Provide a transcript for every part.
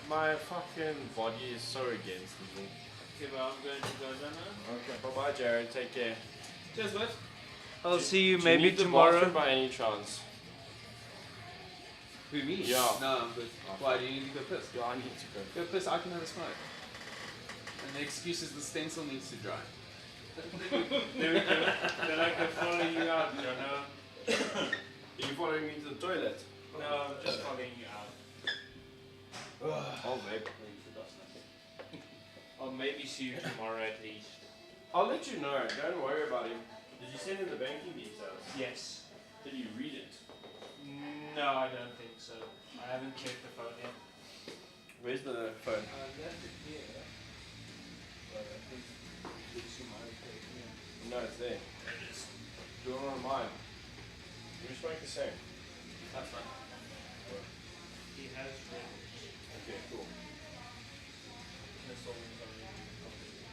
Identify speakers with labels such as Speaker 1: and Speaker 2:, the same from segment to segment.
Speaker 1: My fucking body is so against me.
Speaker 2: Okay, well, I'm going to go then now.
Speaker 1: Okay, bye bye, Jared. Take care.
Speaker 2: Cheers, bud.
Speaker 3: I'll see you
Speaker 1: Do
Speaker 3: maybe
Speaker 1: need the
Speaker 3: tomorrow.
Speaker 1: bathroom by any chance?
Speaker 2: Who, me?
Speaker 1: Yeah.
Speaker 2: No, I'm good. Why, do you need to go piss?
Speaker 1: Yeah, I need to go.
Speaker 2: Go piss, I can have a smoke. And the excuse is the stencil needs to dry. There we go. Then I can follow you out, Jono.
Speaker 1: Are you following me to the toilet?
Speaker 2: No, I'm just following you out.
Speaker 1: I'll vape.
Speaker 2: I'll maybe see you tomorrow at least.
Speaker 1: I'll let you know. Don't worry about him. Did you send him the banking details?
Speaker 2: Yes.
Speaker 1: Did you read it?
Speaker 2: No, I don't think so. I haven't checked the phone yet.
Speaker 1: Where's the phone?
Speaker 2: Left it here. But I think you might take it.
Speaker 1: No, it's there.
Speaker 2: It is.
Speaker 1: Do it on mine. You smoke the same.
Speaker 2: That's fine. He has read it.
Speaker 1: Okay, cool.
Speaker 2: That's all he's already completed.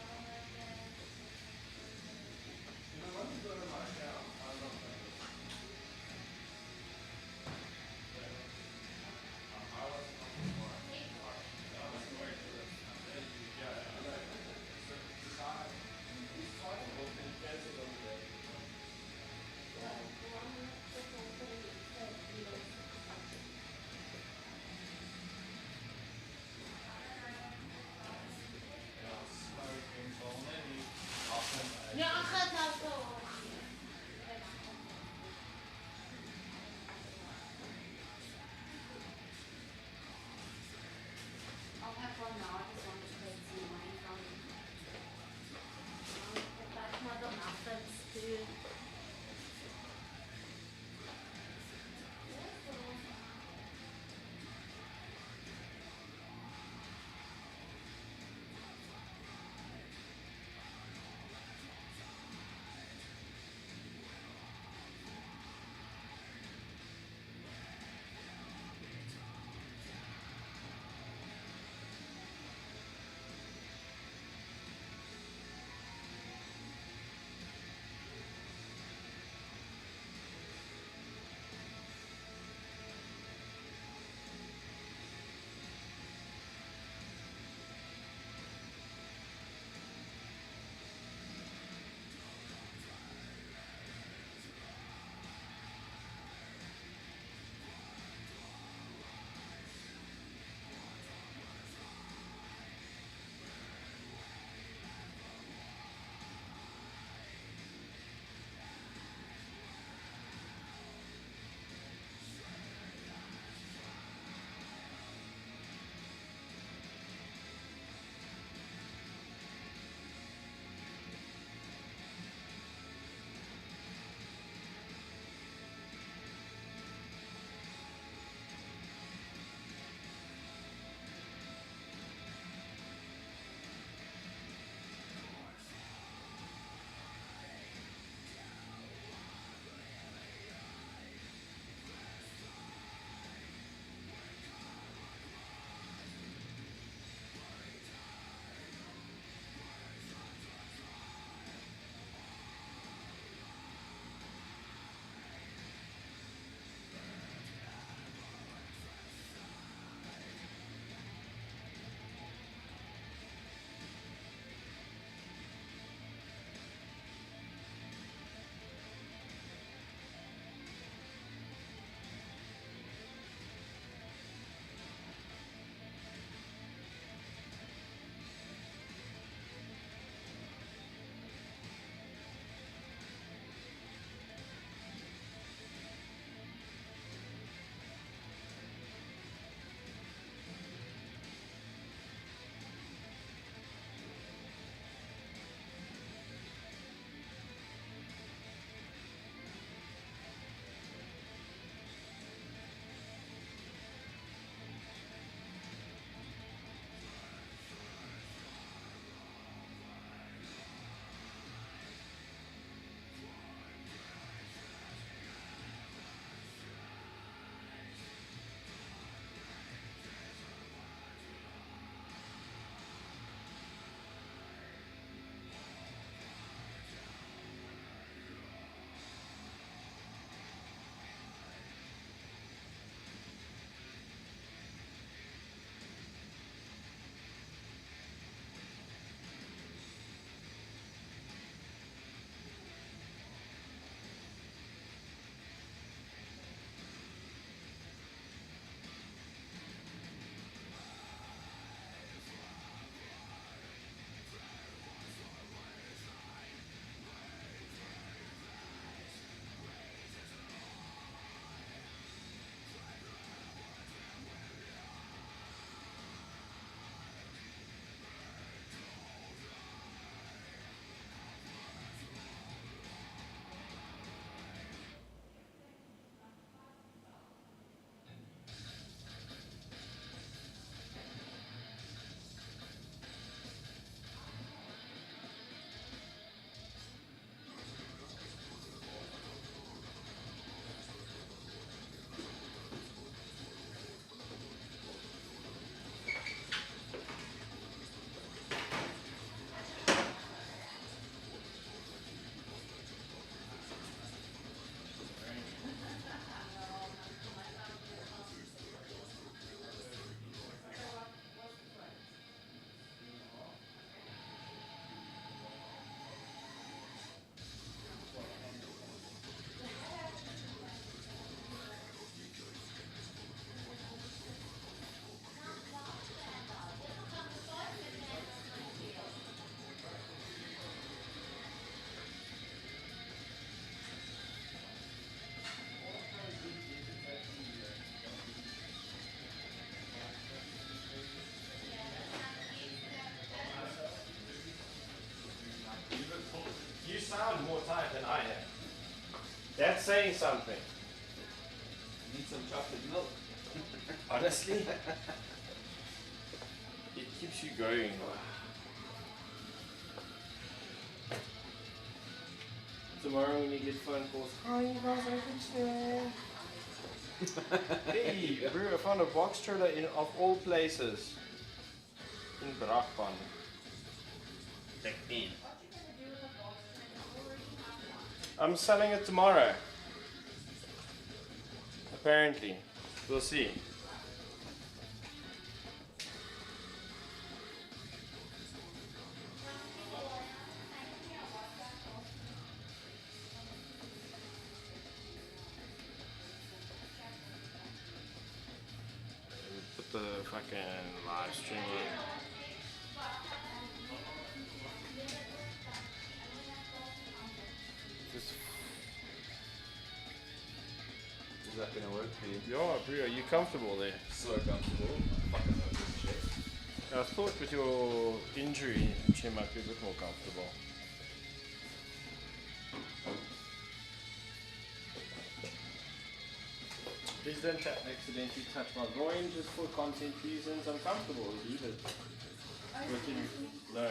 Speaker 1: tonight than I am. That's saying something.
Speaker 2: Need some chocolate milk.
Speaker 1: Honestly, it keeps you going. Tomorrow when you get phone calls, hi, you guys open today? Hey, bro, I found a box trailer of all places in Brakpan.
Speaker 2: Check in.
Speaker 1: I'm selling it tomorrow. Apparently. We'll see. Put the fucking live stream in. Just,
Speaker 2: Is that gonna work for you?
Speaker 1: yeah, bro, are you comfortable there?
Speaker 2: So comfortable. Fucking love this shit.
Speaker 1: I thought with your injury, she might be a bit more comfortable. Please don't accidentally touch my groin just for content reasons. I'm comfortable. Leave it. No.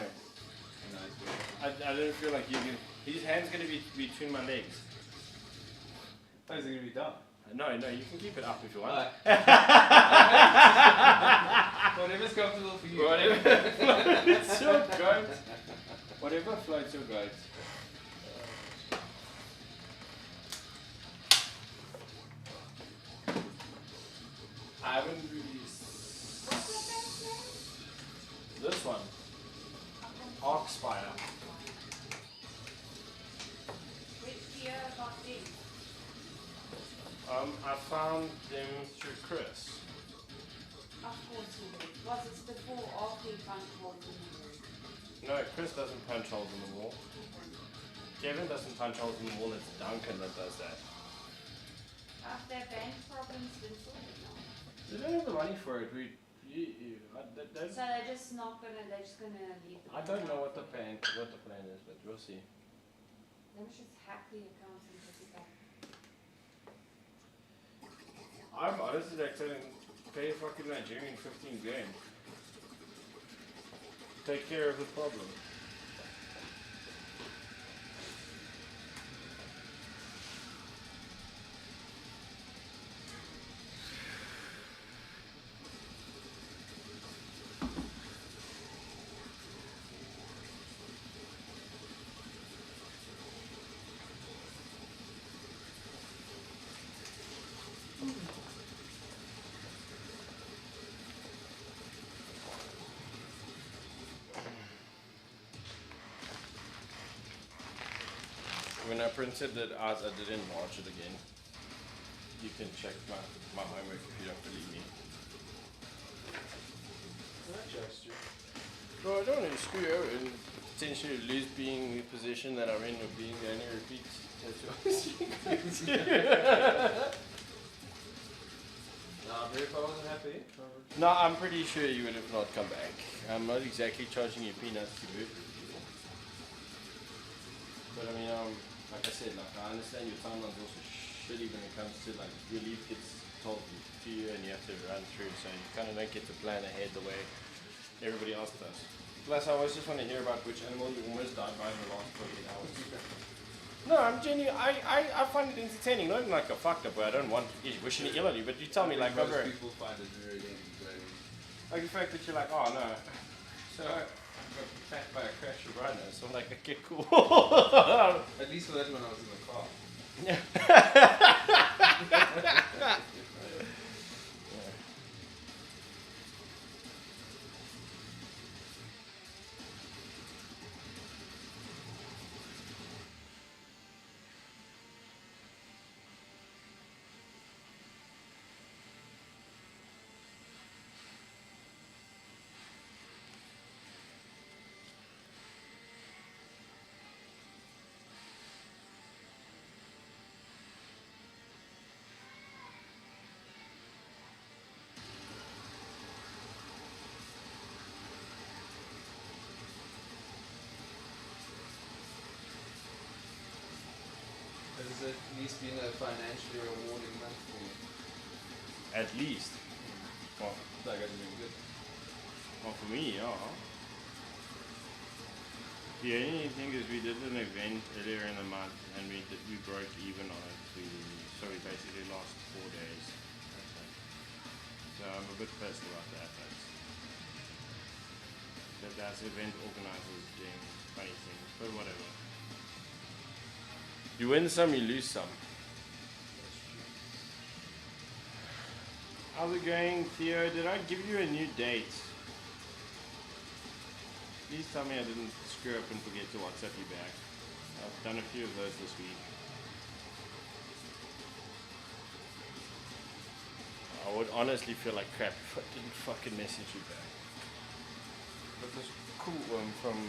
Speaker 1: I don't feel like you can. His hand's going to be between my legs.
Speaker 2: How is it gonna be done?
Speaker 1: No, you can keep it up if you want.
Speaker 2: Whatever's comfortable for you.
Speaker 1: Whatever floats your goat. Whatever floats your goat. I haven't really. This one. Arc Spider.
Speaker 3: Which year got these?
Speaker 1: I found them through Chris.
Speaker 3: Of course you did. Was it before or after you found holes in the wall?
Speaker 1: No, Chris doesn't punch holes in the wall. Kevin doesn't punch holes in the wall, it's Duncan that does that.
Speaker 3: After their bank problems been sorted now.
Speaker 1: They don't have the money for it.
Speaker 3: So they're just not gonna, they're just gonna leave the
Speaker 1: I don't know what the plan is, but we'll see.
Speaker 3: Let me just hack the accounts and put it back.
Speaker 1: I'm honestly like telling pay fucking Nigerian 15 grand. Take care of the problem. When I printed it out, I didn't enlarge it again. You can check my homework if you don't believe me. Bro, I don't want to screw you over and potentially lose being in the position that I'm in of being the only repeat tattoo.
Speaker 2: But if I wasn't happy,
Speaker 1: No, I'm pretty sure you would have not come back. I'm not exactly charging you peanuts to boot. But I mean, like I said, like I understand your timeline's also shitty when it comes to like your leave gets told to you and you have to run through, so you kind of don't get to plan ahead the way everybody else does. Plus, I always just want to hear about which animal you almost died by in the last 48 hours. No, I'm genuine. I find it entertaining. Not in like a fucked up way. I don't want wishing it ill on you, but you tell me like
Speaker 2: most
Speaker 1: over.
Speaker 2: people find it very entertaining.
Speaker 1: Like the fact that you're like, oh no. So I got attacked by a crash of rhino. So I'm like, okay, cool.
Speaker 2: At least for that when I was in the car. been a financially rewarding month for me.
Speaker 1: At least. Well,
Speaker 2: Like it's been good.
Speaker 1: for me, yeah. The only thing is we did an event earlier in the month and we broke even on it. So we basically lost 4 days. So I'm a bit pissed about that. That's event organizers doing funny things, but whatever. You win some, you lose some. How's it going, Theo? Did I give you a new date? Please tell me I didn't screw up and forget to WhatsApp you back. I've done a few of those this week. I would honestly feel like crap if I didn't fucking message you back. But this cool one from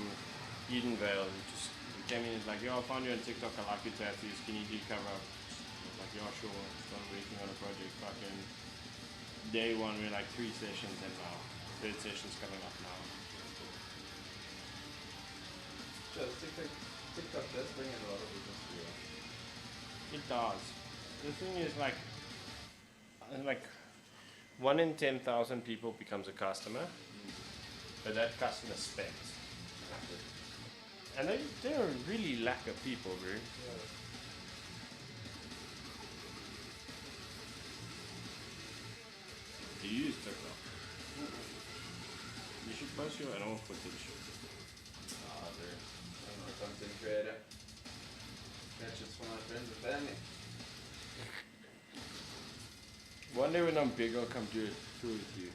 Speaker 1: Edenvale who just came in and was like, yo, I found you on TikTok, I like your tattoos, can you do cover up? I was like, yeah, sure, started working on a project. Fucking day one, we're like 3 sessions and now 3rd session's coming up now.
Speaker 2: Just TikTok does bring in a lot of business to you.
Speaker 1: It does. The thing is like 1 in 10,000 people becomes a customer, but that customer spends. And they're a really lack of people, bro.
Speaker 2: Yeah.
Speaker 1: Do you use TikTok? You should post your animal footage.
Speaker 2: Ah, dude. I'm a content creator. That's just for my friends and family.
Speaker 1: One day when I'm big, I'll come do it through with you.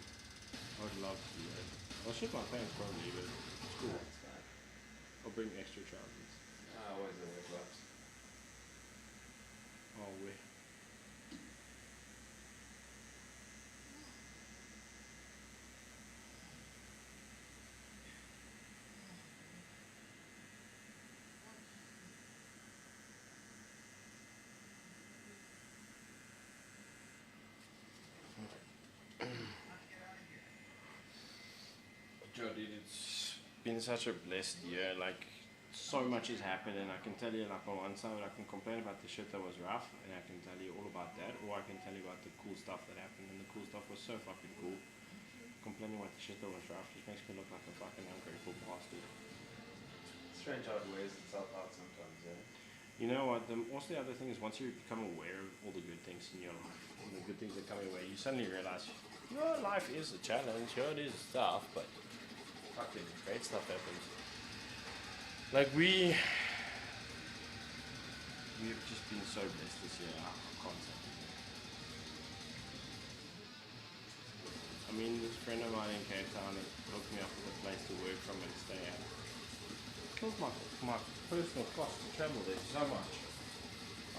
Speaker 1: I would love to do that. I'll ship my pants probably, but it's cool.
Speaker 2: That's fine.
Speaker 1: I'll bring extra trousers.
Speaker 2: Always a wear gloves.
Speaker 1: Oh, wait. Jody, it's been such a blessed year. Like, so much has happened, and I can tell you, like, on one side, I can complain about the shit that was rough, and I can tell you all about that, or I can tell you about the cool stuff that happened, and the cool stuff was so fucking cool. Complaining about the shit that was rough just makes me look like a fucking ungrateful bastard.
Speaker 2: Strange how it wears itself out sometimes, yeah.
Speaker 1: You know what? Also, the other thing is, once you become aware of all the good things in your life, and the good things that come your way, you suddenly realize your life is a challenge. Sure, it is stuff, but fucking great stuff happens. Like we've just been so blessed this year. I can't say. I mean, this friend of mine in Cape Town has hooked me up with a place to work from and stay at. Killed my personal cost to travel there so much.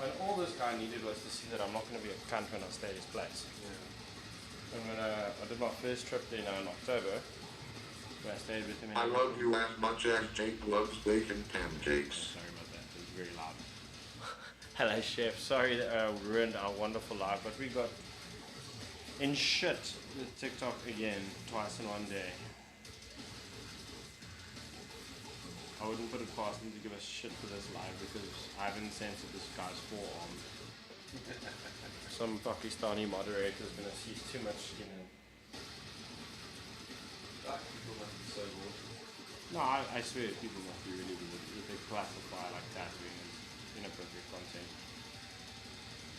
Speaker 1: And all this guy needed was to see that I'm not going to be a cunt when I stay at his place.
Speaker 2: Yeah.
Speaker 1: And when I did my first trip there now in October, when I stayed with him in
Speaker 4: I love you as much as Jake loves bacon pancakes.
Speaker 1: Sorry about that, it was very loud. Hello chef, sorry that I ruined our wonderful life, but we got in shit with TikTok again, twice in one day. I wouldn't put it past him to give us shit for this live because I haven't censored this guy's forearm. Some Pakistani moderator is going to see too much skin in.
Speaker 2: Black people must be so good.
Speaker 1: No, I swear people must be really weird if they classify like tattooing as inappropriate content.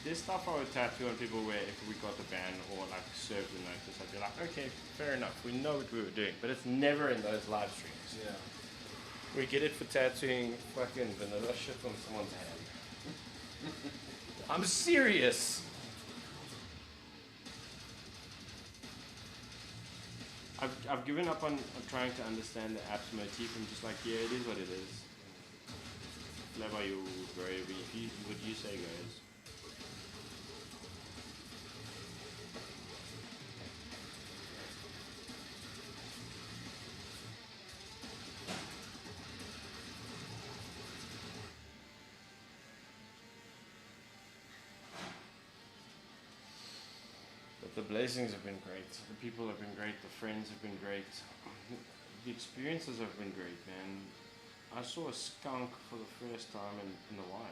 Speaker 1: There's stuff I would tattoo on people where if we got the ban or like served the notice, I'd be like, okay, fair enough, we know what we were doing, but it's never in those live streams.
Speaker 2: Yeah.
Speaker 1: We get it for tattooing fucking vanilla shit on someone's hand. I'm serious. I've given up on trying to understand the app's motif. I'm just like, yeah, it is what it is. Play by your rules, bro. What you say goes. The blessings have been great. The people have been great. The friends have been great. The experiences have been great, man. I saw a skunk for the first time in the wild.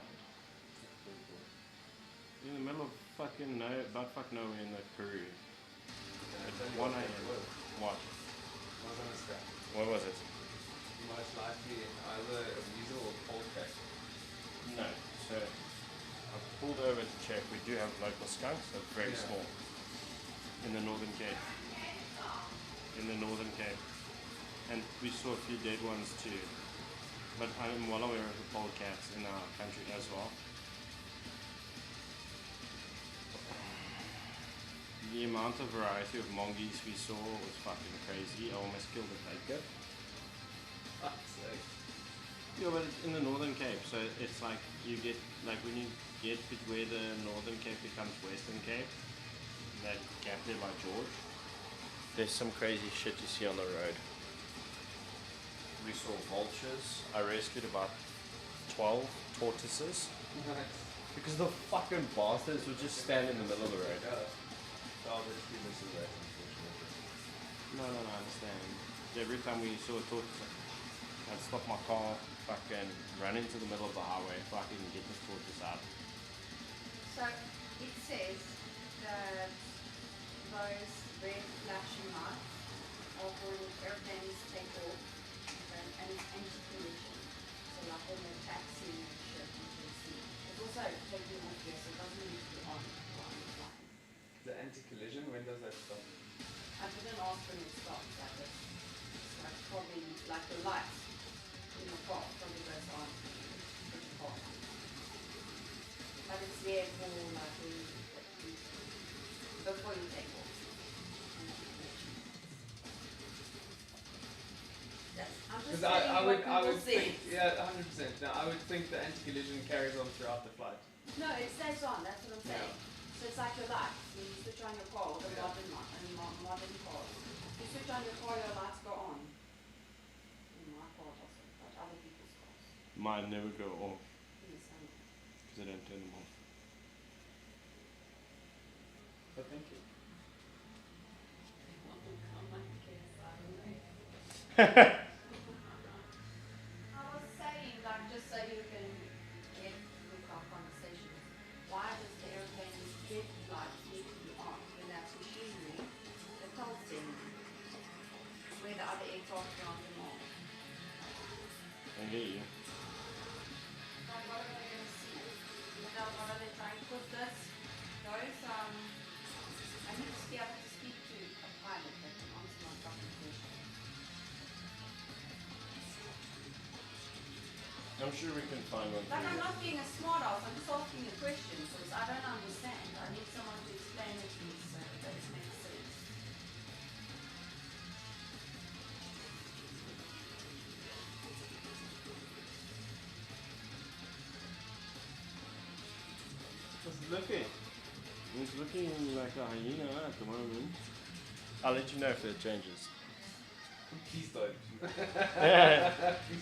Speaker 1: In the middle of fucking buttfuck nowhere in Peru. At 1 a.m. What?
Speaker 2: I was on a scrap.
Speaker 1: What was it?
Speaker 2: Most likely either a weasel or polecat.
Speaker 1: No. So I pulled over to check. We do have local skunks. They're very
Speaker 2: Yeah.
Speaker 1: small. In the Northern Cape. In the Northern Cape. And we saw a few dead ones too. But I'm well aware of the polecats in our country as well. The amount of variety of mongoose we saw was fucking crazy. I almost killed a baker.
Speaker 2: Fuck's sake.
Speaker 1: Yeah, but it's in the Northern Cape, so it's like you get like when you get where the Northern Cape becomes Western Cape, that gap there by George. There's some crazy shit you see on the road. We saw vultures. I rescued about 12 tortoises
Speaker 2: Nice.
Speaker 1: because the fucking bastards would just stand in the middle of the road.
Speaker 2: Yeah. Oh, but he misses that, unfortunately.
Speaker 1: No, I understand. Every time we saw a tortoise, I'd stop my car, fucking run into the middle of the highway, fucking get this tortoise out.
Speaker 3: So it says that those red flashing lights are when airplanes take off, okay, and it's anti-collision. So like when they're taxiing and shit into the sea. It's also taking off there, so it doesn't need to be on while you're flying.
Speaker 2: The anti-collision, when does that stop?
Speaker 3: I didn't ask when it stops, like it's like probably like the lights in the car probably goes on pretty fast. But it's there for like before you take off. Yes, I'm just
Speaker 2: Because
Speaker 3: telling
Speaker 2: I
Speaker 3: you
Speaker 2: would,
Speaker 3: what
Speaker 2: I
Speaker 3: people
Speaker 2: would
Speaker 3: say.
Speaker 2: think, yeah, 100%. Now, I would think the anti-collision carries on throughout the flight.
Speaker 3: No, it stays on, that's what I'm
Speaker 2: Yeah.
Speaker 3: saying. So it's like your lights, when you switch on your car, the
Speaker 2: Yeah.
Speaker 3: modern cars. You switch on your car, your lights go on. In my car also, but other people's cars.
Speaker 1: Mine never go off
Speaker 3: In the same.
Speaker 1: because I don't turn them off.
Speaker 2: But thank you.
Speaker 3: I was saying, like, just so you can get with our conversation, why does the airplane's headlights need to be on when that's machinery that tells them where the other aircraft are on them all?
Speaker 1: I hear you.
Speaker 3: Like, what are they going to see? What are they trying to put this? Those, I need to be able to speak to a pilot that can answer my fucking question.
Speaker 1: I'm sure we can find one for
Speaker 3: Like, I'm
Speaker 1: you.
Speaker 3: not being a smart ass, I'm just asking a question because I don't understand. I need someone to explain it to me so that it makes sense.
Speaker 2: What's it looking?
Speaker 1: It's looking like a hyena at the moment. I'll let you know if it changes.
Speaker 2: Please don't.
Speaker 1: I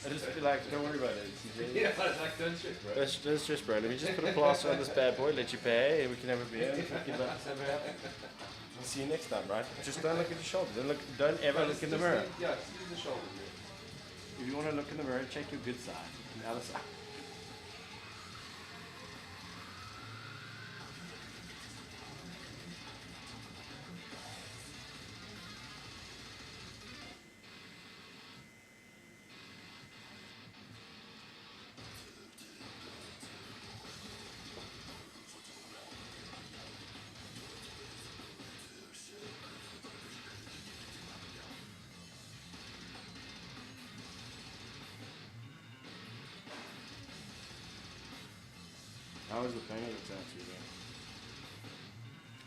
Speaker 1: just be like, don't worry about it.
Speaker 2: Yeah, like, don't shit, bro.
Speaker 1: That's just bro. Let me just put a plaster on this bad boy, let you pay, and we can have a beer and fucking let us have a happy. I'll see you next time, right? Just don't look at your shoulder. Don't ever look in the mirror.
Speaker 2: Yeah, just use the shoulder.
Speaker 1: If you want to look in the mirror, check your good side. The other side. How was the pain of the tattoo then?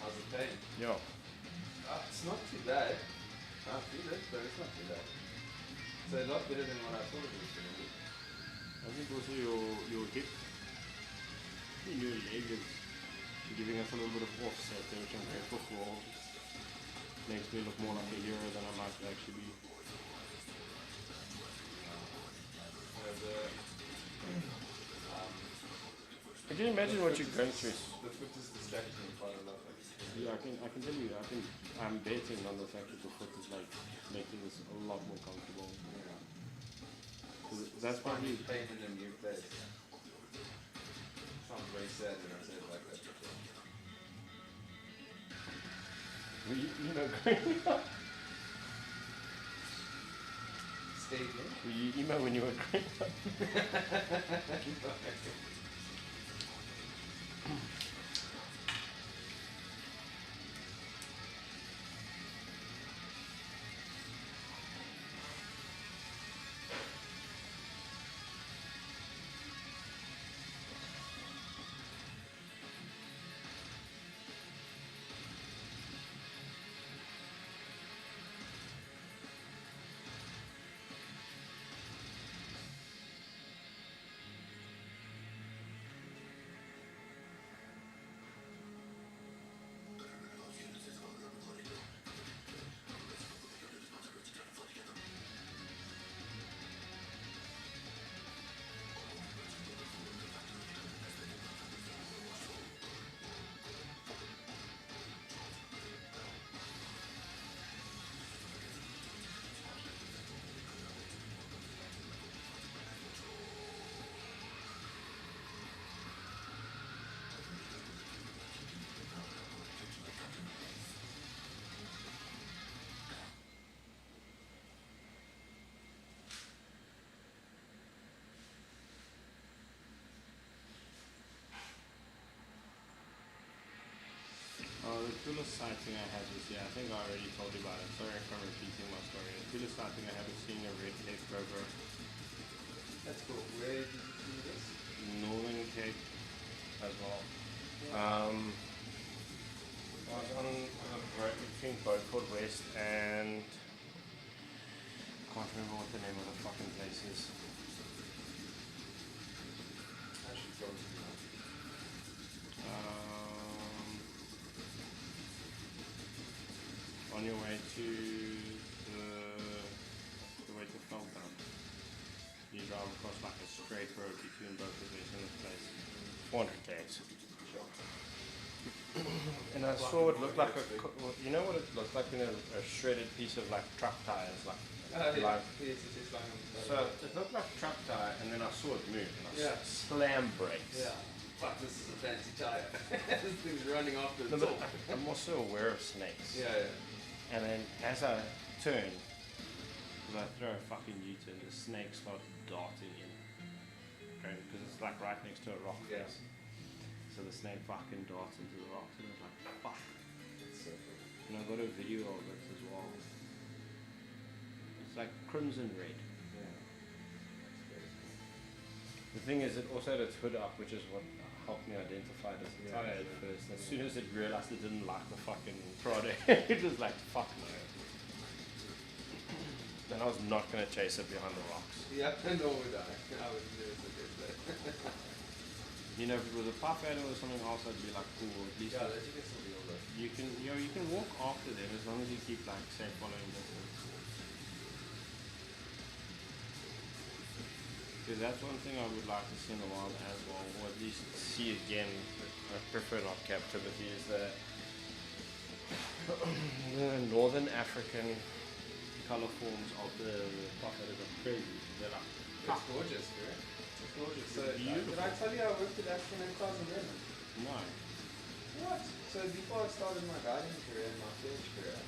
Speaker 2: How's the pain?
Speaker 1: Yo,
Speaker 2: It's not too bad. I feel it, but it's not too bad. It's a lot better than what I thought it was going to be.
Speaker 1: I think also your hip and your leg is giving us a little bit of offset there, which I'm grateful for. Makes me look more like a hero than I might actually be. Can you imagine what you're going through?
Speaker 2: The foot is distracting me quite a lot.
Speaker 1: Yeah, I can tell you, I'm betting on the fact that the foot is like making this a lot more comfortable. Yeah. 'Cause that's probably,
Speaker 2: pain in a new place. Sounds very sad when I say it like that.
Speaker 1: Were you emo growing up?
Speaker 2: Stay again.
Speaker 1: Were you emo when you were growing up? Oh, the coolest sighting I had this year, I think I already told you about it. Sorry if I'm repeating my story. The coolest sighting I had was seeing a red-tailed cobra.
Speaker 2: That's cool. Where did you see this?
Speaker 1: Northern Cape as well. I was on a road between Beaufort West and I can't remember what the name of the fucking place is.
Speaker 2: I should probably know.
Speaker 1: On your way to the way to Felton, you drive across like a straight road between Beaufort West and this place. 400 k's. And I saw it looked like you know what it looked like in a shredded piece of like truck tires, like.
Speaker 2: Yeah. Yes, it's just like
Speaker 1: So it looked like a truck tire, and then I saw it move, and I
Speaker 2: Yeah.
Speaker 1: slam brakes.
Speaker 2: yeah. Fuck, this is a fancy tire. This thing's running after
Speaker 1: No,
Speaker 2: its
Speaker 1: but
Speaker 2: off.
Speaker 1: I'm also aware of snakes.
Speaker 2: Yeah,
Speaker 1: And then as I turn, because I throw a fucking U-turn, the snake started darting in. Because it's like right next to a rock
Speaker 2: Yeah.
Speaker 1: face. So the snake fucking darts into the rocks, and I was like, fuck.
Speaker 2: It's so cool.
Speaker 1: And I got a video of it as well. It's like crimson red.
Speaker 2: Yeah. That's very cool.
Speaker 1: The thing is, it also had its hood up, which is what helped me identify this
Speaker 2: Yeah.
Speaker 1: tire at first. As soon as it realized it didn't like the fucking product, it was like, fuck no. Then I was not going to chase it behind the rocks.
Speaker 2: Yeah, nor would I. I would never suggest that.
Speaker 1: You know, if it was a puff adder or something else, I'd be like, cool, at least
Speaker 2: Yeah, that you can still be all right.
Speaker 1: you can, you can walk after them as long as you keep like safe following distance. Because that's one thing I would like to see in the wild as well, or at least see again. I prefer not captivity. Is the northern African color forms of the puff adders are crazy. They're like,
Speaker 2: It's gorgeous, correct? It's gorgeous. So,
Speaker 1: Beautiful.
Speaker 2: did I tell you I worked at African Enterprise in Durban?
Speaker 1: no.
Speaker 2: What? So before I started my guiding career and my field career,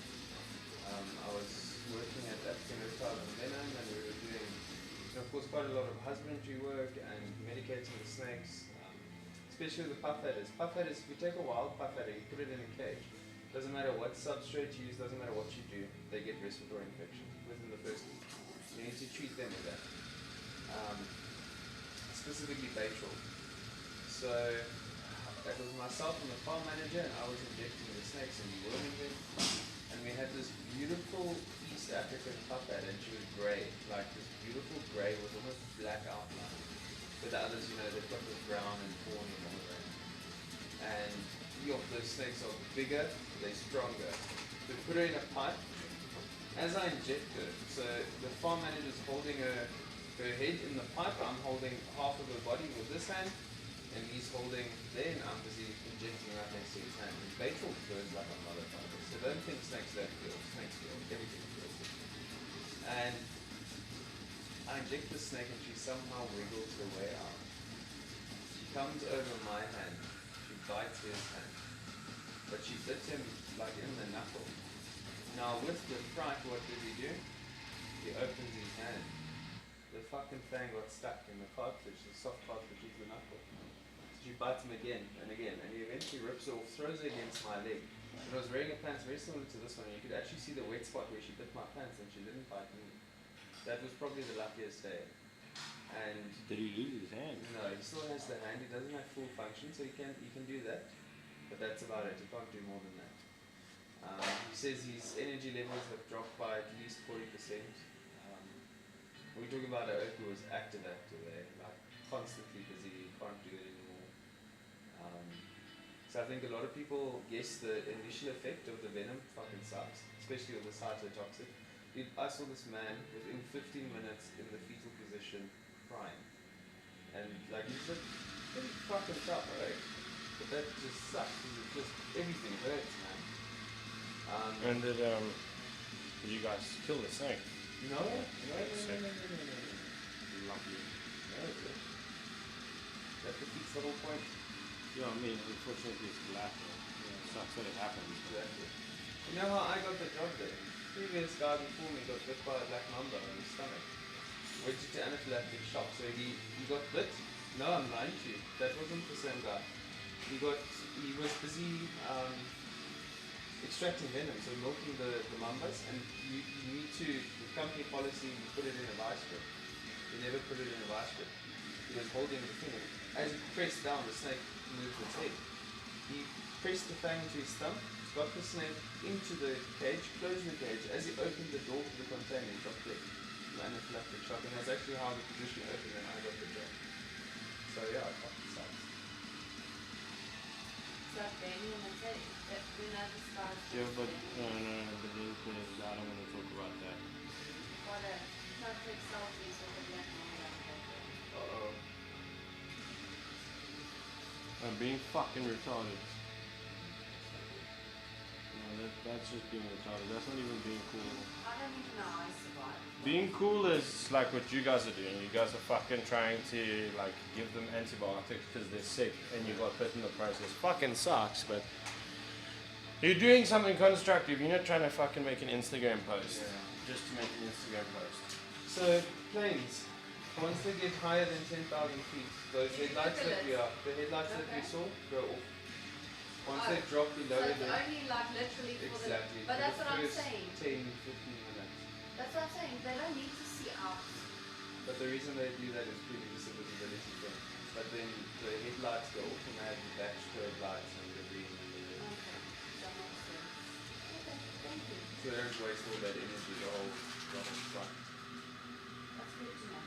Speaker 2: I was working at African Enterprise in Venom, and we were doing, of course, quite a lot of husbandry work and medicating the snakes, especially the puff adders. Puff adders, if you take a wild puff adder, you put it in a cage. Doesn't matter what substrate you use, doesn't matter what you do, they get respiratory infection within the first week. You need to treat them with that. Specifically Baytril. So it was myself and the farm manager, and I was injecting the snakes and worming them. And we had this beautiful East African puff adder, and she was grey, like this beautiful grey with almost black outline. But the others, you know, they've got this brown and fawn and all of that. And those snakes are bigger, they're stronger. We put her in a pipe. As I inject her, so the farm manager is holding her head in the pipe, I'm holding half of her body with this hand, and he's holding there, and I'm busy injecting right next to his hand. And Baytril burns like a motherfucker, so don't think snakes don't feel. Snakes feel, everything feels. And I inject the snake, and she somehow wiggles her way out. She comes over my hand, she bites his hand. but she bit him like in the knuckle. Now with the fright, what did he do? He opens his hand. The fucking fang got stuck in the cartilage, the soft cartilage of the knuckle. So she bites him again and again, and he eventually rips it off, throws it against my leg. And I was wearing a pants very similar to this one. You could actually see the wet spot where she bit my pants and she didn't bite me. That was probably the luckiest day. And
Speaker 1: Did he lose his hand?
Speaker 2: no, he still has the hand. He doesn't have full function, so he can do that. But that's about it. He can't do more than that. He says his energy levels have dropped by at least 40%. We're talking about Aoku was active, like constantly busy, can't do it anymore. So I think a lot of people guess the initial effect of the venom fucking sucks, especially with the cytotoxic. I saw this man within 15 minutes in the fetal position crying. And like he's just pretty fucking tough, right? But that just sucks because it just everything hurts, man.
Speaker 1: And did you guys kill the snake?
Speaker 2: No.
Speaker 1: Lucky.
Speaker 2: That defeats the whole point.
Speaker 1: Yeah, I mean, unfortunately it's collateral. It sucks that it happened.
Speaker 2: Exactly. You know how I got the job there? Previous guy before me got bit by a black mamba in his stomach. Went to anaphylactic shock, so he got bit. No, I'm lying to you. That wasn't the same guy. He was busy extracting venom, so milking the mambas, and you need to, the company policy, you put it in a vice grip. He never put it in a vice grip. He was holding the thing. As he pressed down, the snake moved its head. He pressed the fang into his thumb, got the snake into the cage, closed the cage. As he opened the door to the container, he got the anaphylactic shock, and that's actually how the position opened and I got the job. So yeah, it fucking sucks.
Speaker 3: So Benny and I said that we know this guy's
Speaker 1: Yeah, but no, but I don't want to talk about that.
Speaker 3: got a perfect selfies with a black mamba.
Speaker 2: Uh-oh.
Speaker 1: I'm being fucking retarded. No, that's just being retarded. That's not even being cool.
Speaker 3: I don't even know how I survived.
Speaker 1: Being cool is like what you guys are doing. You guys are fucking trying to like give them antibiotics because they're sick and you got bit in the process. Fucking sucks, but you're doing something constructive. You're not trying to fucking make an Instagram post just to make an Instagram post.
Speaker 2: So planes, once they get higher than 10,000 feet, those headlights that we saw go off. Once they drop below
Speaker 3: So it's
Speaker 2: the
Speaker 3: only like literally for
Speaker 2: exactly.
Speaker 3: the. But
Speaker 2: for
Speaker 3: that's
Speaker 2: the
Speaker 3: what I'm
Speaker 2: first
Speaker 3: saying.
Speaker 2: 10, 15 minutes.
Speaker 3: That's what I'm saying. They don't need to see out.
Speaker 2: But the reason they do that is purely just a visibility thing. But then the headlights go off and they have the back strobe lights and the green and the red.
Speaker 3: Okay, that makes sense. Okay, thank you.
Speaker 2: So they don't waste all that energy the whole front.
Speaker 3: That's good to know.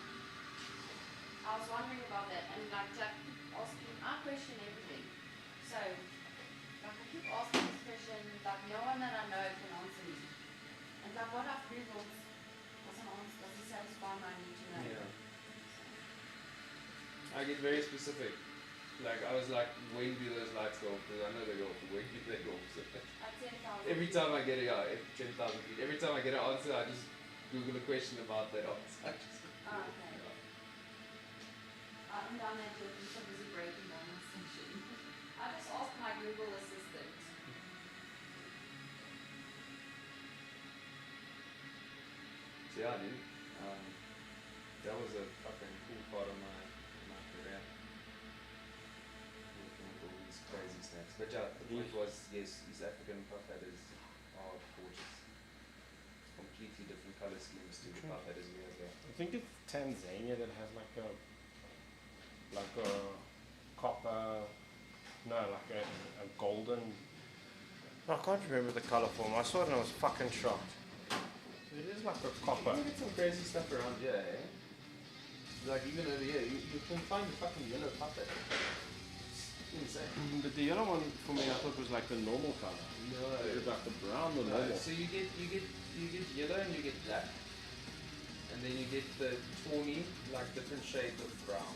Speaker 3: I was wondering about that, and like Jack keep asking, I question everything. So, like I keep asking this question, like no one that I know can answer me. And like what I've Googled doesn't satisfy my need to know.
Speaker 2: Yeah. I get very specific. Like I was like, when do those lights go off? Because I know they go off. When do they go off? So
Speaker 3: At 10,000.
Speaker 2: every time I get it, 10,000 feet. Every time I get an answer, I just Google a question about that answer. I just,
Speaker 3: Oh, okay. I'm down there doing so busy breaking down my session. I just asked my Google Assistant.
Speaker 2: So yeah, dude. That was a fucking cool part of my career. Looking at all these crazy snacks. But yeah, the point was, yes, East African puffhadders are gorgeous. Completely different color schemes to the puffhadders we have here.
Speaker 1: I think it's Tanzania that has like a copper, no, like a golden. I can't remember the color form. I saw it and I was fucking shocked. It is like a copper.
Speaker 2: You can get some crazy stuff around here, eh? Like even over here, you can find the fucking yellow puffhead. It's insane.
Speaker 1: But the yellow one for me, I thought was like the normal color.
Speaker 2: No.
Speaker 1: It was like the brown or
Speaker 2: No,
Speaker 1: normal.
Speaker 2: so you get yellow and you get black, and then you get the tawny, like different shades of brown,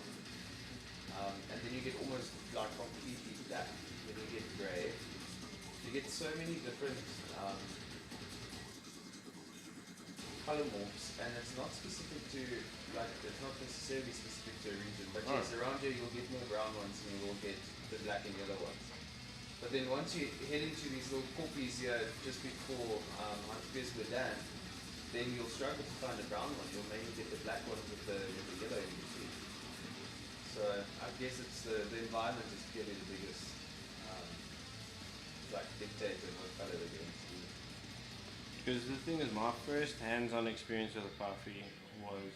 Speaker 2: and then you get almost like completely black. Then you get grey. You get so many different color morphs, and it's not specific to it's not necessarily specific to a region. But yes, around here you'll get more brown ones, and you will get the black and yellow ones. But then once you head into these little poppies here just before Hanskes Glen, then you'll struggle to find a brown one. You'll mainly get the black ones with the yellow in between. So I guess it's the environment is clearly the biggest like dictator of what color they're going to be.
Speaker 1: Because the thing is, my first hands-on experience with a puffy was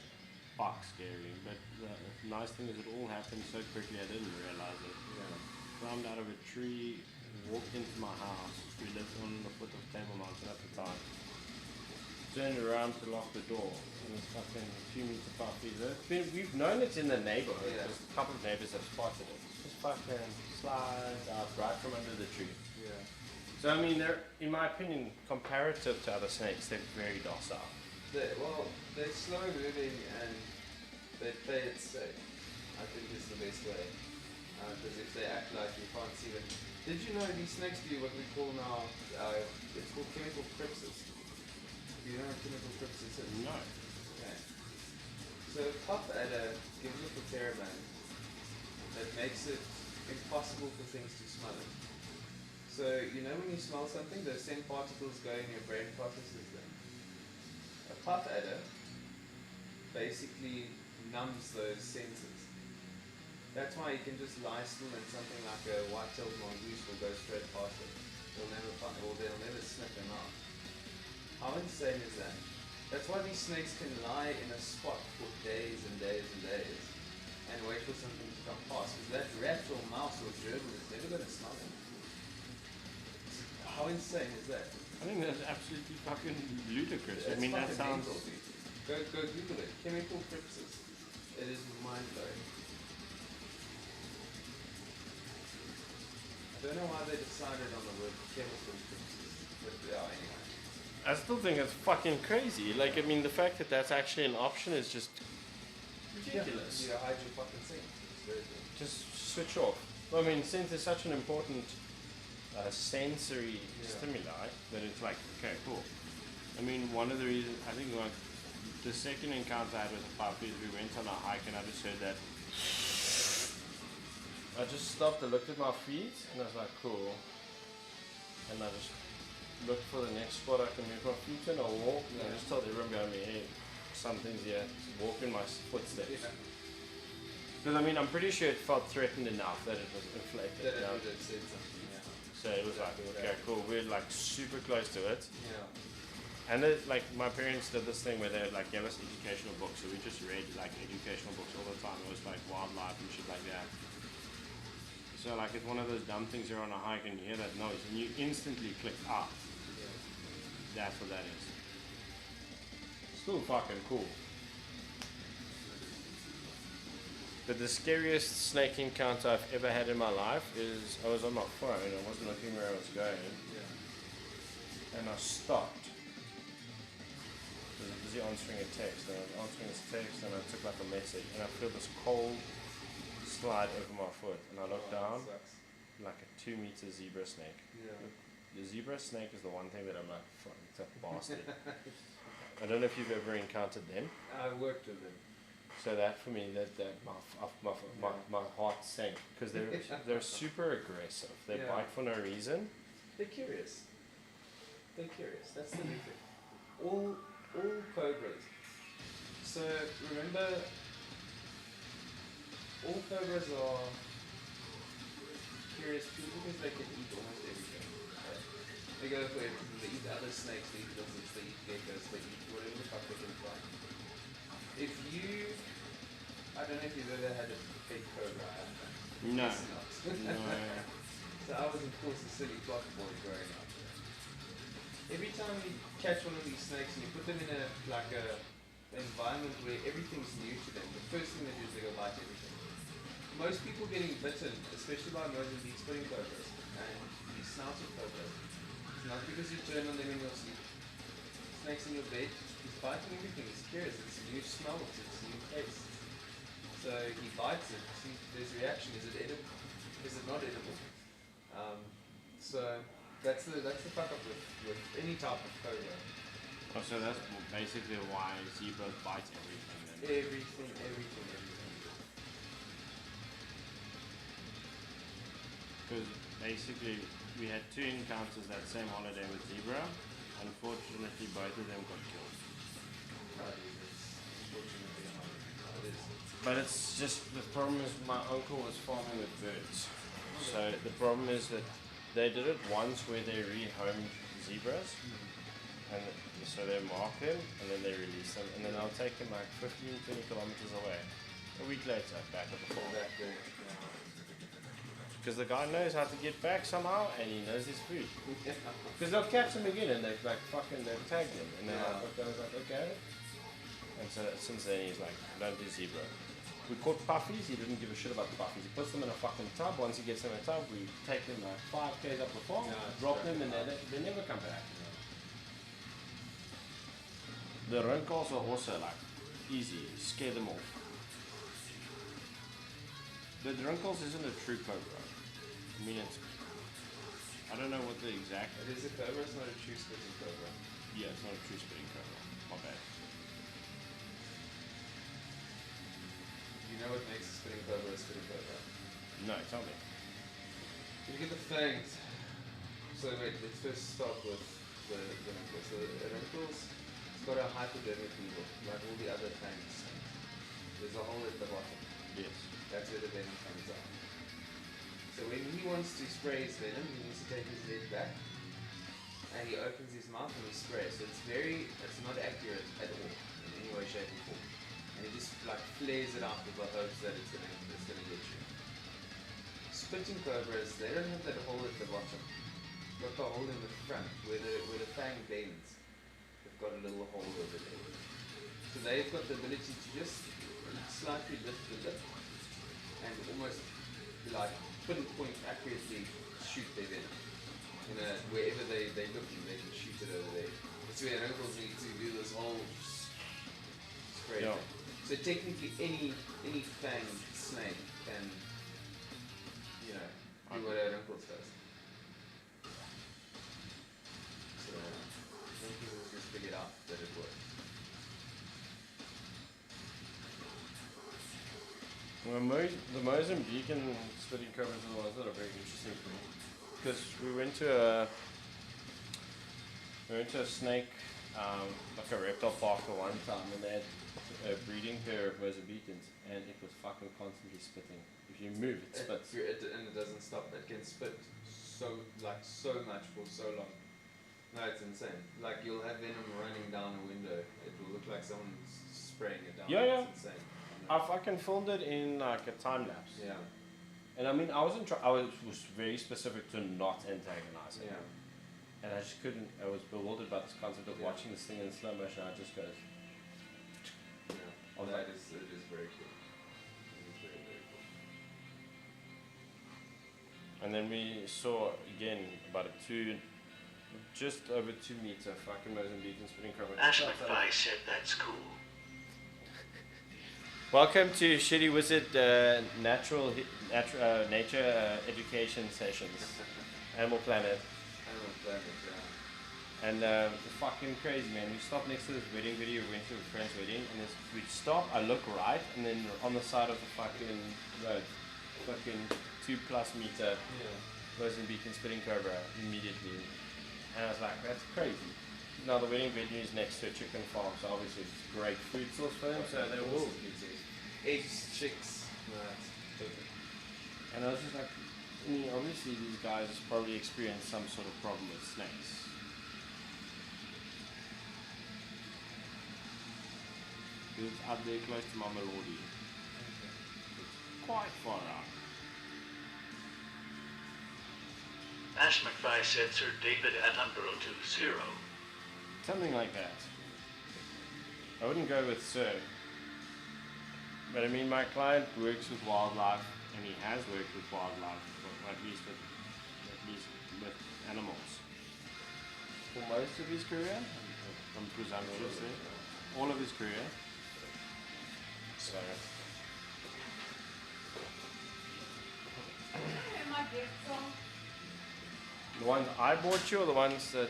Speaker 1: fuck scary. But the nice thing is, it all happened so quickly I didn't realize it.
Speaker 2: Yeah.
Speaker 1: Climbed out of a tree, walked into my house. We lived on the foot of Table Mountain at the time. Turned around to lock the door, and it's fucking 2 meter puppies. We've known it's in the neighborhood.
Speaker 2: Yeah.
Speaker 1: Because a couple of neighbors have spotted it. Just fucking slides out right from under the tree.
Speaker 2: Yeah.
Speaker 1: So I mean, they're, in my opinion, comparative to other snakes, they're very docile.
Speaker 2: They're slow moving and they play it safe. I think is the best way. Because if they act like you can't see them. Did you know these snakes do what we call now, it's called chemical crypsis. Do you know what chemical crypsis is?
Speaker 1: No.
Speaker 2: Okay. So puff adder gives off a pheromone that makes it impossible for things to smell it. So you know when you smell something, those scent particles go in your brain processes them. A puff adder basically numbs those senses. That's why you can just lie still and something like a white-tailed mongoose will go straight past it. They'll never sniff them out. How insane is that? That's why these snakes can lie in a spot for days and days and days and wait for something to come past. Because that rat or mouse or gerbil is never going to smell them. How insane is that?
Speaker 1: I think that's absolutely fucking ludicrous. I
Speaker 2: It's
Speaker 1: mean, that
Speaker 2: fucking
Speaker 1: sounds.
Speaker 2: mental, dude. Go Google it. Chemical crypsis. It is mind blowing. I don't know why they decided on the word chemical crypsis, but yeah, anyway.
Speaker 1: I still think it's fucking crazy. Like, I mean, the fact that that's actually an option is just ridiculous.
Speaker 2: You hide your fucking thing. It's very good.
Speaker 1: Just switch off. I mean, since it's such an important sensory
Speaker 2: Yeah.
Speaker 1: stimuli, that it's like, okay, cool. I mean, one of the reasons, I think like, the second encounter I had with a puppy is we went on a hike and I just heard that. I just stopped and looked at my feet and I was like, cool. And I just looked for the next spot I can move my feet in or walk. And I just told everyone behind me, hey, something's here. Just walk in my footsteps.
Speaker 2: Yeah.
Speaker 1: Because I mean, I'm pretty sure it felt threatened enough that it was inflated.
Speaker 2: That it
Speaker 1: down.
Speaker 2: would have said something, yeah.
Speaker 1: So it was like, okay, cool. We're like super close to it.
Speaker 2: Yeah.
Speaker 1: And it, like my parents did this thing where they like gave us educational books, so we just read like educational books all the time. It was like wildlife and shit like that. So like it's one of those dumb things you're on a hike and you hear that noise and you instantly click ah.
Speaker 2: Yeah.
Speaker 1: That's what that is. Still fucking cool. But the scariest snake encounter I've ever had in my life is I was on my phone, I wasn't looking where I was going,
Speaker 2: Yeah.
Speaker 1: and I stopped. I was busy answering a text, and I was answering this text, and I took like a message, and I feel this cold slide over my foot, and I looked down,
Speaker 2: Sucks.
Speaker 1: like a 2 meter zebra snake.
Speaker 2: Yeah.
Speaker 1: The zebra snake is the one thing that I'm like, fuck, it's a bastard. I don't know if you've ever encountered them.
Speaker 2: I've worked with them.
Speaker 1: So that for me, that my heart sank because they're super aggressive. They
Speaker 2: Yeah.
Speaker 1: bite for no reason.
Speaker 2: They're curious. They're curious. That's the big thing. All cobras. So remember, all cobras are curious people because they can eat almost everything. Right? They go for everything. They eat other snakes. They eat lizards. They eat geckos. They eat whatever the fuck they can find. If you, I don't know if you've ever had a big cobra.
Speaker 1: No.
Speaker 2: It's not.
Speaker 1: No.
Speaker 2: So I was of course a silly plot boy growing up. Every time you catch one of these snakes and you put them in a environment where everything's new to them, the first thing they do is they go bite everything. Most people getting bitten, especially by Mozambique spitting cobras and these snouted cobras, it's not because you turn on them in your sleep. Snakes in your bed, he's biting everything, he's curious, it's new smells, it's new taste. So he bites it, see there's reaction, is it edible? Is it not edible? So that's the fuck up with any type of cobra.
Speaker 1: Oh, so that's basically why zebras bite everything. Then.
Speaker 2: Everything.
Speaker 1: because basically we had 2 encounters that same holiday with zebra. Unfortunately, both of them got killed.
Speaker 2: Unfortunately, how it is.
Speaker 1: But it's just the problem is my uncle was farming with birds. So the problem is that they did it once where they rehomed zebras, and so they mark them and then they release them, and then they'll take them like 15, 20 kilometers away. A week later, back at the farm.
Speaker 2: Back there.
Speaker 1: Because the guy knows how to get back somehow, and he knows his food. Because they'll catch them again, and they've like fucking they've tagged them, and they're like, okay, I was like, okay. And so since then he's like, don't do zebra. We caught puffies. He didn't give a shit about the puffies. He puts them in a fucking tub. Once he gets them in a tub, we take them like 5 k's up the farm, drop them, and they never come back. The runkels are also like easy. Scare them off. The runkels isn't a true cobra. I mean, it's. I don't know what the exact.
Speaker 2: It is a cobra, it's not a true spitting cobra.
Speaker 1: Yeah, it's not a true spitting cobra. My bad.
Speaker 2: You know what makes a spitting cobra a spitting cobra?
Speaker 1: No, tell me.
Speaker 2: You get the fangs. So wait, let's first start with the wrinkles. So the wrinkles, it's got a hypodermic needle, like all the other fangs. There's a hole at the bottom.
Speaker 1: Yes.
Speaker 2: That's where the venom comes out. So when he wants to spray his venom, he needs to take his head back, and he opens his mouth and he sprays. So it's not accurate at all in any way, shape, or form. And he just like flares it out with the hopes that it's gonna get you. Spitting cobras, they don't have that hole at the bottom. They've got the hole in the front where the fang bends. They've got a little hole over there. So they've got the ability to just slightly lift the lip and almost like pinpoint accurately shoot their venom. Wherever they look, they can shoot it over there. That's where uncles need to do this whole spray
Speaker 1: Yeah.
Speaker 2: thing. So technically any fang snake can, do what our uncles does. So uncles has just figured out that it works.
Speaker 1: Well, the Mozambican spitting cobras are the ones that are very interesting for me. Because we went to a snake, like a reptile park for one time, and they had a breeding pair of Mozambicans, and it was fucking constantly spitting. If you move, it spits.
Speaker 2: And it doesn't stop. It can spit so much for so long. No, it's insane. Like you'll have venom running down a window. It will look like someone's spraying it down.
Speaker 1: Yeah,
Speaker 2: It's insane.
Speaker 1: I fucking filmed it in like a time lapse.
Speaker 2: Yeah.
Speaker 1: And I mean, I was very specific to not antagonize it.
Speaker 2: Yeah.
Speaker 1: And I just couldn't. I was bewildered by this concept of watching this thing in slow motion. I just goes.
Speaker 2: Yeah.
Speaker 1: I was
Speaker 2: That
Speaker 1: like,
Speaker 2: is it is very cool. It is very, very cool.
Speaker 1: and then we saw again about just over 2 meter fucking Mozambican spitting cobra.
Speaker 5: Ash McFly said that's cool.
Speaker 1: Welcome to Shitty Wizard nature education sessions. Animal Planet.
Speaker 2: Animal Planet, yeah.
Speaker 1: And fucking crazy, man. We stopped next to this wedding video. We went to a friend's wedding, and we stop. I look right, and then on the side of the fucking road, fucking 2+ meter Mozambican spitting cobra immediately. And I was like, that's crazy. Now the wedding venue is next to a chicken farm, so obviously it's great food source for them. So they will.
Speaker 2: Eggs, chicks. No, that's perfect.
Speaker 1: And I was just like, I mean, obviously these guys probably experienced some sort of problem with snakes. Because it's out there close to Mamelodi. It's quite far out.
Speaker 5: Ash McFly said Sir David Attenborough to 0.
Speaker 1: Something like that. I wouldn't go with Sir. But I mean, my client works with wildlife, and he has worked with wildlife, or at least with animals. For most of his career, I'm presumptuous there. All of his career. So.
Speaker 3: Where my gift from?
Speaker 1: The ones I bought you, or the ones that.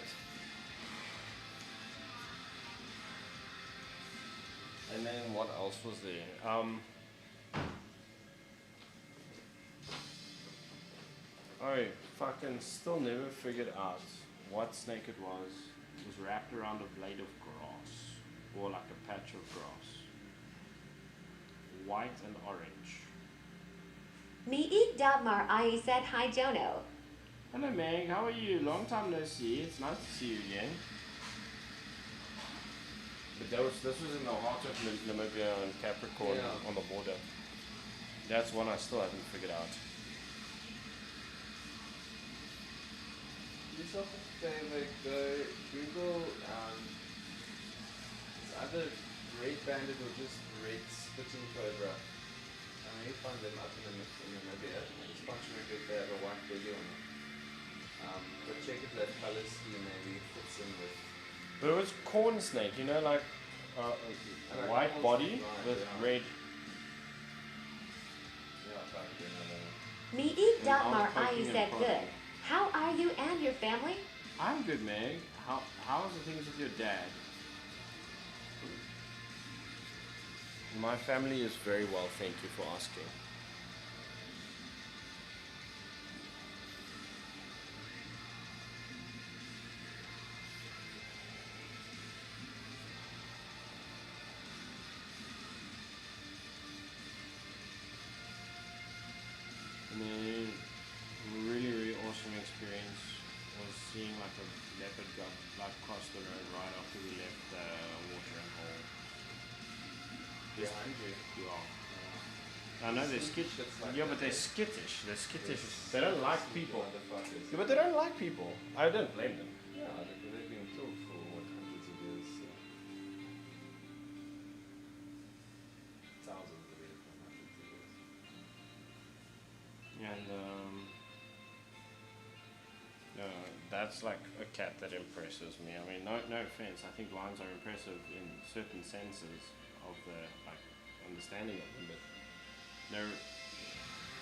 Speaker 1: And then what else was there? I fucking still never figured out what snake it was. It was wrapped around a blade of grass, or like a patch of grass. White and orange.
Speaker 6: Mi'ik Dabmar Ai said hi Jono.
Speaker 1: Hello Meg, how are you? Long time no see. It's nice to see you again. But this was in the heart of Namibia and Capricorn
Speaker 2: Yeah.
Speaker 1: on the border. That's one I still haven't figured out.
Speaker 2: Do yourself a favor, go Google it's either red banded or just red spitting cobra. You find them up in Namibia. Just punch them if they have a white belly on it. But check if that colour scheme maybe fits in with.
Speaker 1: But it was corn snake, you know, like a
Speaker 2: Like
Speaker 1: white
Speaker 2: corn
Speaker 1: body
Speaker 2: snake, right,
Speaker 1: with
Speaker 2: yeah.
Speaker 1: red.
Speaker 2: Yeah, if I could do another one.
Speaker 6: Mi'ik
Speaker 1: And I was
Speaker 6: Dabmar
Speaker 1: poking
Speaker 6: Ai
Speaker 1: and
Speaker 6: said
Speaker 1: prodding.
Speaker 6: good. How are you and your family?
Speaker 1: I'm good, Meg. How's the things with your dad? My family is very well, thank you for asking. And then, really, really awesome experience was seeing like a leopard go like cross the road right after we left the watering hole.
Speaker 2: Behind you.
Speaker 1: Yeah. I know they're skittish.
Speaker 2: That's like
Speaker 1: Yeah,
Speaker 2: that,
Speaker 1: but they're
Speaker 2: eh?
Speaker 1: skittish. They're skittish.
Speaker 2: Yes.
Speaker 1: They don't like people.
Speaker 2: Motherfuckers.
Speaker 1: Yeah, but they don't like people. I don't blame them.
Speaker 2: Yeah, they've been killed for what, hundreds of years. So. Thousands of years, not hundreds of years.
Speaker 1: And that's like a cat that impresses me. I mean, no offense. I think lions are impressive in certain senses of the like understanding of them, but they're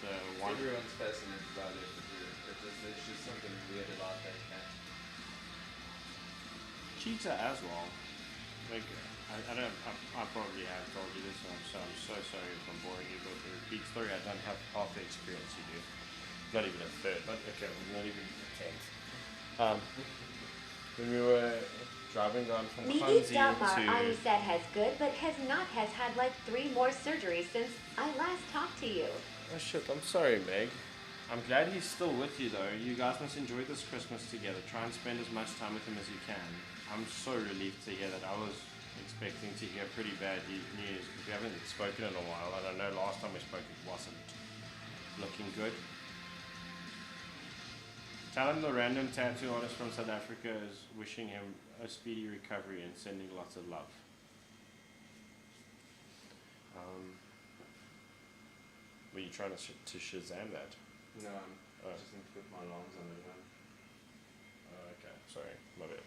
Speaker 1: the one.
Speaker 2: Everyone's fascinated by leopard. There's just something weird about that cat.
Speaker 1: Cheetah as well. Like I probably have told you this, so I'm so sorry if I'm boring you, but a repeat story. I don't have half the experience you do. Not even a third, but okay, not even a tenth. When we were driving down from
Speaker 6: Mi'ik
Speaker 1: Khanzi
Speaker 6: Dabmar Ai
Speaker 1: to
Speaker 6: said has good, but has had like 3 more surgeries since I last talked to you.
Speaker 1: oh shit, I'm sorry, Meg. I'm glad he's still with you though. You guys must enjoy this Christmas together. Try and spend as much time with him as you can. I'm so relieved to hear that. I was expecting to hear pretty bad news. We haven't spoken in a while, and I know last time we spoke it wasn't looking good. Tell him the random tattoo artist from South Africa is wishing him a speedy recovery and sending lots of love. Were you trying to Shazam that?
Speaker 2: No,
Speaker 1: Oh.
Speaker 2: I just need to put my alarms on it.
Speaker 1: Okay, sorry, my bad.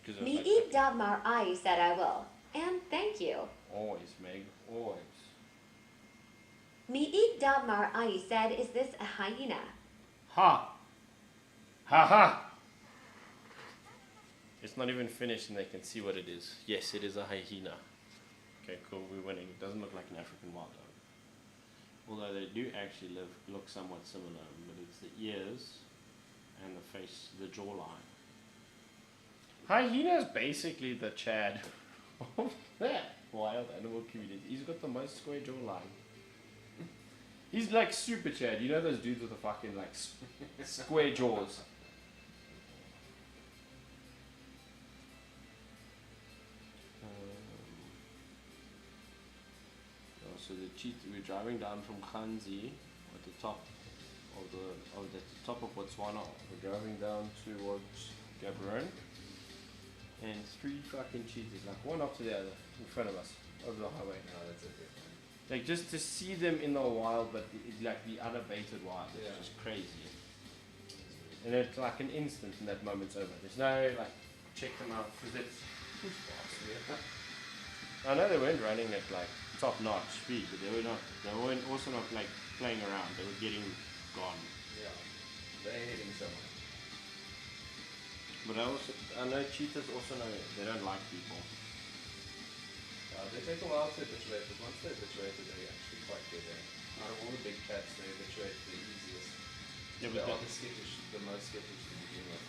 Speaker 1: 'Cause it was
Speaker 6: Mi'ik Dabmar Ai said I will. And thank you.
Speaker 1: always, Meg, always.
Speaker 6: Mi'ik Dabmar Ai said, is this a hyena?
Speaker 1: Ha! Ha ha! It's not even finished and they can see what it is. Yes, it is a hyena. Okay, cool, we're winning. It doesn't look like an African wild dog. Although they do actually look somewhat similar, but it's the ears and the face, the jawline. Hyena is basically the Chad of that wild animal community. He's got the most square jawline. He's like super Chad. You know those dudes with the fucking like square jaws. So the cheetah. We're driving down from Khanzi at the top of the top of Botswana. We're driving down towards Gaborone, and 3 fucking cheetahs, like one after the other, in front of us over the highway.
Speaker 2: No, that's okay.
Speaker 1: Like just to see them in the wild, but like the unabated wild, it's
Speaker 2: Yeah.
Speaker 1: just crazy. And it's like an instant, and that moment's over. There's no like check them out because it's. I know they weren't running at like top-notch speed, but they weren't also not like playing around. They were getting gone.
Speaker 2: Yeah, they're hitting someone.
Speaker 1: But I know cheetahs also know they don't like people.
Speaker 2: They take a while to habituate, but once they're habituated, they're actually quite good. Out of all the big cats, they habituate the easiest.
Speaker 1: Yeah,
Speaker 2: They
Speaker 1: but
Speaker 2: are the most skittish to begin with.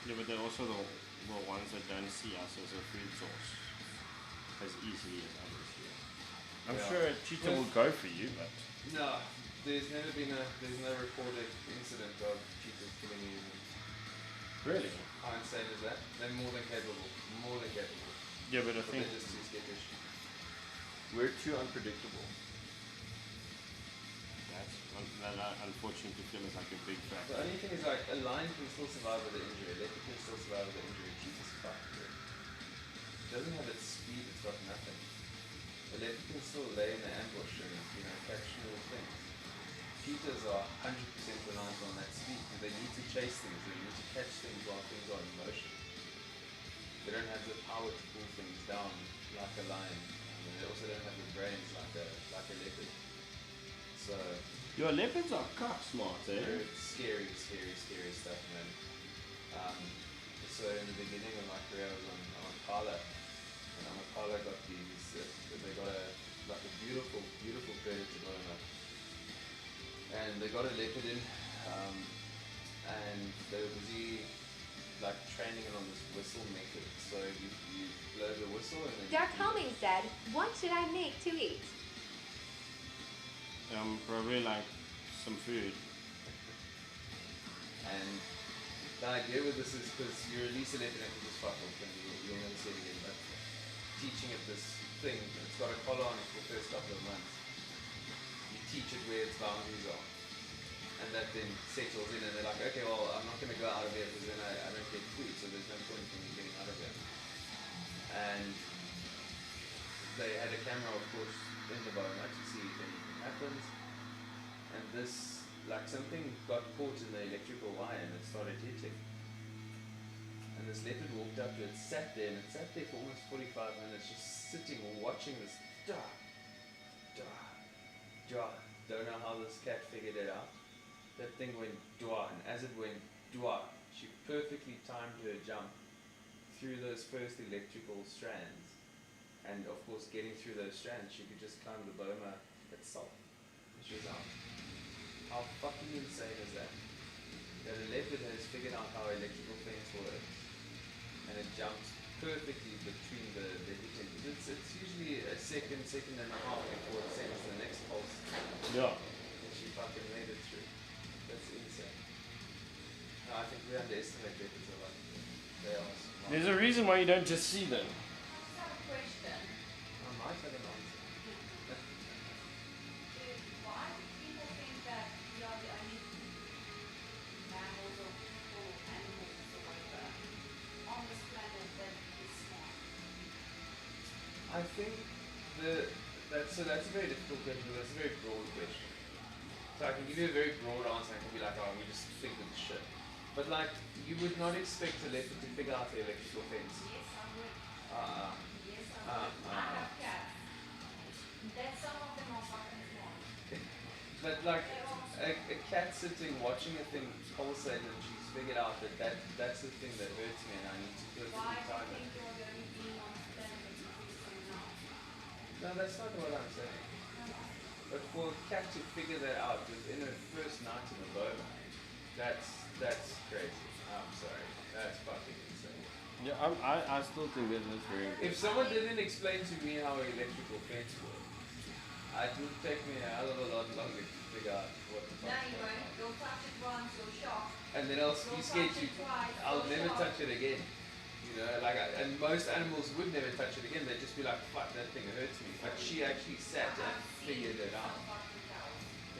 Speaker 1: yeah, but they're also the ones that don't see us as a food source as easily as others do. I'm
Speaker 2: Yeah.
Speaker 1: sure a cheetah will go for you, but
Speaker 2: No, there's no recorded incident of cheetahs killing you.
Speaker 1: really,
Speaker 2: How insane is that? They're more than capable. More than capable.
Speaker 1: yeah, but I
Speaker 2: But
Speaker 1: think
Speaker 2: they're just too skittish.
Speaker 1: we're too unpredictable. That unfortunately feels like a big
Speaker 2: The
Speaker 1: factor.
Speaker 2: only thing is like a lion can still survive with the injury, a leopard can still survive with the injury, cheetah's fucked. It doesn't have its speed, it's got nothing. The leopard can still lay in the ambush and catch little things. Cheetahs are 100% reliant on that speed because they need to chase things, they need to catch things while things are in motion. They don't have the power to pull things down like a lion. And they also don't have the brains like a leopard. So
Speaker 1: Your leopards are cock smart, eh?
Speaker 2: very scary stuff, man. So in the beginning of my career, I was on Kala, and on Kala got these. They got a beautiful predator going up, and they got a leopard in, and they were busy like training it on this whistle method. So you blow the whistle and then
Speaker 6: Dark Homing said, "What should I make to eat?"
Speaker 1: Probably like some food.
Speaker 2: And the idea with this is because you release a leopard and it just fuck off and you'll never see it again. But teaching it this thing, it's got a collar on it for the first couple of months. You teach it where its boundaries are. And that then settles in and they're like, okay, well, I'm not going to go out of here because then I don't get food, so there's no point in me getting out of here. And they had a camera, of course, in the boma to see if anything happens. And this, like something got caught in the electrical wire and it started hitting. And this leopard walked up to it, sat there, and it sat there for almost 45 minutes just sitting watching this. Don't know how this cat figured it out. That thing went dwa, and as it went dwa, she perfectly timed her jump through those first electrical strands. And of course, getting through those strands, she could just climb the boma itself. And she was out. How fucking insane is that? That a leopard has figured out how electrical fence works, and it jumps perfectly between the hitting. It's usually a second and a half before it sends the next pulse.
Speaker 1: Yeah.
Speaker 2: And she fucking made it through. That's insane. No, I think we underestimate leopards a lot. They are smart.
Speaker 1: There's a reason why you don't just see them.
Speaker 3: I just have a question.
Speaker 2: I might have an answer.
Speaker 3: Why do people think that we are the only mammals or animals or whatever on this planet that is smart?
Speaker 2: I think that's a very difficult question. That's a very broad question. So I can give you a very broad answer. I can be like, oh, we just think of the shit. But like, you would not expect a leopard to figure out the electrical fence.
Speaker 3: Yes, I would. Yes, I
Speaker 2: Uh,
Speaker 3: would. I have cats. That some of them are fucking smart.
Speaker 2: But like, a cat sitting watching a thing pulsate and she's figured out that's the thing that hurts me and I need to perfectly
Speaker 3: Why do you
Speaker 2: time
Speaker 3: think
Speaker 2: it.
Speaker 3: you're the only being on this planet that you feel so now?
Speaker 2: No, that's not what I'm saying. But for a cat to figure that out within her first night in the boma, that's crazy. I'm sorry. That's fucking insane.
Speaker 1: Yeah, I still think that is very
Speaker 2: If someone didn't explain to me how an electrical fence works, it would take me a hell of a lot longer to figure out what the
Speaker 3: No,
Speaker 2: fuck.
Speaker 3: you won't. You'll touch it once, you'll shock.
Speaker 2: And then I'll be scared to. I'll never touch it again. You know, like, and most animals would never touch it again. They'd just be like, fuck, that thing hurts me. But she actually sat and figured it out.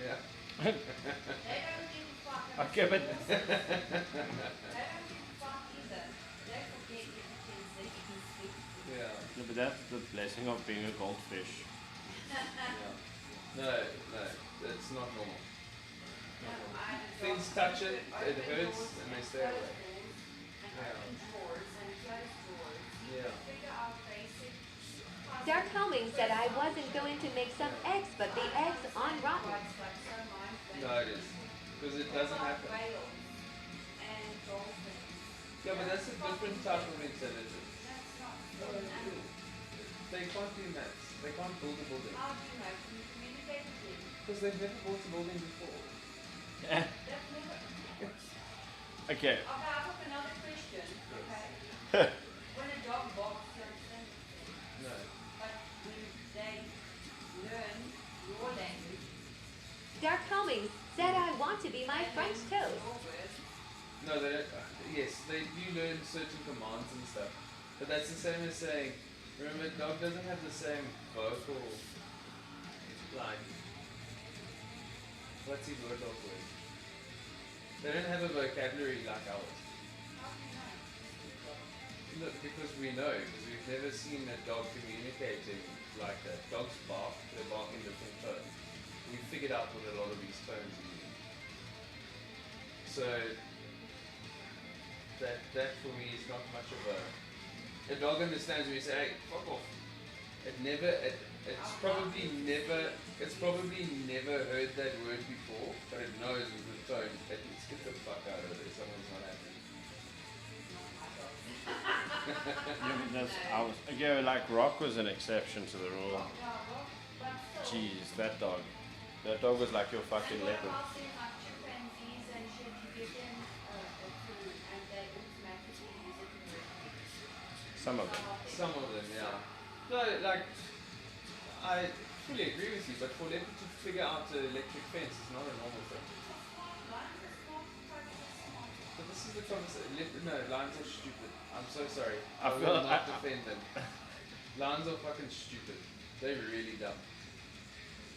Speaker 2: Yeah.
Speaker 3: They don't give a fuck.
Speaker 1: Okay, but
Speaker 3: They don't give a fuck either. They forget everything that you can speak.
Speaker 2: Yeah.
Speaker 1: yeah, but that's the blessing of being a goldfish.
Speaker 2: Yeah. No, it's not normal.
Speaker 3: No, I had a
Speaker 2: Things
Speaker 3: dog
Speaker 2: touch
Speaker 3: that
Speaker 2: it,
Speaker 3: could
Speaker 2: it
Speaker 3: open
Speaker 2: hurts,
Speaker 3: doors
Speaker 2: and they
Speaker 3: and
Speaker 2: stay
Speaker 3: close
Speaker 2: away.
Speaker 3: doors and
Speaker 2: Yeah.
Speaker 3: open drawers and close drawers. You
Speaker 2: Yeah.
Speaker 3: can figure out basic
Speaker 6: Dark Homing said I wasn't going to make some eggs, but the eggs aren't rotten.
Speaker 3: It's like so mind-blowing.
Speaker 2: No, it is. Because it doesn't
Speaker 3: Like
Speaker 2: happen.
Speaker 3: whales and dolphins.
Speaker 2: Yeah, but that's a different type of intelligence.
Speaker 3: That's not an animal.
Speaker 2: they can't do that. They can't build a building.
Speaker 3: How do you know? Can you communicate with them?
Speaker 2: Because they've never built a building before.
Speaker 3: They've never.
Speaker 1: Okay.
Speaker 3: Okay, I've got another question. Okay. When a dog barks, you understand?
Speaker 2: No.
Speaker 3: But when they learn your language,
Speaker 6: Dark Helmings said I want to be my French toast.
Speaker 3: your words,
Speaker 2: No, they don't. Yes, they do learn certain commands and stuff. But that's the same as saying, remember, dog doesn't have the same vocal, like, what's his word dog word? They don't have a vocabulary like ours.
Speaker 3: how do you know?
Speaker 2: Look, because we know, because we've never seen a dog communicating like that. Dogs bark, they bark in different tones. We figured out what a lot of these tones mean. So that for me is not much of a dog understands when you say, hey, fuck off. It's probably never heard that word before, but it knows with the tone, at least get the fuck out of there, someone's not happy.
Speaker 1: Again, like Rock was an exception to the rule.
Speaker 3: Yeah, well, but still.
Speaker 1: Jeez, that dog. That dog was like your fucking
Speaker 3: And what
Speaker 1: leopard.
Speaker 3: about saying like chimpanzees and shit, you give them a food and they automatically use it.
Speaker 1: Some of them.
Speaker 2: Some of them, yeah. No, like, I fully agree with you, but for them to figure out the electric fence is not a normal thing. But this is the conversation. No, lions are stupid. I'm so sorry.
Speaker 1: I
Speaker 2: I
Speaker 1: feel-
Speaker 2: will not defend them. Lions are fucking stupid. They're really dumb.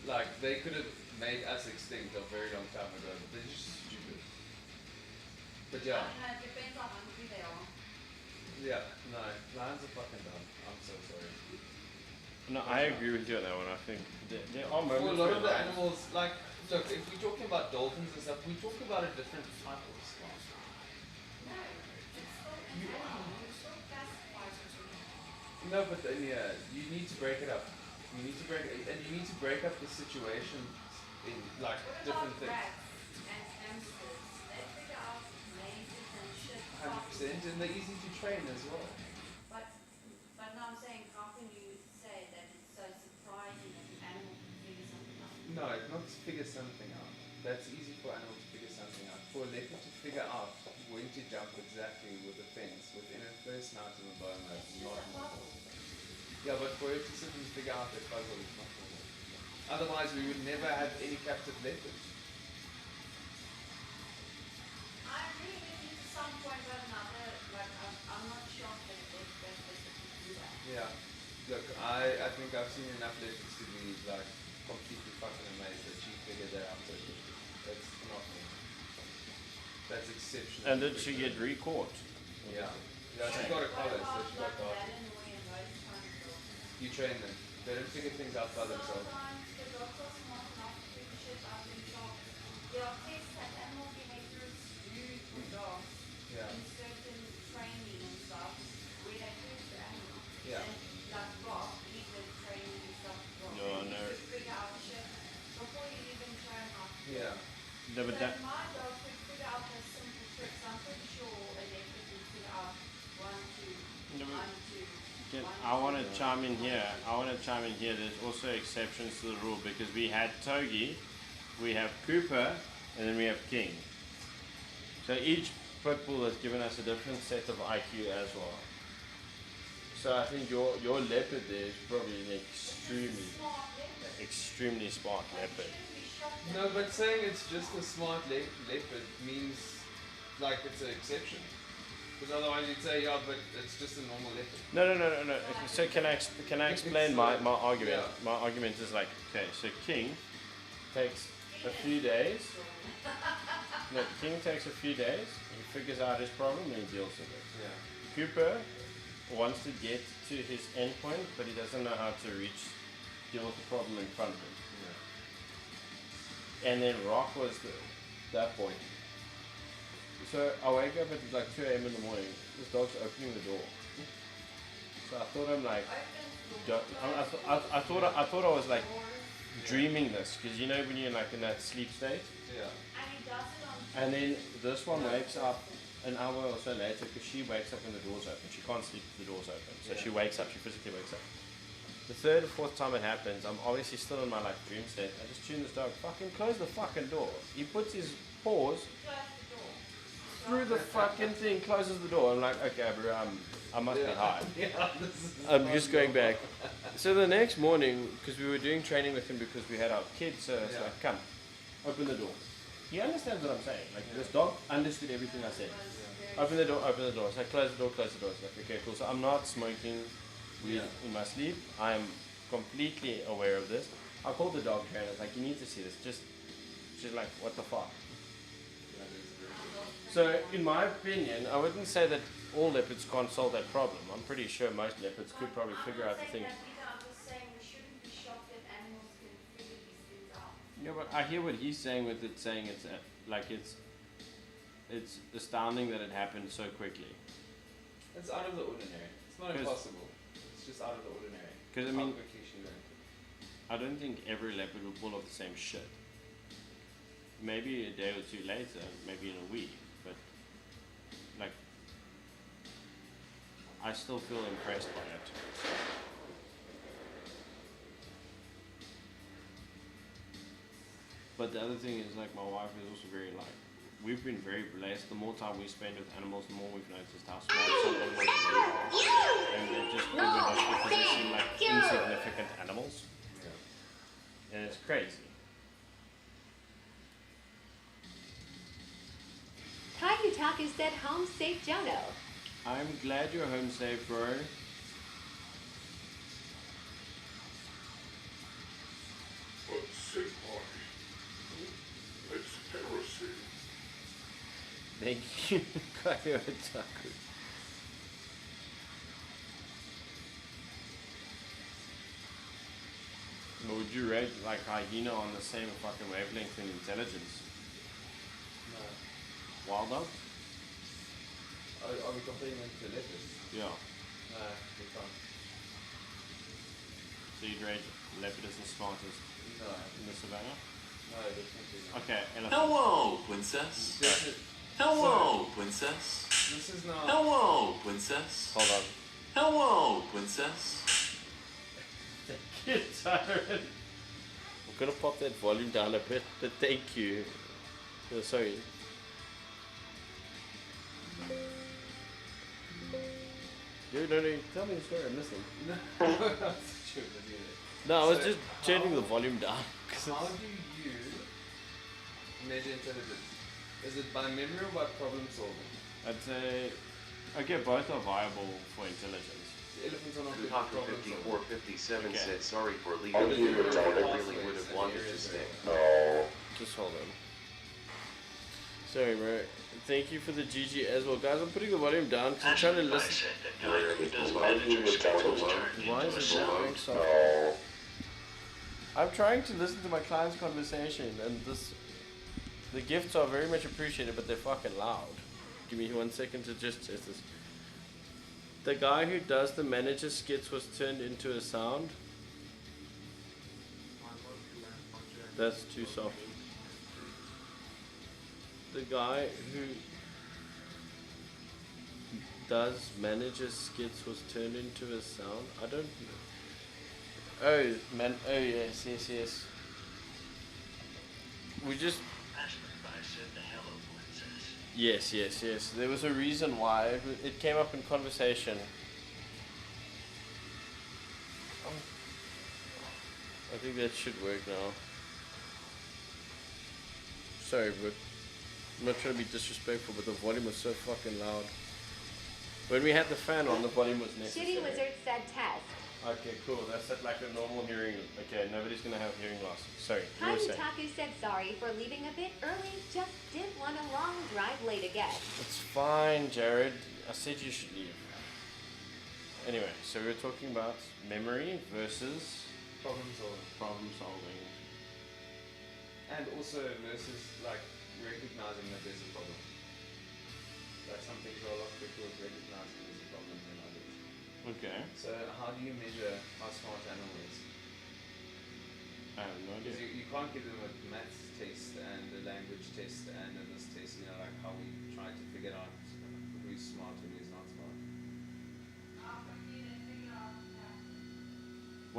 Speaker 2: Like, they could have made us extinct a very long time ago. They're just stupid. But yeah,
Speaker 3: It depends on how hungry they are.
Speaker 2: yeah, no, lions are fucking dumb. I'm so sorry.
Speaker 1: No, I agree with you on that one. I think there are
Speaker 2: For a
Speaker 1: moments
Speaker 2: lot
Speaker 1: where
Speaker 2: of the
Speaker 1: lions-
Speaker 2: animals, like, look, if we're talking about dolphins and stuff, we talk about a different type of swan.
Speaker 3: No, it's still an animal. You still classify it as an animal.
Speaker 2: No, but then, yeah, you need to break it up. You need to break it, and you need to break up the situation in, like,
Speaker 3: What
Speaker 2: different
Speaker 3: about
Speaker 2: things.
Speaker 3: rats and hamsters? They figure out mazes and shit.
Speaker 2: 100%, and they're easy to train as well.
Speaker 3: But now I'm saying, how can you say that it's so surprising that an animal can figure something out?
Speaker 2: No, it's not to figure something out. That's easy for animals to figure something out. For a leopard to figure out when to jump exactly with a fence within a first night of a bone is not normal. Yeah, but for it to sit and figure out that puzzle is not normal. Otherwise, we would never have any captive leopards.
Speaker 3: I agree with you to some point, but another, like, I'm not shocked that they specifically do that.
Speaker 2: Yeah. Look, I think I've seen enough leopards to be like completely fucking amazed that she figured that out so quickly. That's not me. That's exceptional.
Speaker 1: And did she get re-caught?
Speaker 2: Yeah. Yeah, she got a collar, so she got caught.
Speaker 3: Malinois and those kind of dogs?
Speaker 2: You train them. They don't figure things out by themselves.
Speaker 3: Sometimes the dogs are smart enough to figure shit out themselves. There are tests that animal behaviors do for dogs
Speaker 2: Yeah.
Speaker 3: in certain training and stuff where they test the animal.
Speaker 2: Yeah.
Speaker 3: And like Rock, he did training and stuff. Rock.
Speaker 1: No,
Speaker 3: And he
Speaker 1: no.
Speaker 3: could figure out shit before you even train how to do
Speaker 2: Yeah.
Speaker 3: it.
Speaker 1: No, but
Speaker 3: So
Speaker 1: that,
Speaker 3: my dog could figure out those simple tricks. I'm pretty sure a leopard would figure out 1, 2,
Speaker 1: No, but-
Speaker 3: 1, 2.
Speaker 1: Again,
Speaker 3: 1,
Speaker 1: I want
Speaker 3: 2,
Speaker 1: to chime in
Speaker 3: 1,
Speaker 1: here.
Speaker 3: 2.
Speaker 1: I want to chime in here. There's also exceptions to the rule because we had Togi, we have Cooper, and then we have King. So each pit bull has given us a different set of IQ as well. So I think your leopard there is probably an extremely smart leopard.
Speaker 2: No, but saying it's just a smart leopard means like it's an exception. Because otherwise you'd say, yeah, but it's just a normal leopard.
Speaker 1: No. Okay, so can I explain my argument?
Speaker 2: Yeah.
Speaker 1: My argument is like, okay, so King takes a few days. No, King takes a few days. He figures out his problem and he deals with it.
Speaker 2: Yeah.
Speaker 1: Cooper wants to get to his endpoint, but he doesn't know how to deal with the problem in front of him. And then Rock was that point. So I wake up at like 2 a.m. in the morning. This dog's opening the door. So I thought I'm like, I thought I was like dreaming this because you know when you're like in that sleep state.
Speaker 2: Yeah.
Speaker 3: And he does it on
Speaker 1: And then this one wakes up an hour or so later because she wakes up when the door's open. She can't sleep if the door's open. So she wakes up, she physically wakes up. The third or fourth time it happens, I'm obviously still in my like dream state. I just tune this dog, fucking close the fucking door. He puts his paws through the fucking thing, closes the door. I'm like, okay, bro, I must be high.
Speaker 2: Yeah, this is
Speaker 1: I'm
Speaker 2: fun.
Speaker 1: just going back. So the next morning, because we were doing training with him because we had our kids, so it's
Speaker 2: Yeah.
Speaker 1: like, come, open the door. He understands what I'm saying. Like, this dog understood everything I said. Open the door, open the door. So I close the door, close the door. It's like, okay, cool. So I'm not smoking weed in my sleep. I'm completely aware of this. I called the dog trainer. I was like, you need to see this. She's like, what the fuck? So, in my opinion, I wouldn't say that all leopards can't solve that problem. I'm pretty sure most leopards could probably figure out the thing. Yeah, but I hear what he's saying with it, saying it's like it's astounding that it happened so quickly.
Speaker 2: It's out of the ordinary. It's not
Speaker 1: 'Cause-
Speaker 2: impossible. It's just out of the ordinary.
Speaker 1: 'Cause, I
Speaker 2: How
Speaker 1: mean-
Speaker 2: quickly she learned it.
Speaker 1: I don't think every leopard will pull off the same shit. Maybe a day or two later, maybe in a week, but like I still feel impressed by it. But the other thing is like my wife is also very like we've been very blessed. The more time we spend with animals, the more we've noticed how smart some animals really are. And they're just over us because they seem like insignificant animals. And it's crazy.
Speaker 6: Kayutaku said home safe Jono.
Speaker 1: I'm glad you're home safe, bro.
Speaker 4: But say party. It's heresy.
Speaker 1: Thank you, Kayutaku. But would you rate like hyena on the same fucking wavelength in intelligence?
Speaker 2: No.
Speaker 1: Wild dog?
Speaker 2: Are we comparing them to leopards?
Speaker 1: Yeah.
Speaker 2: No, we can't.
Speaker 1: So you'd rate leopard as the smartest
Speaker 2: No.
Speaker 1: in the savannah?
Speaker 2: No, definitely not.
Speaker 1: Okay, elephant.
Speaker 7: Hello, princess. Hello, princess.
Speaker 2: This is not.
Speaker 7: Hello, princess.
Speaker 1: Hold on.
Speaker 7: Hello, princess.
Speaker 1: Get tired. I'm gonna pop that volume down a bit, but thank you. Oh, sorry. No, tell me the story, I'm listening.
Speaker 2: No, that's true, but yeah.
Speaker 1: No, I was
Speaker 2: So,
Speaker 1: just turning the
Speaker 2: how-
Speaker 1: volume down. 'Cause
Speaker 2: How
Speaker 1: it's-
Speaker 2: do you measure intelligence? Is it by memory or by problem solving?
Speaker 1: I'd say, okay, both are viable for intelligence.
Speaker 2: The elephants are not good at
Speaker 8: Taco
Speaker 2: problem solving.
Speaker 8: 5457
Speaker 1: Okay.
Speaker 8: said sorry for leaving.
Speaker 4: I'll
Speaker 8: I
Speaker 4: leave it down.
Speaker 8: really would have wanted to stay.
Speaker 4: No.
Speaker 1: Just hold on. Sorry, bro. Thank you for the GG as well. Guys, I'm putting the volume down because I'm trying to
Speaker 5: Ashman
Speaker 1: listen.
Speaker 5: said that guy who does
Speaker 4: I'll
Speaker 5: manager
Speaker 4: leave it down
Speaker 5: skills
Speaker 4: alone.
Speaker 5: turned
Speaker 1: Why
Speaker 5: into
Speaker 1: is
Speaker 5: a
Speaker 1: it not
Speaker 5: sound.
Speaker 1: going soft?
Speaker 4: No.
Speaker 1: I'm trying to listen to my client's conversation, and the gifts are very much appreciated, but they're fucking loud. Give me 1 second to just test this. The guy who does the manager skits was turned into a sound. That's too soft. The guy who does manager skits was turned into a sound. I don't. Oh man! Oh yes. We just.
Speaker 5: Ashman said the hello princess.
Speaker 1: Yes. There was a reason why it came up in conversation. I think that should work now. Sorry, but I'm not trying to be disrespectful, but the volume was so fucking loud. When we had the fan on, the volume was necessary.
Speaker 6: Shitty Wizard said test.
Speaker 1: Okay, cool. That's at like a normal hearing. Okay, nobody's gonna have hearing loss. Sorry, you were saying.
Speaker 6: Kayutaku said sorry for leaving a bit early. Just didn't want a long drive late again.
Speaker 1: It's fine, Jared. I said you should leave. Anyway, so we were talking about memory versus
Speaker 2: Problem solving.
Speaker 1: problem solving.
Speaker 2: And also versus like recognizing that there's a problem. Like some things are a lot quicker with recognizing there's a problem than others.
Speaker 1: Okay.
Speaker 2: So how do you measure how smart an animal is?
Speaker 1: I have no
Speaker 2: Because
Speaker 1: idea.
Speaker 2: you can't give them a maths test and a language test and a this test, you know, like how we try to figure out who's smart and who's not smart.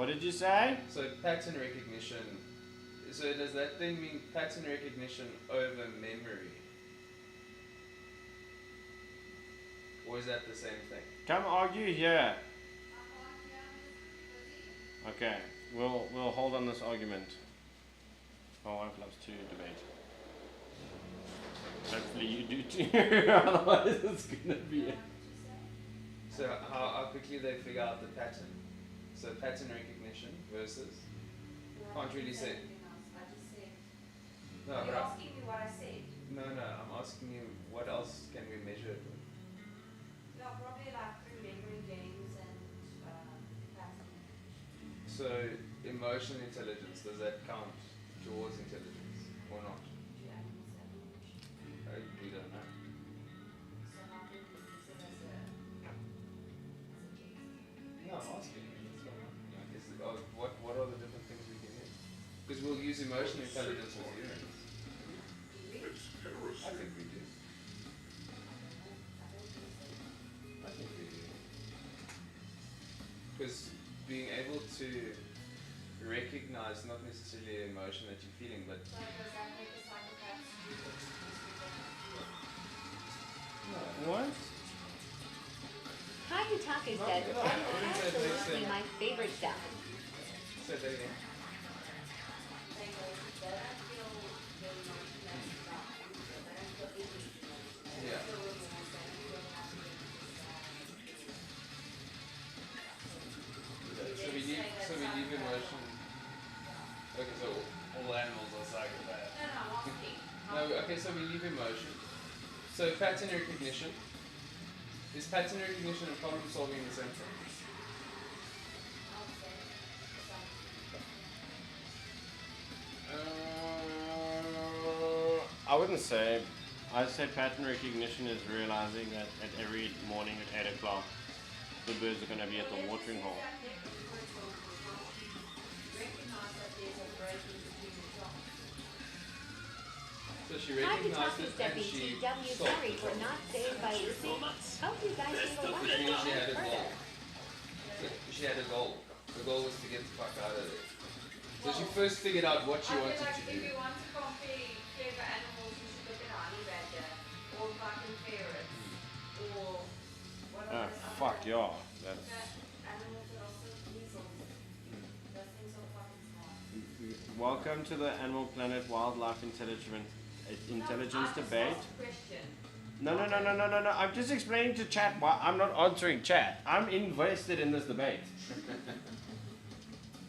Speaker 1: What did you say?
Speaker 2: So pattern recognition. So does that then mean pattern recognition over memory? Or is that the same thing?
Speaker 1: Come argue here. Okay, we'll hold on this argument. My wife loves to debate. Hopefully you do too. Otherwise it's gonna be.
Speaker 2: So how quickly they figure out the pattern? So pattern recognition versus. Can't really say. No,
Speaker 3: Are you
Speaker 2: but
Speaker 3: asking me what I said?
Speaker 2: no, I'm asking you what else can we measure it with?
Speaker 3: Yeah, probably like remembering games and pattern.
Speaker 2: So emotional intelligence, does that count towards intelligence or not?
Speaker 3: Do animals have emotion?
Speaker 2: We don't know.
Speaker 3: So how can we use it as a test?
Speaker 2: No, I'm asking you. That's what I'm asking. Like, what are the different things we can use? Because we'll use emotional intelligence with humans. I think we do. I think we do. Because being able to recognize not necessarily an emotion that you're feeling, but
Speaker 3: So does that make a psychopath stupid?
Speaker 1: What?
Speaker 6: Hayutaka
Speaker 2: No,
Speaker 6: says
Speaker 2: no,
Speaker 6: that
Speaker 2: I wouldn't
Speaker 6: is
Speaker 2: say it makes
Speaker 6: absolutely
Speaker 2: sense.
Speaker 6: my favorite stuff.
Speaker 2: say that again.
Speaker 3: They go, they don't feel the emotion that's about them, so they don't feel any emotion. They
Speaker 2: Yeah.
Speaker 3: don't feel remorse, they don't feel happy,
Speaker 2: So we leave emotion. Okay, so all animals are psychopaths.
Speaker 3: No, I'm asking.
Speaker 2: No, okay, so we leave emotion. So pattern recognition. Is pattern recognition and problem solving the same thing?
Speaker 3: I'll say some.
Speaker 1: I wouldn't say. I'd say pattern recognition is realizing that at every morning at 8 o'clock, the birds are going to be at the watering hole.
Speaker 3: Recognize that there's a break in between the jobs.
Speaker 2: So she recognized
Speaker 6: Hayutaka
Speaker 2: it
Speaker 6: said
Speaker 2: and she
Speaker 6: BTW,
Speaker 2: solved
Speaker 6: sorry
Speaker 2: the
Speaker 6: for
Speaker 2: problem.
Speaker 6: not staying by Lucy. Hope you guys leave a
Speaker 2: Which means she had a
Speaker 6: further.
Speaker 2: goal. She had a goal. The goal was to get the fuck out of there. So she first figured out what she
Speaker 3: I
Speaker 2: wanted
Speaker 3: feel like
Speaker 2: to
Speaker 3: if
Speaker 2: do.
Speaker 3: you want to compare clever animals, you should look at a honey badger or fucking ferrets or what are those other
Speaker 1: Fuck yeah. That's.
Speaker 3: animals that are so weasels. Those things are fucking smart.
Speaker 1: Welcome to the Animal Planet Wildlife Intelligence
Speaker 3: No, I
Speaker 1: debate.
Speaker 3: just asked a question.
Speaker 1: No. I'm just explaining to chat why I'm not answering chat. I'm invested in this debate.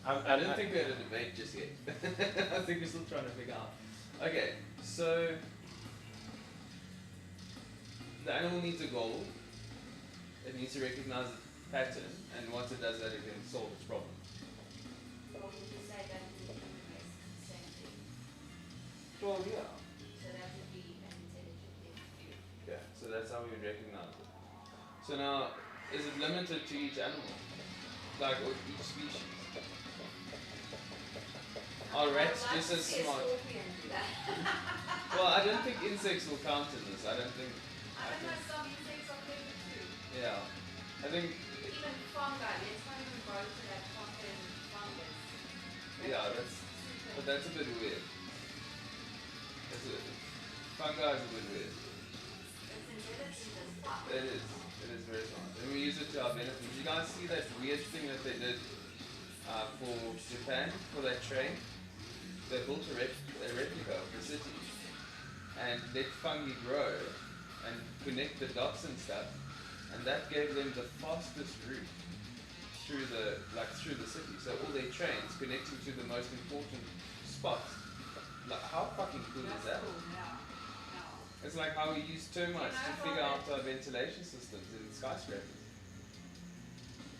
Speaker 2: I didn't think we had a debate just yet. I think we're still trying to figure out. Okay, so the animal needs a goal. It needs to recognize the pattern, and once it does that, it can solve its problem.
Speaker 3: Or would you say that in the universe is the same thing?
Speaker 2: Well, yeah.
Speaker 3: So that would be an intelligent thing to do.
Speaker 2: Yeah, so that's how we recognize it. So now, is it limited to each animal? Like, or each species? Are rats
Speaker 3: I'd like
Speaker 2: just
Speaker 3: to
Speaker 2: as
Speaker 3: see a
Speaker 2: smart?
Speaker 3: scorpion do that.
Speaker 2: Well, I don't think insects will count in this. I don't think.
Speaker 3: I don't know, some insects are clever too.
Speaker 2: Yeah. I think.
Speaker 3: Even fungi, let's not even go to that fucking fungus.
Speaker 2: Yeah, that's. But that's a bit weird. Fungi is a bit weird.
Speaker 3: It's intelligent as fuck.
Speaker 2: It is. It is very smart. And we use it to our benefit. Did you guys see that weird thing that they did for Japan, for that train? They built a replica of the city and let fungi grow and connect the dots and stuff, and that gave them the fastest route through the city. So all their trains connecting to the most important spots. Like, how fucking cool is that?
Speaker 3: Cool, yeah.
Speaker 2: It's like how we use termites to figure out our ventilation systems in skyscrapers.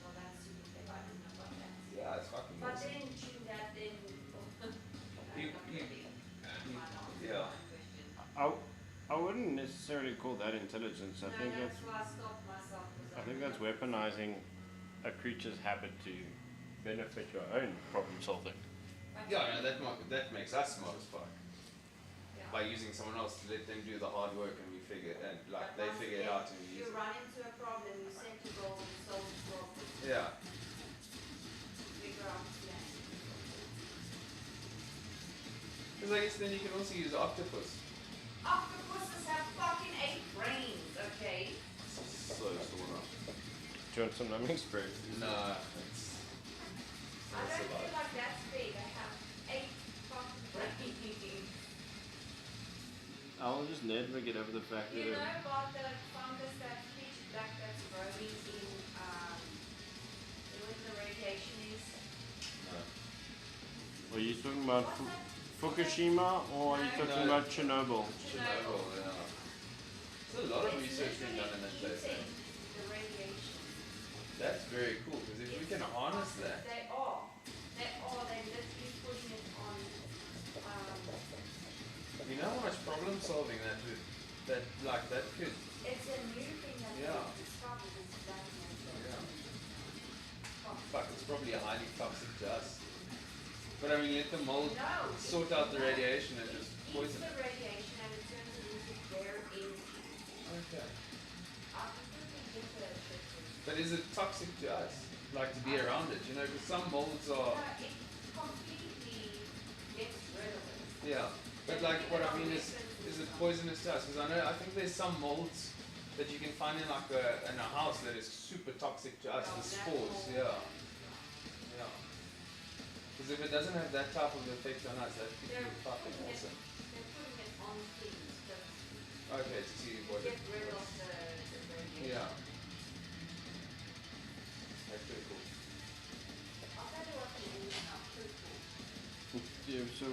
Speaker 3: Well, that's super clever. I didn't know about that.
Speaker 2: Yeah, it's fucking
Speaker 3: But
Speaker 2: awesome.
Speaker 3: then tune that then.
Speaker 2: Yeah.
Speaker 1: I wouldn't necessarily call that intelligence. I think that's
Speaker 3: why I stopped myself.
Speaker 1: I think that's weaponizing a creature's habit to benefit your own problem solving.
Speaker 2: Yeah, no, that makes us smart as fuck. By using someone else to let them do the hard work and we figure it, and like they figure it out and we use
Speaker 3: You
Speaker 2: it.
Speaker 3: run into a problem, you set your goal, you solve the problem,
Speaker 2: Yeah.
Speaker 3: figure out
Speaker 2: Because I guess then you can also use octopus.
Speaker 3: Octopuses have fucking 8 brains, okay?
Speaker 2: So sort of.
Speaker 1: Do you want some numbing spray?
Speaker 2: Nah, it's
Speaker 3: I
Speaker 2: that's
Speaker 3: don't
Speaker 2: a lot.
Speaker 3: feel like that's big. I have 8 fucking brains.
Speaker 1: I'll just never get over the fact
Speaker 3: You
Speaker 1: that
Speaker 3: know about the fungus that's pitch black that's growing in, where the radiation is?
Speaker 1: Are you talking about Fukushima or are you talking
Speaker 2: No.
Speaker 1: about Chernobyl?
Speaker 2: Chernobyl, yeah. There's a lot of research being done in that place.
Speaker 3: Eating the radiation.
Speaker 2: That's very cool because if we can harness that.
Speaker 3: They are. They're literally putting it on,
Speaker 2: You know how much problem solving that could, that could.
Speaker 3: it's a new thing that
Speaker 2: Yeah.
Speaker 3: they discovered is black
Speaker 2: Yeah.
Speaker 3: matter.
Speaker 2: Fuck, it's probably a highly toxic to us. But I mean, let the mold
Speaker 3: No.
Speaker 2: sort out the radiation and just
Speaker 3: Eats
Speaker 2: poison
Speaker 3: the
Speaker 2: it.
Speaker 3: radiation and it turns it into their energy.
Speaker 2: Okay.
Speaker 3: I completely get the shit.
Speaker 2: But is it toxic to us? Like to be around it, you know? Because some molds are.
Speaker 3: No, it completely gets rid of it.
Speaker 2: Yeah. But like what I mean is it poisonous to us? Because I think there's some molds that you can find in like in a house that is super toxic to us.
Speaker 3: Oh,
Speaker 2: The
Speaker 3: that
Speaker 2: spores,
Speaker 3: mold.
Speaker 2: yeah. Yeah. Because if it doesn't have that type of effect on us, that could be
Speaker 3: They're
Speaker 2: fucking
Speaker 3: putting it,
Speaker 2: awesome.
Speaker 3: they're putting it on things to
Speaker 2: Okay, to see what
Speaker 3: get
Speaker 2: it
Speaker 3: rid of
Speaker 2: was.
Speaker 3: the radiation.
Speaker 2: Yeah. That's pretty cool.
Speaker 3: I'll tell you what the name is now. Pretty cool.
Speaker 1: Yeah, so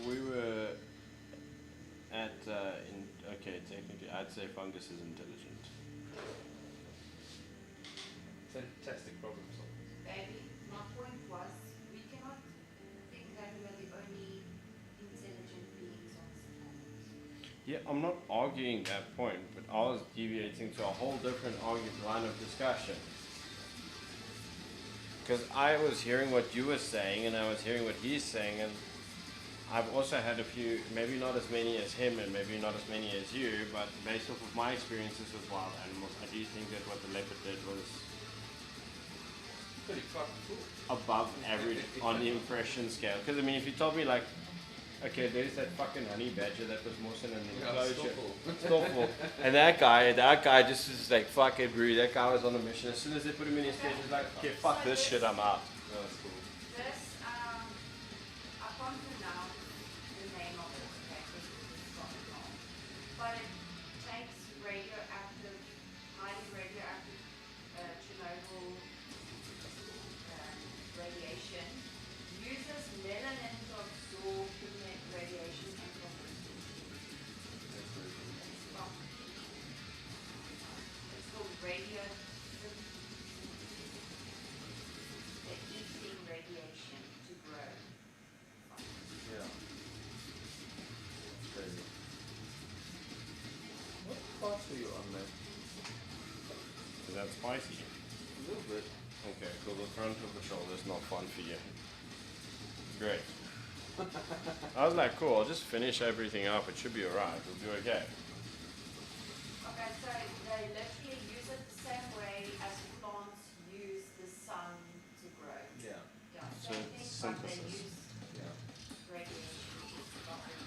Speaker 1: we were at technically I'd say fungus is intelligent.
Speaker 2: Fantastic problem solving.
Speaker 3: Baby, my point was, we cannot think that we are the only intelligent beings on this planet.
Speaker 1: Yeah, I'm not arguing that point, but I was deviating to a whole different line of discussion. Because I was hearing what you were saying, and I was hearing what he's saying, and I've also had a few, maybe not as many as him, and maybe not as many as you, but based off of my experiences with wild animals, I do think that what the leopard did was
Speaker 2: Pretty fucking cool.
Speaker 1: above average on the impression scale. Because I mean, if you told me like, okay, there's that fucking honey badger that was more than an enclosure. Still full. And that guy just is like, fuck it, bro. That guy was on a mission. As soon as they put him in his cage, he's like, okay, fuck this shit, I'm out.
Speaker 2: No, that's cool.
Speaker 3: This, I can't pronounce the name of it, okay, because it's got wrong. But it takes radioactive, highly radioactive, Chernobyl radiation, uses melanin to absorb the radiation and it's called radio. They're eating radiation to grow.
Speaker 2: Yeah. Crazy. What parts were you on, man?
Speaker 1: Is that spicy?
Speaker 2: A little bit.
Speaker 1: Okay, so the front of the shoulder is not fun for you. Great. I was like, cool, I'll just finish everything up. It should be alright. We'll do okay.
Speaker 3: Okay, so they literally use it the same way as plants use the sun to grow.
Speaker 2: Yeah.
Speaker 3: Yeah,
Speaker 1: So
Speaker 3: same
Speaker 1: it's
Speaker 3: thing, but they
Speaker 1: synthesis.
Speaker 3: use
Speaker 2: Yeah.
Speaker 3: radiation to stop it.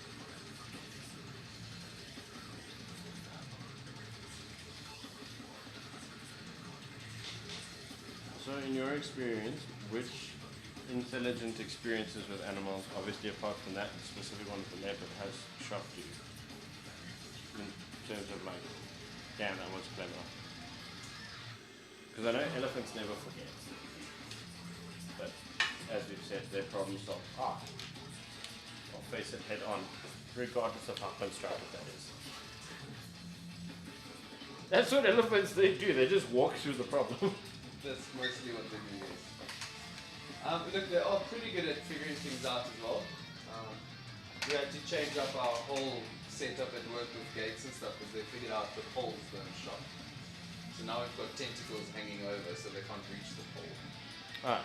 Speaker 1: So, in your experience, which intelligent experiences with animals, obviously apart from that specific one with the leopard, has shocked you? In terms of like, damn, that was clever. Because I know elephants never forget. But, as we've said, their problem solved. Or face it head on, regardless of how constructive that is. That's what elephants they do, they just walk through the problem.
Speaker 2: That's mostly what they do, yes. Look, they are pretty good at figuring things out as well. We had to change up our whole setup at work with gates and stuff because they figured out the poles don't shop. So now we've got tentacles hanging over so they can't reach the pole.
Speaker 1: Ah,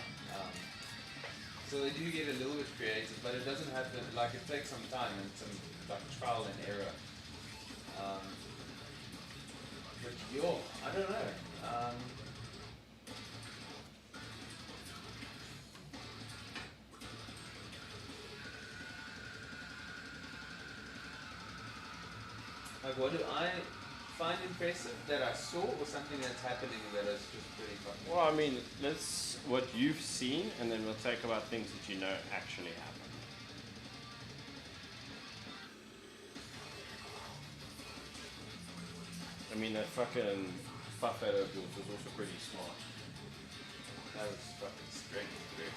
Speaker 2: So they do get a little bit creative, but it doesn't happen, like it takes some time and some like trial and error. But I don't know. Like, what do I find impressive that I saw, or something that's happening that is just pretty fucking?
Speaker 1: Well, I mean, let's what you've seen, and then we'll talk about things that you know actually happened. I mean, that fucking buffet of yours was also pretty smart.
Speaker 2: That was fucking straight through.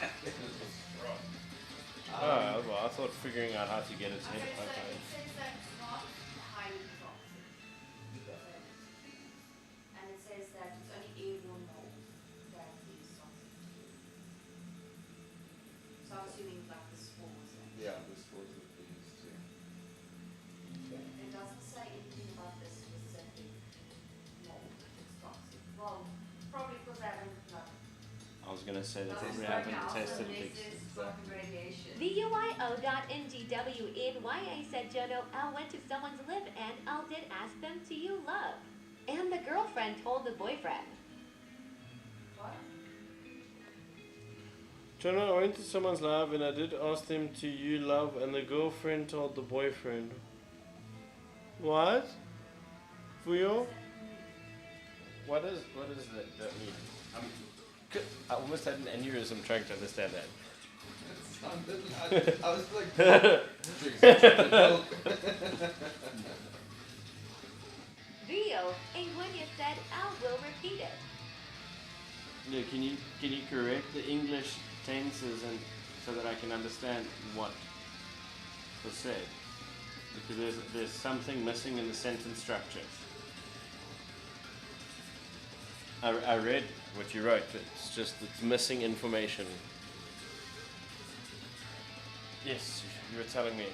Speaker 2: It was just strong.
Speaker 1: Oh, well, I thought figuring out how to get its head.
Speaker 3: Okay, so
Speaker 1: Okay.
Speaker 3: it says that it's not highly toxic. And it says that it's only airborne mold that is toxic. So I'm assuming like the spores.
Speaker 2: Yeah, the spores would be used too.
Speaker 3: It doesn't say anything about this specific mold that's toxic. Well, probably because I haven't like
Speaker 1: I was gonna say that
Speaker 3: done
Speaker 1: we
Speaker 3: this right
Speaker 1: haven't
Speaker 3: now, so
Speaker 1: tested
Speaker 3: unless
Speaker 1: it.
Speaker 3: there's fucking radiation.
Speaker 6: VUIO.NGWNYA said Jono, Al went to someone's live and Al did ask them to you love. And the girlfriend told the boyfriend.
Speaker 3: What?
Speaker 1: Jonah, I went to someone's live and I did ask them to you love, and the girlfriend told the boyfriend. What? Fuyo? What does that mean? I almost had an aneurysm trying to understand that.
Speaker 2: I was like, drink some milk.
Speaker 6: Rio Ingwenya said Al will repeat it.
Speaker 1: Yeah, can you correct the English tenses and so that I can understand what was said? Because there's something missing in the sentence structure. I read what you wrote. It's just it's missing information. Yes, you were telling me.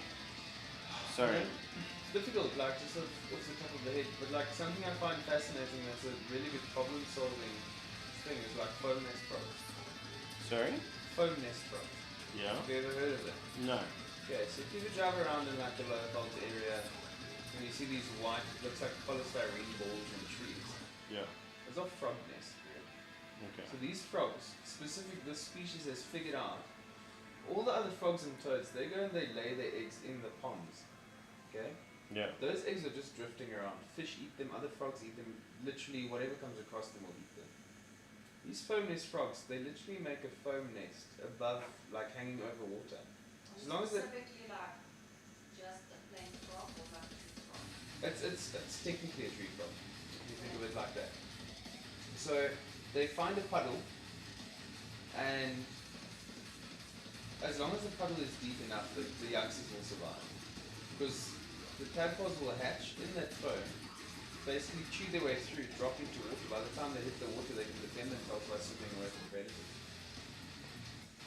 Speaker 1: Sorry.
Speaker 2: It's difficult, like just off the top of the head, but like something I find fascinating that's a really good problem solving thing is like foam nest frogs.
Speaker 1: Sorry?
Speaker 2: Foam nest frogs.
Speaker 1: Yeah.
Speaker 2: Have you ever heard of it?
Speaker 1: No.
Speaker 2: Okay, so if you drive around in like the low volt area and you see these white, looks like polystyrene balls in trees,
Speaker 1: Yeah.
Speaker 2: it's all frog nests.
Speaker 1: Okay.
Speaker 2: So these frogs, specific this species has figured out, all the other frogs and toads, they go and they lay their eggs in the ponds. Okay?
Speaker 1: Yeah.
Speaker 2: Those eggs are just drifting around. Fish eat them, other frogs eat them, literally whatever comes across them will eat them. These foam nest frogs, they literally make a foam nest above, like hanging over water. As long as they,
Speaker 3: Specifically like just a plain frog or like a tree frog.
Speaker 2: it's technically a tree frog, if you think of it like that. So they find a puddle, and as long as the puddle is deep enough, the youngsters will survive. Because the tadpoles will hatch in that foam, basically chew their way through, drop into water. By the time they hit the water, they can defend themselves by swimming away from predators.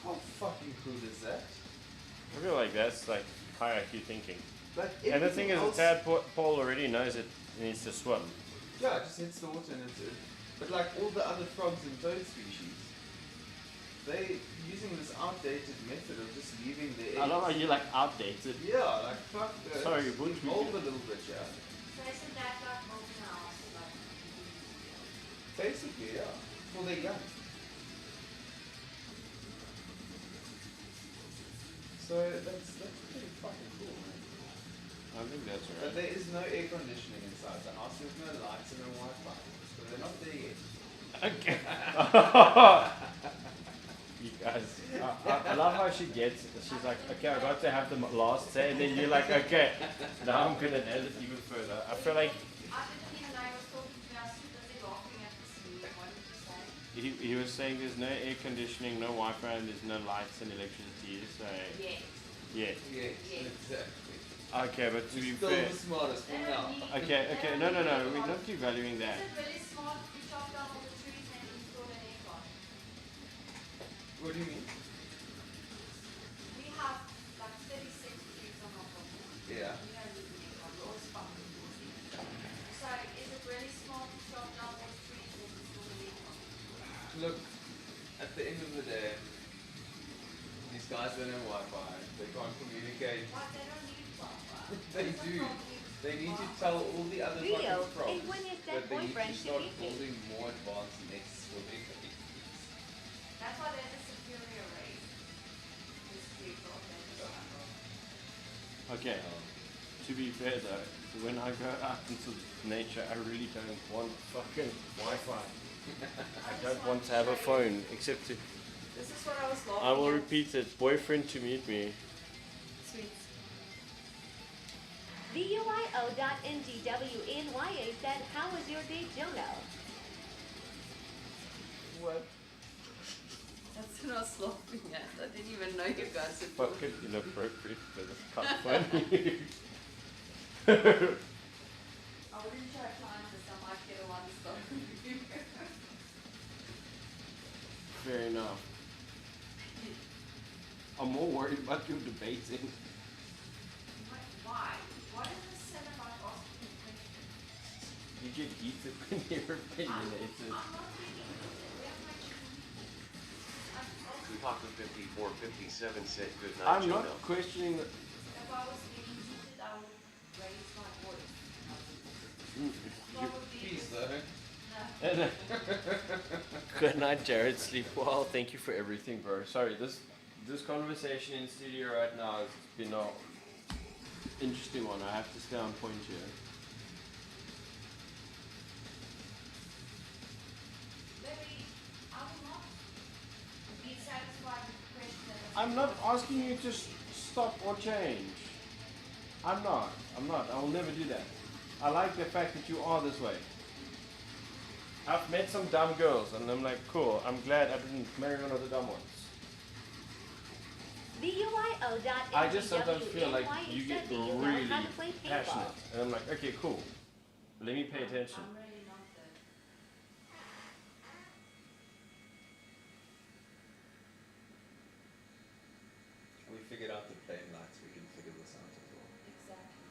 Speaker 2: How fucking cool is that?
Speaker 1: I feel like that's like high IQ thinking.
Speaker 2: Like
Speaker 1: And the thing is,
Speaker 2: everything
Speaker 1: the
Speaker 2: else-
Speaker 1: tadpole already knows it needs to swim.
Speaker 2: Yeah, it just hits the water and it's but like all the other frogs and toad species, they using this outdated method of just leaving their eggs.
Speaker 1: I love how you like outdated.
Speaker 2: Yeah, like fuck this.
Speaker 1: Sorry, Butch, we
Speaker 2: Evolve
Speaker 1: can-
Speaker 2: a little bit, yeah.
Speaker 3: So isn't that like open house, like
Speaker 2: Basically, yeah. For their young. So that's pretty fucking cool, man.
Speaker 1: I think that's
Speaker 2: But
Speaker 1: right.
Speaker 2: there is no air conditioning inside the house. There's no lights and no Wi-Fi, so they're not there yet.
Speaker 1: Okay. You guys, I love how she gets. She's like, okay, I got to have the last say, and then you're like, okay, now I'm gonna nail it even further. I feel like
Speaker 3: I didn't even know I was talking to us, busy laughing at the scene. What did you say?
Speaker 1: he was saying there's no air conditioning, no Wi-Fi, and there's no lights and electricity. So
Speaker 3: Yes.
Speaker 1: yeah.
Speaker 2: Yes,
Speaker 3: Yes.
Speaker 2: exactly.
Speaker 1: Okay, but to be
Speaker 2: Still
Speaker 1: fair,
Speaker 2: the smartest for now.
Speaker 1: okay, no, we're not devaluing that.
Speaker 3: Is it really smart if you chop down all the trees and install an aircon?
Speaker 2: What do you mean?
Speaker 3: We have like 36 trees on our property.
Speaker 2: Yeah.
Speaker 3: We don't need an aircon, we're always fucking busy. So is it really smart to chop down all the trees and install an aircon?
Speaker 2: Look, at the end of the day, these guys don't have Wi-Fi. They can't communicate.
Speaker 3: What, they don't need Wi-Fi?
Speaker 2: They
Speaker 3: What's the
Speaker 2: do.
Speaker 3: problem with
Speaker 2: They need to
Speaker 3: Wi-Fi?
Speaker 2: tell all the other
Speaker 6: Rio,
Speaker 2: fucking frogs
Speaker 6: and when you said
Speaker 2: that they need
Speaker 6: boyfriend
Speaker 2: to
Speaker 6: to
Speaker 2: start
Speaker 6: meet me.
Speaker 2: building more advanced nests for their babies.
Speaker 3: That's why they're the superior race. This tree frog, they're just like,
Speaker 1: Okay, to be fair though, when I go out into nature, I really don't want fucking Wi-Fi. I don't want to have a phone, except to.
Speaker 3: This is what I was laughing
Speaker 1: I will
Speaker 3: at.
Speaker 1: repeat it. Boyfriend to meet me.
Speaker 3: Sweet.
Speaker 6: VUIO.NGWNYA said, how was your date, Jono?
Speaker 1: What?
Speaker 3: That's what I was laughing at. I didn't even know you guys had
Speaker 1: Fucking inappropriate, but it's kind of funny.
Speaker 3: I wouldn't try time this, I might get a one star review.
Speaker 1: Fair enough. I'm more worried about your debating.
Speaker 3: Why? What is this said about asking questions?
Speaker 1: You get heated when you're opinionated.
Speaker 3: I'm not thinking of it. We have my
Speaker 8: Tupac 5457 said good night,
Speaker 1: I'm
Speaker 8: Jono.
Speaker 1: not questioning the.
Speaker 3: If I was getting heated, I would raise my voice.
Speaker 2: Peace, though.
Speaker 3: No.
Speaker 1: Good night, Jared. Sleep well. Thank you for everything, bro. Sorry, this conversation in studio right now has been an interesting one. I have to stay on point here.
Speaker 3: Maybe I will not be satisfied with the question that was
Speaker 1: I'm not asking you to stop or change. I'm not. I will never do that. I like the fact that you are this way. I've met some dumb girls, and I'm like, cool. I'm glad I didn't marry one of the dumb ones. I just sometimes feel like you get really passionate, and I'm like, okay, cool. Let me pay attention.
Speaker 3: I'm really not the
Speaker 2: We figured out the plane lights, we can figure this out as well.
Speaker 3: exactly.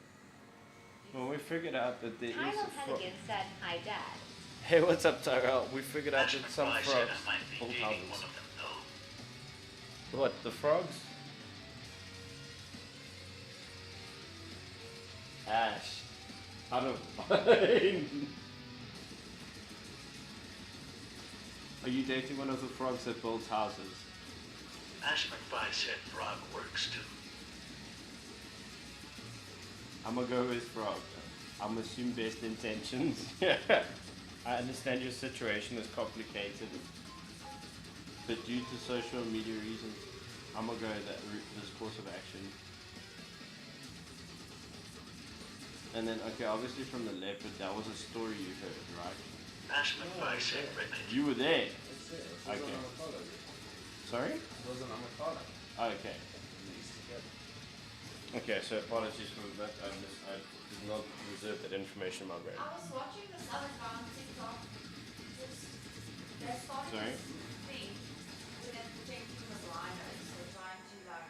Speaker 1: Well, we figured out that there is
Speaker 6: Tyrell
Speaker 1: a frog.
Speaker 6: Hennigan said, hi, Dad.
Speaker 1: Hey, what's up, Tyrell? We figured out
Speaker 5: Ash
Speaker 1: that some
Speaker 5: McFly said
Speaker 1: frogs
Speaker 5: I might be
Speaker 1: build
Speaker 5: dating
Speaker 1: houses.
Speaker 5: one of them though.
Speaker 1: What, the frogs? Ash. I don't mind. Are you dating one of the frogs that builds houses?
Speaker 5: Ash McFly said frog works too.
Speaker 1: I'm gonna go with frog. I'm assume best intentions. I understand your situation is complicated, but due to social media reasons, I'm gonna go that route, this course of action. And then, okay, obviously from the leopard, that was a story you heard, right?
Speaker 5: Ash McFly said Reddit.
Speaker 1: You were there.
Speaker 2: It's it. It was
Speaker 1: Okay.
Speaker 2: on avocado.
Speaker 1: Sorry?
Speaker 2: It was on avocado.
Speaker 1: Oh, okay. Okay, so apologies for that. I did not reserve that information in my brain.
Speaker 3: I was watching this other guy on TikTok. They're starting
Speaker 1: Sorry?
Speaker 3: this thing with them protecting the rhinos. They're trying to like,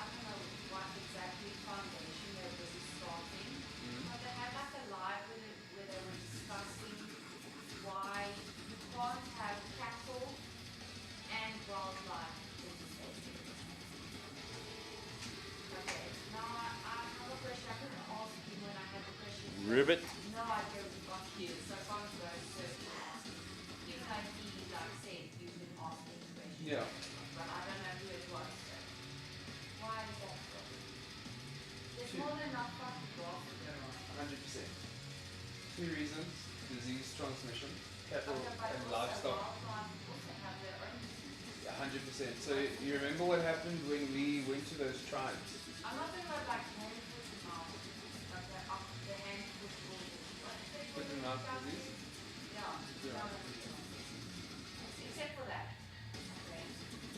Speaker 3: I don't know what exactly foundation they're busy starting. But they had like a live where they were discussing why you can't have cattle and wildlife in the same area. Okay, now I have a question. I couldn't ask you when I had the question.
Speaker 1: Ribbit.
Speaker 3: No idea what he is, so I can't go search and ask him. Even though he like said you can ask me the question.
Speaker 2: Yeah.
Speaker 3: But I don't know who it was, so why is that so? There's more than enough fucking grass to go on.
Speaker 2: 100%. Two reasons: disease transmission, cattle
Speaker 3: Okay, but
Speaker 2: and
Speaker 3: also
Speaker 2: livestock.
Speaker 3: wildlife also have their own disease.
Speaker 2: 100%. So you remember what happened when we went to those tribes?
Speaker 3: I'm not talking about like hand, foot, and mouth, but the hand, foot, what is it?
Speaker 2: Foot and mouth disease?
Speaker 3: Yeah, no, no, no. Except for that. Okay.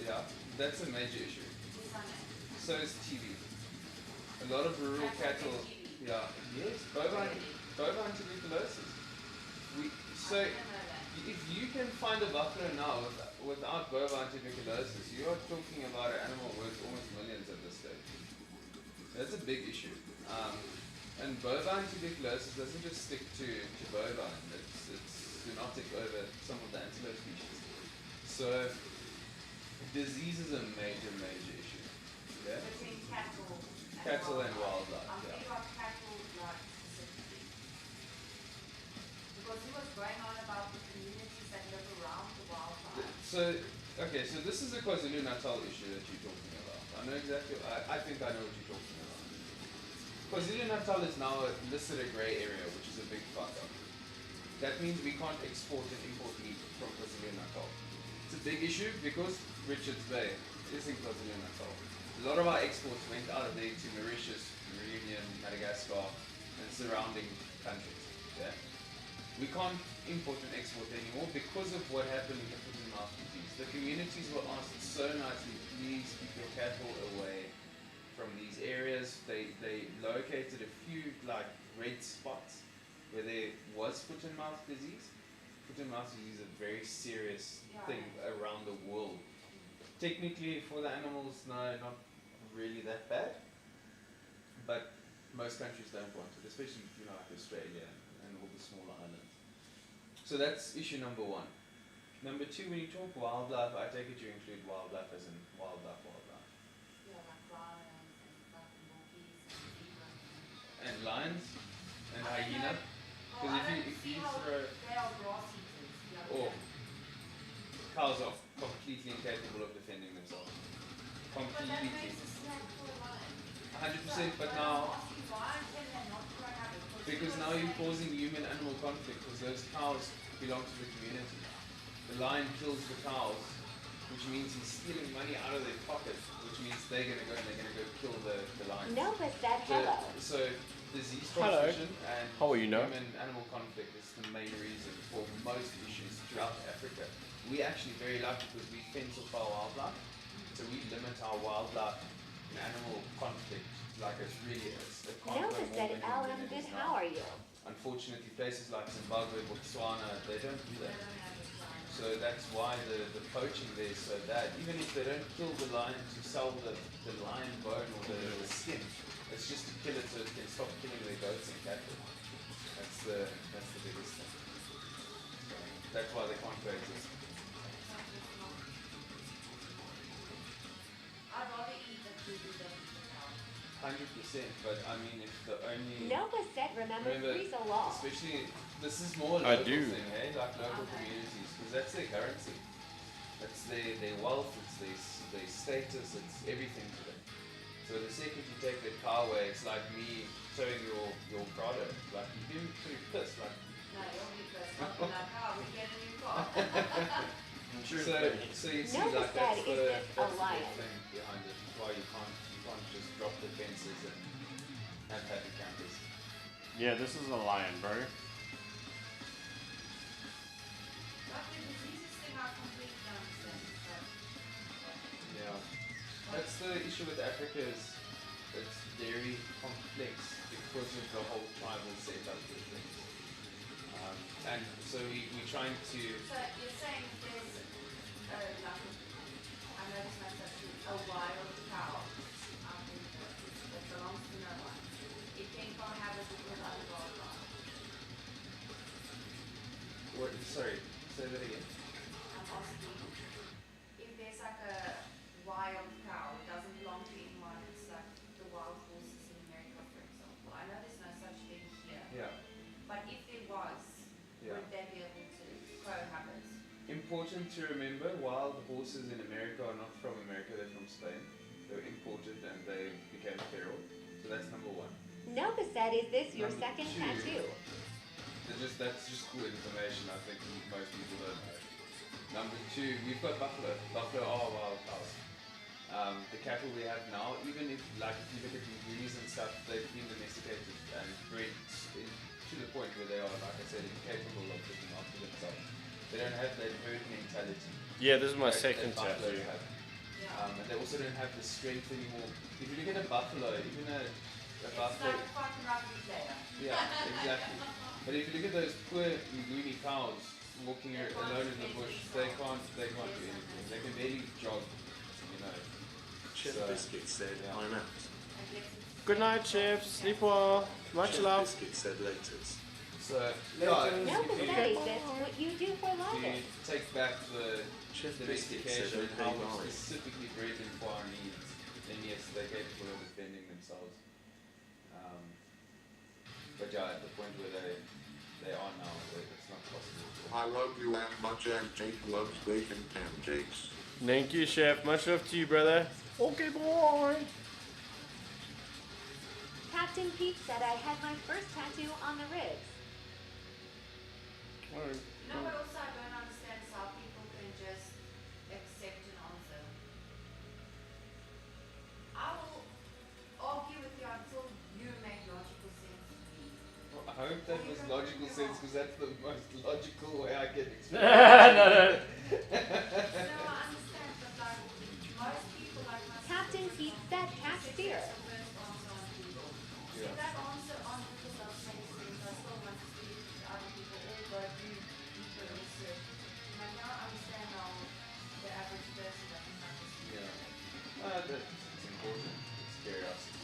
Speaker 2: Yeah, that's a major issue.
Speaker 3: Yes, I know.
Speaker 2: So is TB. A lot of rural cattle. Yeah. Yes. Bovine tuberculosis. So
Speaker 3: I didn't know that.
Speaker 2: if you can find a buffalo now without bovine tuberculosis, you are talking about an animal worth almost millions at this stage. That's a big issue. And bovine tuberculosis doesn't just stick to bovine. It's zoonotic over some of the antelope species. So disease is a major issue. Yeah?
Speaker 3: Between cattle
Speaker 2: And wildlife.
Speaker 3: I'm
Speaker 2: Yeah.
Speaker 3: thinking about cattle like specifically. Because he was going on about the communities that live around the wildlife.
Speaker 2: So this is the KwaZulu-Natal issue that you're talking about. I know exactly. I think I know what you're talking about. KwaZulu-Natal is now listed a grey area, which is a big fuck up. That means we can't export and import meat from KwaZulu-Natal. It's a big issue because Richards Bay is in KwaZulu-Natal. A lot of our exports went out of there to Mauritius, Reunion, Madagascar, and surrounding countries. Yeah? We can't import and export anymore because of what happened with the foot and mouth disease. The communities were asked so nicely, please keep your cattle away from these areas. They located a few like red spots where there was foot and mouth disease. Foot and mouth disease is a very serious thing around the world. Technically for the animals, no, not really that bad. But most countries don't want it, especially like Australia and all the smaller islands. So that's issue number one. Number two, when you talk wildlife, I take it you include wildlife as in wildlife.
Speaker 3: Yeah, like lions and fucking monkeys and zebras.
Speaker 2: And lions and
Speaker 3: I don't
Speaker 2: hyena.
Speaker 3: know.
Speaker 2: Because
Speaker 3: Well, I
Speaker 2: if
Speaker 3: don't see
Speaker 2: you
Speaker 3: how
Speaker 2: throw
Speaker 3: they are grass eaters. Yeah.
Speaker 2: or cows are completely incapable of defending themselves.
Speaker 3: But that
Speaker 2: Completely.
Speaker 3: makes a snack for a lion.
Speaker 2: 100%, but now
Speaker 3: Why can they not try out it?
Speaker 2: because now you're causing human-animal conflict because those cows belong to the community. The lion kills the cows, which means he's stealing money out of their pocket, which means they're gonna go kill the lions.
Speaker 6: Nova said hello.
Speaker 2: So disease
Speaker 1: Hello.
Speaker 2: transmission and
Speaker 1: How are you, Noah?
Speaker 2: human-animal conflict is the main reason for most issues throughout Africa. We actually very lucky because we fence off our wildlife, so we limit our wildlife and animal conflict. Like it's a
Speaker 6: Nova
Speaker 2: conflict more
Speaker 6: said,
Speaker 2: than
Speaker 6: Al,
Speaker 2: it
Speaker 6: I'm
Speaker 2: is
Speaker 6: good,
Speaker 2: now.
Speaker 6: how are you?
Speaker 2: Unfortunately, places like Zimbabwe, Botswana, they don't do that. So that's why the poaching there is so bad. Even if they don't kill the lion to sell the lion bone or the skin, it's just to kill it so it can stop killing their goats and cattle. That's the biggest thing. So that's why they can't coexist.
Speaker 3: I'd rather eat the food than the cow.
Speaker 2: 100%, but I mean, if the only
Speaker 6: Nova said, remember
Speaker 2: Remember,
Speaker 6: Frieza Law.
Speaker 2: especially this is more
Speaker 1: I
Speaker 2: local
Speaker 1: do.
Speaker 2: thing, eh? Like local communities, because that's their currency. That's their wealth. It's their status. It's everything to them. So the second you take the car away, it's like me towing your product. Like you do pretty pissed. Like
Speaker 3: No, you'll be pissed off and like, oh, we get a new car.
Speaker 2: so you see,
Speaker 6: Nova
Speaker 2: like
Speaker 6: said,
Speaker 2: that's
Speaker 6: is
Speaker 2: the
Speaker 6: this a
Speaker 2: that's the
Speaker 6: lion?
Speaker 2: big thing behind it. Why you can't just drop the fences and have happy campers.
Speaker 1: Yeah, this is a lion, bro.
Speaker 3: Like the diseases thing, I completely understand.
Speaker 2: Yeah. That's the issue with Africa is it's very complex because of the whole tribal setup of things. And so we're trying to
Speaker 3: So you're saying there's like, I know this might sound true, a wild cow out in the woods that belongs to no one. It can cohabit with other wildlife.
Speaker 2: sorry, say that again.
Speaker 3: I'm asking if there's like a wild cow, it doesn't belong to anyone, it's like the wild horses in America, for example. I know there's no such thing here,
Speaker 2: Yeah.
Speaker 3: but if there was,
Speaker 2: Yeah.
Speaker 3: would they be able to cohabit?
Speaker 2: Important to remember, wild horses in America are not from America, they're from Spain. They were imported and they became feral. So that's number one.
Speaker 6: Nova said, is this your
Speaker 2: Number
Speaker 6: second
Speaker 2: two.
Speaker 6: tattoo?
Speaker 2: That's just cool information, I think most people don't know. Number two, we've got buffalo. Buffalo are wild cows. The cattle we have now, even if if you look at the breeds and stuff, they've been domesticated and bred to the point where they are, like I said, incapable of looking after themselves. They don't have that herd mentality.
Speaker 1: Yeah, this is my
Speaker 2: that
Speaker 1: second
Speaker 2: buffalo
Speaker 1: tattoo.
Speaker 2: have.
Speaker 3: Yeah.
Speaker 2: And they also don't have the strength anymore. If you look at a buffalo, even a
Speaker 3: It's
Speaker 2: buffalo,
Speaker 3: like a fucking rugby player.
Speaker 2: yeah, exactly. But if you look at those poor Nguni cows walking alone in the bush, they can't do anything. They can barely jog, you know.
Speaker 4: Chef
Speaker 2: So,
Speaker 4: Biscuit said,
Speaker 2: yeah.
Speaker 4: I'm out.
Speaker 3: I guess it's
Speaker 1: Good night, Chef. Sleep well. Much
Speaker 4: Chef
Speaker 1: love.
Speaker 4: Biscuit said laters.
Speaker 2: So,
Speaker 1: Later.
Speaker 6: Nova
Speaker 2: if
Speaker 6: said, is this what you do for
Speaker 2: you
Speaker 6: life?
Speaker 2: take back the
Speaker 4: Chef Biscuit said,
Speaker 2: domestication,
Speaker 4: okay,
Speaker 2: how we
Speaker 4: bye.
Speaker 2: specifically bred them for our needs, then yes, they're capable of defending themselves. But yeah, at the point where they are now, it's not possible.
Speaker 4: I love you as much as Jake loves bacon pancakes.
Speaker 1: Thank you, Chef. Much love to you, brother. Okay, boy.
Speaker 6: Captain Pete said I had my first tattoo on the ribs.
Speaker 1: Alright.
Speaker 3: No, but also I don't understand is how people can just accept an answer. I will argue with you until you make logical sense to me.
Speaker 2: I hope that was logical sense because that's the most logical way I can explain
Speaker 1: No, no.
Speaker 3: No, I understand, but like most people like myself.
Speaker 6: Captain Pete said catch fear.
Speaker 3: That's the first answer on Google.
Speaker 2: Yeah.
Speaker 3: If that answer on Google doesn't make sense, I still want to speak to other people or go do deeper research. Like now I understand how the average person doesn't understand.
Speaker 2: Yeah. That's important. It's curiosity.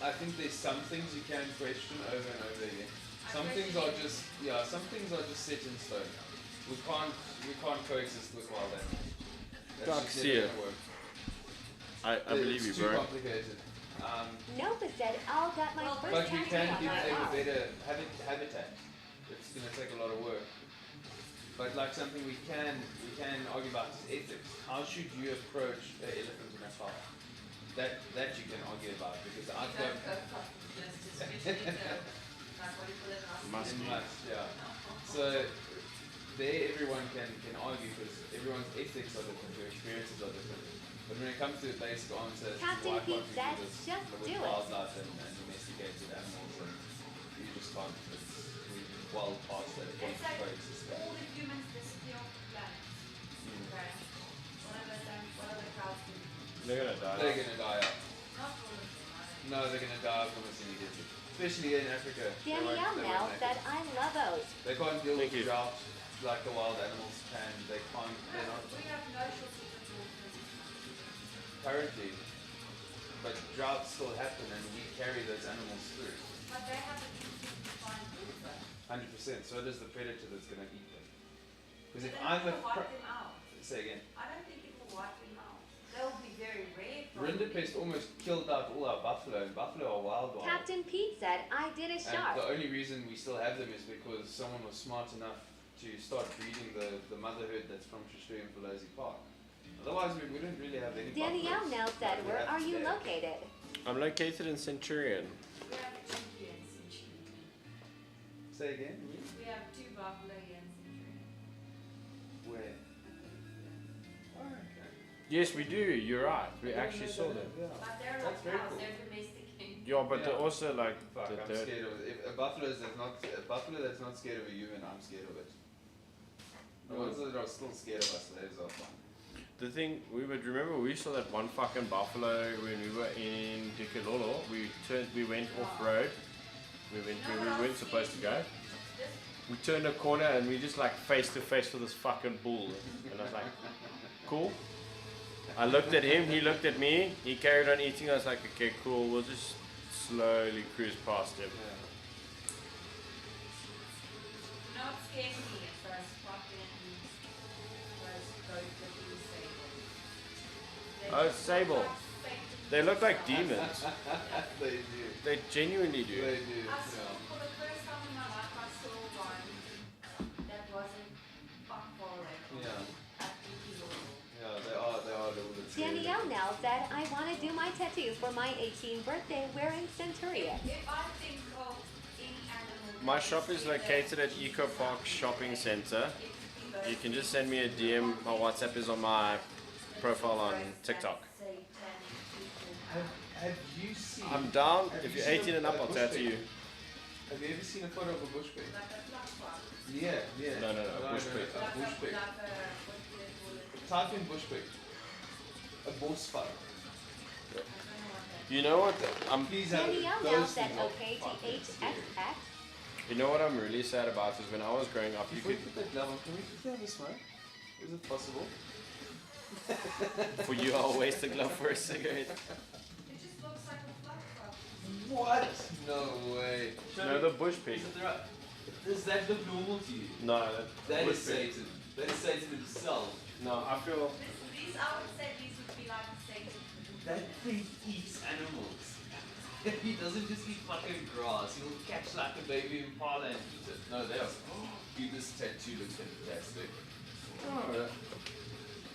Speaker 2: I think there's some things you can question over and over again. Some things are just set in stone. We can't coexist with wild animals.
Speaker 1: Fuck,
Speaker 2: just
Speaker 1: see
Speaker 2: never
Speaker 1: it.
Speaker 2: gonna work.
Speaker 1: I believe you,
Speaker 2: It's too
Speaker 1: bro.
Speaker 2: complicated.
Speaker 6: Nova said Al got my first
Speaker 2: But we
Speaker 6: tattoo
Speaker 2: can
Speaker 6: on
Speaker 2: give
Speaker 6: my
Speaker 2: them a
Speaker 6: arm.
Speaker 2: better habitat. It's going to take a lot of work. But like something we can argue about is ethics. How should you approach an elephant in a park? That you can argue about because I've got
Speaker 1: Must be.
Speaker 2: much, yeah. So there everyone can argue because everyone's ethics are different, your experiences are different. But when it comes to a basic answer,
Speaker 6: Captain
Speaker 2: why can't
Speaker 6: Pete
Speaker 2: we
Speaker 6: said,
Speaker 2: do this
Speaker 6: just
Speaker 2: with
Speaker 6: do it.
Speaker 2: wildlife and domesticated animals and you just can't, we're well past that point
Speaker 3: It's
Speaker 2: of
Speaker 3: like
Speaker 2: coexistence.
Speaker 3: all the humans disappear off the planet. Okay? What are the crowds doing?
Speaker 1: They're gonna die.
Speaker 2: They're gonna die out.
Speaker 3: Not all of them, I don't
Speaker 2: No, they're gonna die almost immediately. Especially in Africa. They won't-
Speaker 6: Danielle
Speaker 2: they
Speaker 6: now
Speaker 2: won't make
Speaker 6: said
Speaker 2: it.
Speaker 6: I love oats.
Speaker 2: They can't deal
Speaker 1: Thank
Speaker 2: with
Speaker 1: you.
Speaker 2: drought like the wild animals can. They can't, they're not
Speaker 3: We have no shortage of water.
Speaker 2: currently. But droughts still happen and we carry those animals through.
Speaker 3: But they have a to find water.
Speaker 2: 100%. So does the predator that's gonna eat them. Because if
Speaker 3: Then
Speaker 2: I'm
Speaker 3: it
Speaker 2: a
Speaker 3: will wipe them out.
Speaker 2: say again.
Speaker 3: I don't think it will wipe them out. They'll be very rare.
Speaker 2: Rinderpest almost killed out all our buffalo, and buffalo are wild.
Speaker 6: Captain Pete said I did a
Speaker 2: And
Speaker 6: shot.
Speaker 2: the only reason we still have them is because someone was smart enough to start breeding the mother herd that's from Tristram and Pelosi Park. Otherwise, we wouldn't really have any
Speaker 6: Danielle
Speaker 2: buffaloes
Speaker 6: now
Speaker 2: like
Speaker 6: said
Speaker 2: we
Speaker 6: where
Speaker 2: have
Speaker 6: are you
Speaker 2: today.
Speaker 6: located?
Speaker 1: I'm located in Centurion.
Speaker 3: We have chickens in Chile.
Speaker 2: Say again?
Speaker 3: We have 2 buffalo here in Centurion.
Speaker 2: Where? Oh, okay.
Speaker 1: Yes, we do. You're right. We actually saw them.
Speaker 2: Yeah.
Speaker 3: But they're
Speaker 2: That's
Speaker 3: not
Speaker 2: very
Speaker 3: cows,
Speaker 2: cool.
Speaker 3: they're domesticated.
Speaker 1: Yeah, but they're
Speaker 2: Yeah.
Speaker 1: also like
Speaker 2: Fuck,
Speaker 1: the
Speaker 2: I'm
Speaker 1: third.
Speaker 2: scared of it. If a buffalo that's not scared of a human, I'm scared of it. The ones that are still scared of us, those are fun.
Speaker 1: The thing we would remember, we saw that one fucking buffalo when we were in Dikololo. We went off road. We went where we weren't supposed to go. We turned a corner and we just like face to face with this fucking bull. And I was like, cool. I looked at him, he looked at me, he carried on eating. I was like, okay, cool. We'll just slowly cruise past him.
Speaker 2: Yeah.
Speaker 3: You know what scares me is those fucking, those goats that you say.
Speaker 1: Oh, sable. They look like demons.
Speaker 2: They do.
Speaker 1: They genuinely do.
Speaker 2: They do.
Speaker 3: I saw,
Speaker 2: Yeah.
Speaker 3: for the first time in my life, I saw one that wasn't fuck far away from me.
Speaker 2: Yeah.
Speaker 3: At Dikololo.
Speaker 2: Yeah, they are a little bit scary.
Speaker 6: Danielle now said I want to do my tattoo for my 18th birthday wearing Centurion.
Speaker 3: If I think of any animal.
Speaker 1: My shop is located at Eco Park Shopping Center. You can just send me a DM. My WhatsApp is on my profile on TikTok.
Speaker 2: Have you seen?
Speaker 1: I'm down.
Speaker 2: Have
Speaker 1: If
Speaker 2: you
Speaker 1: you're
Speaker 2: seen
Speaker 1: 18 and
Speaker 2: a
Speaker 1: up, I'll
Speaker 2: bush
Speaker 1: tattoo
Speaker 2: pig?
Speaker 1: you.
Speaker 2: Have you ever seen a photo of a bush pig?
Speaker 3: Like a fluff one.
Speaker 2: Yeah.
Speaker 1: No, a bush pig.
Speaker 2: A bush pig.
Speaker 3: Like a, what do they call it?
Speaker 2: Type in bush pig. A bosfar.
Speaker 3: I don't know what that
Speaker 1: You know what?
Speaker 2: Please have
Speaker 6: Danielle now
Speaker 2: those
Speaker 6: said
Speaker 2: things are
Speaker 6: okay to
Speaker 2: fucking scary.
Speaker 6: HXX.
Speaker 1: You know what I'm really sad about is when I was growing up, you
Speaker 2: Before you
Speaker 1: could,
Speaker 2: put that glove on, can we quickly have a smoke? Is it possible?
Speaker 1: for you, I'll waste a glove for a cigarette.
Speaker 3: It just looks like a fluff one.
Speaker 2: What? No way.
Speaker 1: No, the bush pig.
Speaker 7: Does that look normal to you?
Speaker 1: No,
Speaker 7: That
Speaker 1: bush
Speaker 7: is
Speaker 1: pig.
Speaker 7: Satan. That is Satan himself.
Speaker 1: No, I feel.
Speaker 3: These, I would say these would be like Satan.
Speaker 7: That thing eats animals. He doesn't just eat fucking grass. He'll catch like a baby impala and eat it. No, that's. Dude, this tattoo looks fantastic.
Speaker 1: Oh,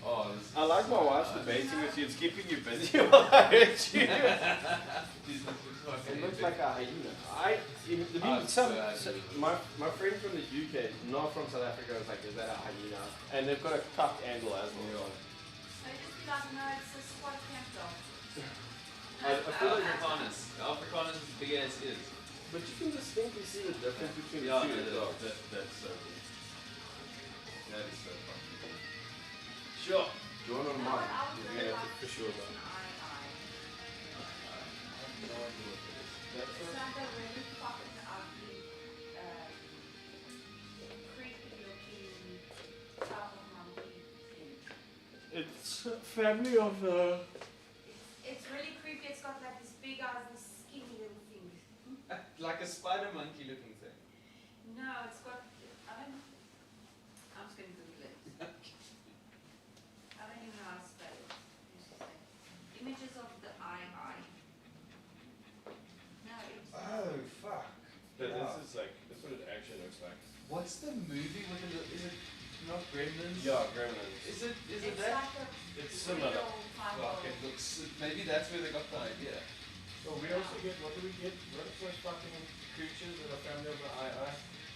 Speaker 2: Oh, this
Speaker 1: I like my wife's debating with you. It's keeping you busy while I hurt you. It looks like a hyena. My friend from the UK, not from South Africa, was like, is that a hyena? And they've got a cocked angle as well.
Speaker 3: So just be like, no, it's a squat camp dog.
Speaker 1: I feel like
Speaker 7: Afrikaners is big as is.
Speaker 1: but you can distinctly see the difference between
Speaker 7: Yeah,
Speaker 1: the two as well.
Speaker 7: that's so cool. That is so fucking cool.
Speaker 1: Sure. Do you want to
Speaker 3: You know
Speaker 1: mine?
Speaker 3: what I would
Speaker 1: You're
Speaker 3: really
Speaker 1: gonna have
Speaker 3: like
Speaker 1: to
Speaker 3: to
Speaker 1: for sure
Speaker 3: see
Speaker 1: though.
Speaker 3: an eye.
Speaker 7: I have no idea what that is.
Speaker 1: That's
Speaker 3: It's like a really fucking ugly, creepy looking type of monkey thing.
Speaker 1: It's a family of
Speaker 3: It's really creepy. It's got like these big eyes, these skinny little things.
Speaker 7: Like a spider monkey looking thing.
Speaker 3: No, it's got. I'm just gonna Google it. I don't even know how to spell it. Let's just say. Images of the eye. No, it's.
Speaker 7: Oh fuck.
Speaker 1: But this is like this is what it actually looks like.
Speaker 7: What's the movie with the is it not Gremlins?
Speaker 1: Yeah, Gremlins.
Speaker 7: Is it
Speaker 3: It's
Speaker 7: that?
Speaker 3: like a
Speaker 1: It's similar.
Speaker 3: real type
Speaker 7: Fuck,
Speaker 3: of.
Speaker 7: it looks maybe that's where they got the idea.
Speaker 1: So we also get what do we get? What are those fucking creatures that are family of the eye?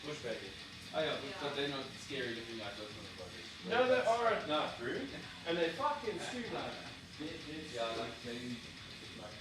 Speaker 1: Bush baby.
Speaker 7: Oh yeah,
Speaker 3: Yeah.
Speaker 7: but they're not scary looking like those motherfuckers.
Speaker 1: No, they are not, Drew. And they fucking scream like.
Speaker 7: Yeah, like maybe like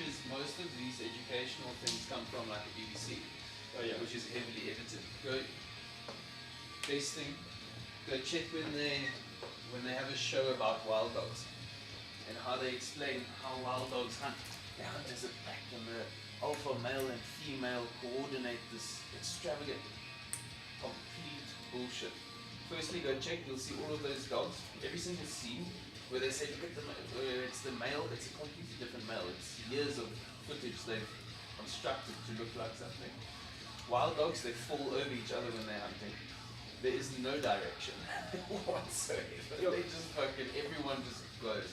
Speaker 2: issue is most of these educational things come from like a BBC,
Speaker 1: Oh yeah.
Speaker 2: which is heavily edited. Go tasting. Go check when they have a show about wild dogs and how they explain how wild dogs hunt. They hunt as a pack and the alpha male and female coordinate this extravagant, complete bullshit. Firstly, go check. You'll see all of those dogs. Every single scene where they say, look at where it's the male, it's a completely different male. It's years of footage they've constructed to look like something. Wild dogs, they fall over each other when they're hunting. There is no direction whatsoever. They just fucking, everyone just goes.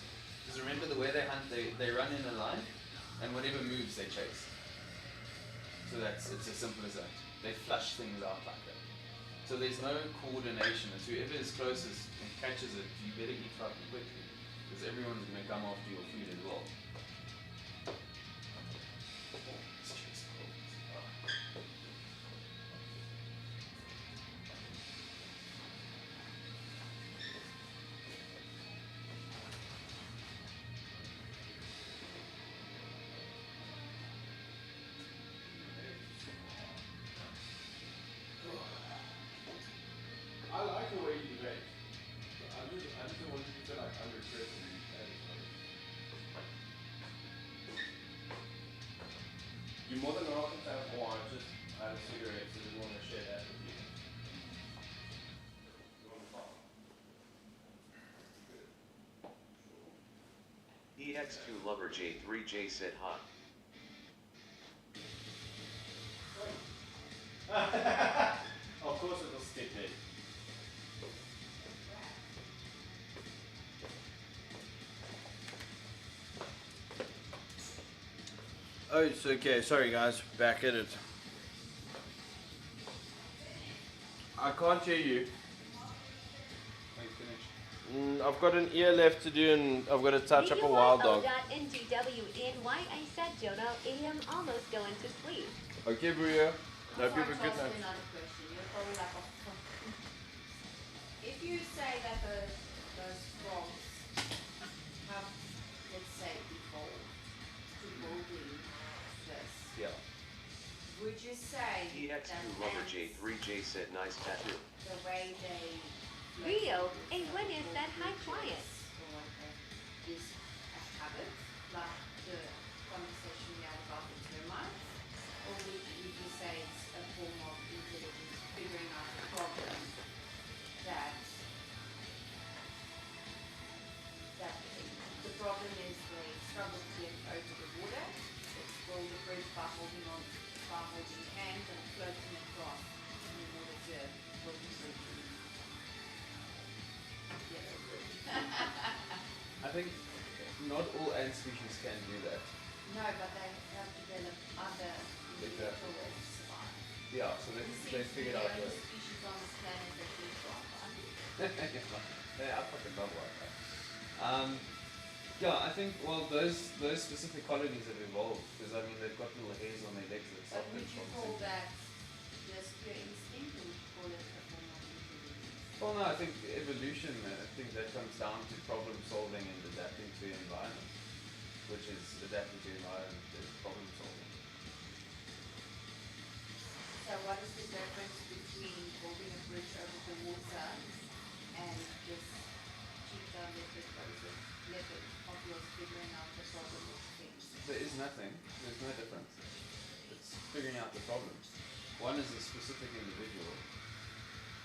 Speaker 2: Just remember the way they hunt, they run in a line, and whatever moves they chase. So it's as simple as that. They flush things out like that. So there's no coordination. It's whoever is closest and catches it, you better eat fucking quickly. Because everyone's going to come after your food as well. It's just cold.
Speaker 1: I like the way you debate. I just don't want you to feel like under pressure. You're more than welcome to have more. I just had a cigarette, so I didn't want to share that with you. You want to follow?
Speaker 8: EX2 Lover J3J said hot.
Speaker 1: Of course it'll stick there. Oh, it's okay. Sorry, guys. Back at it. I can't hear you.
Speaker 2: Are you finished?
Speaker 1: I've got an ear left to do, and I've got to touch up a wild dog.
Speaker 6: NGWNY, I said, Jono, I'm almost going to sleep.
Speaker 1: Okay, Bria. Hope you have a
Speaker 3: I'll
Speaker 1: good
Speaker 3: ask
Speaker 1: night.
Speaker 3: you another question. You're probably like, if you say that those frogs have, let's say, evolved to building this,
Speaker 2: Yeah.
Speaker 3: would you say
Speaker 8: EX2
Speaker 3: that
Speaker 8: Lover
Speaker 3: ants,
Speaker 8: J3J said nice tattoo.
Speaker 3: the way they
Speaker 6: Rio, and when is that high client?
Speaker 3: or whatever, is a habit, like the conversation we had about the termites, or would you say it's a form of intelligence figuring out a problem that the problem is they struggle to get over the water, it's build a bridge by holding hands and floating across in order to build a bridge.
Speaker 2: I think not all ant species can do that.
Speaker 3: No, but they have developed other intellectual ways to survive.
Speaker 2: Yeah, so they figured out
Speaker 3: the
Speaker 2: the
Speaker 3: only species on this planet that lives Wi-Fi.
Speaker 2: Yeah, I fucking love Wi-Fi. Yeah, I think, well, those specific colonies have evolved, because, I mean, they've got little hairs on their legs that
Speaker 3: But
Speaker 2: stop them
Speaker 3: would you
Speaker 2: from
Speaker 3: call
Speaker 2: sinking.
Speaker 3: that just pure instinct, or would you call it a form of intelligence?
Speaker 2: Well, no, I think evolution, I think that comes down to problem solving and adapting to the environment, which is adapting to the environment is problem solving.
Speaker 3: So what is the difference between building a bridge over the water and this cheetah leopard of yours figuring out the problem of things?
Speaker 2: There is nothing, there's no difference. It's figuring out the problems. One is a specific individual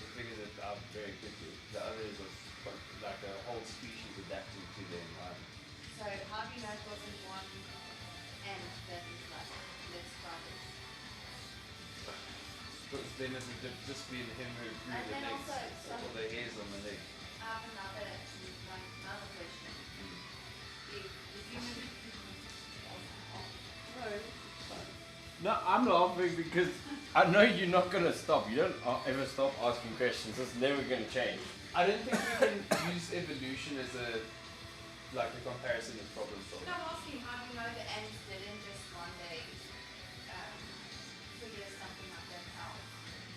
Speaker 2: who figures it out very quickly. The other is like a whole species adapting to the environment.
Speaker 3: So how do you know it wasn't one ant that is like, let's try this?
Speaker 2: Because then it would just be him who grew
Speaker 3: And
Speaker 2: the
Speaker 3: then
Speaker 2: legs,
Speaker 3: also
Speaker 2: or the hairs on the leg.
Speaker 3: I have another question. If you
Speaker 1: No, I'm laughing because I know you're not going to stop. You don't ever stop asking questions. It's never going to change.
Speaker 2: I don't think we can use evolution as a comparison of problem solving.
Speaker 3: I'm asking how do you know the ants didn't just one day figure something like that out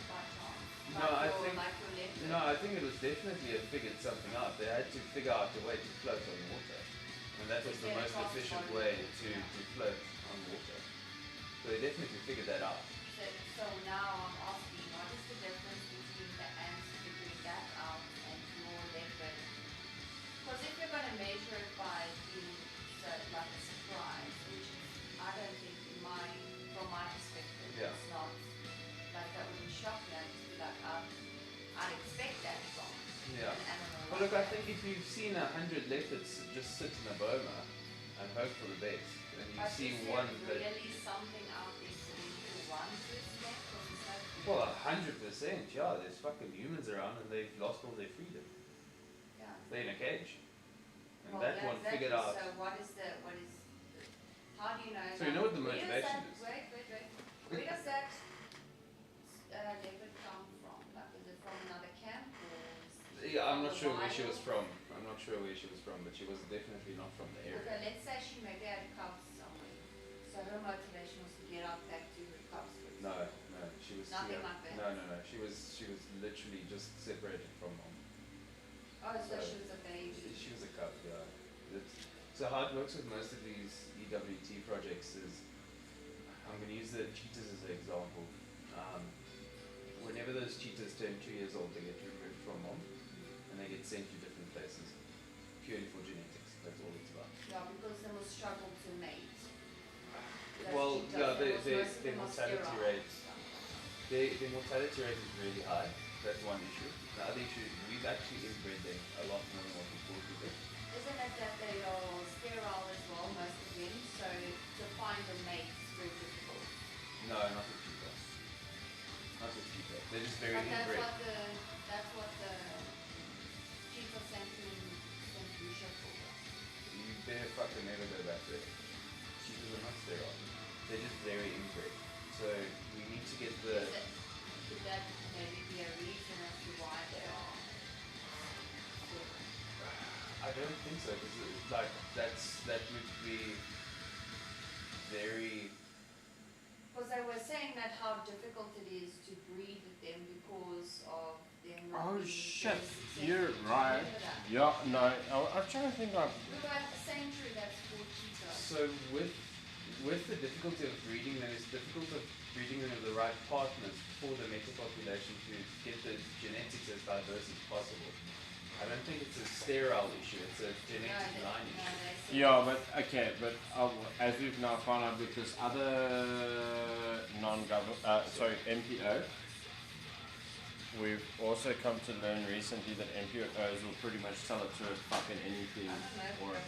Speaker 3: by chance?
Speaker 2: No, I think-
Speaker 3: like your leopard.
Speaker 2: No, I think it was definitely figured something out. They had to figure out a way to float on water. And that was the
Speaker 3: Get
Speaker 2: most
Speaker 3: across
Speaker 2: efficient
Speaker 3: body.
Speaker 2: way to float on water. So they definitely figured that out.
Speaker 3: So now I'm asking, what is the difference between the ants figuring that out and your leopard? Because if you're going to measure it by being like a surprise, which is, I don't think from my perspective,
Speaker 2: Yeah.
Speaker 3: it's not, like that wouldn't shock me. I'd just be like, I'd expect that from
Speaker 2: Yeah.
Speaker 3: an animal.
Speaker 2: Well, look, I think if you've seen 100 leopards just sit in a boma and hope for the best, and you
Speaker 3: But
Speaker 2: see
Speaker 3: is there
Speaker 2: one that,
Speaker 3: really something out there for them to want to escape? Because it's not
Speaker 2: well, 100%, yeah, there's fucking humans around and they've lost all their freedom.
Speaker 3: yeah.
Speaker 2: They're in a cage. And
Speaker 3: Well,
Speaker 2: that
Speaker 3: yeah,
Speaker 2: one
Speaker 3: exactly.
Speaker 2: figured out.
Speaker 3: So how do you know?
Speaker 2: So you know what the
Speaker 3: where does
Speaker 2: motivation
Speaker 3: that-
Speaker 2: is?
Speaker 3: Wait. Where does that leopard come from? Like, is it from another camp or?
Speaker 2: Yeah, I'm not
Speaker 3: from
Speaker 2: sure
Speaker 3: the
Speaker 2: where she was
Speaker 3: wild?
Speaker 2: from. I'm not sure where she was from, but she was definitely not from the area.
Speaker 3: Okay, let's say she maybe had cubs somewhere. So her motivation was to get out back to her cubs. for
Speaker 2: No,
Speaker 3: example.
Speaker 2: no, she was.
Speaker 3: Nothing like that.
Speaker 2: No. She was literally just separated from mom.
Speaker 3: Oh, so
Speaker 2: So-
Speaker 3: she was a baby.
Speaker 2: She was a cub, yeah. So how it works with most of these EWT projects is, I'm going to use the cheetahs as an example. Whenever those cheetahs turn 2 years old, they get removed from mom, and they get sent to different places, purely for genetics. That's all it's about.
Speaker 3: Yeah, because they must struggle to mate. Those
Speaker 2: Well,
Speaker 3: cheetahs,
Speaker 2: yeah,
Speaker 3: because most of
Speaker 2: their
Speaker 3: them are
Speaker 2: mortality
Speaker 3: sterile.
Speaker 2: rate, their mortality rate is really high. That's one issue. The other issue is we've actually inbred them a lot more than what we thought we did.
Speaker 3: Isn't it that they are sterile as well, most of them, so to find a mate is very difficult?
Speaker 2: No, not with cheetah. Not with cheetah. They're just very
Speaker 3: But
Speaker 2: inbred.
Speaker 3: that's what the cheetah St. Lucia told us.
Speaker 2: You better fucking never go back there. Cheetahs are not sterile. They're just very inbred. So we need to get the.
Speaker 3: Could that maybe be a reason as to why they are?
Speaker 2: I don't think so, because like that would be very.
Speaker 3: Because they were saying that how difficult it is to breed with them because of them not
Speaker 1: Oh
Speaker 3: being
Speaker 1: shit,
Speaker 3: very successful.
Speaker 1: you're
Speaker 3: Do you
Speaker 1: right.
Speaker 3: remember that?
Speaker 1: Yeah, no, I'm trying to think like,
Speaker 3: We were at the sanctuary that's for cheetah.
Speaker 2: So with the difficulty of breeding them, it's difficult of breeding them with the right partners for the meta population to get the genetics as diverse as possible. I don't think it's a sterile issue, it's a genetic line issue.
Speaker 1: yeah, but okay, but as we've now found out with this other non-government, MPO, we've also come to learn recently that MPOs will pretty much sell it to fucking anything.
Speaker 3: I don't know
Speaker 1: Or,
Speaker 3: if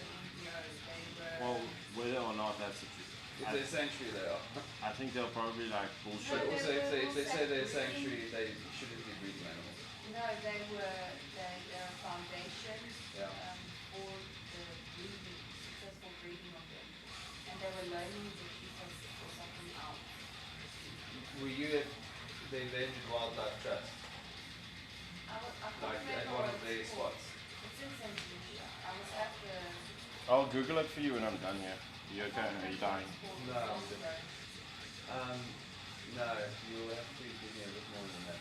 Speaker 3: they were.
Speaker 1: well, whether or not that's the truth.
Speaker 2: If they're sanctuary, they are.
Speaker 1: I think they'll probably like
Speaker 2: But
Speaker 1: bullshit.
Speaker 3: No,
Speaker 2: also, if they say they're
Speaker 3: sanctuary.
Speaker 2: sanctuary, they shouldn't be breeding animals.
Speaker 3: No, they're a foundation
Speaker 2: Yeah.
Speaker 3: for the breeding, successful breeding of them. And they were learning the cheetahs for something else.
Speaker 2: Were you at the Endangered Wildlife Trust?
Speaker 3: I can't
Speaker 2: Like at
Speaker 3: remember
Speaker 2: one
Speaker 3: what
Speaker 2: of their
Speaker 3: it's called.
Speaker 2: spots?
Speaker 3: It's in St. Lucia. I was at the.
Speaker 1: I'll Google it for you when I'm done here. You okay? Are you dying?
Speaker 2: No, I'm good. No, you'll have to give me a bit more than that.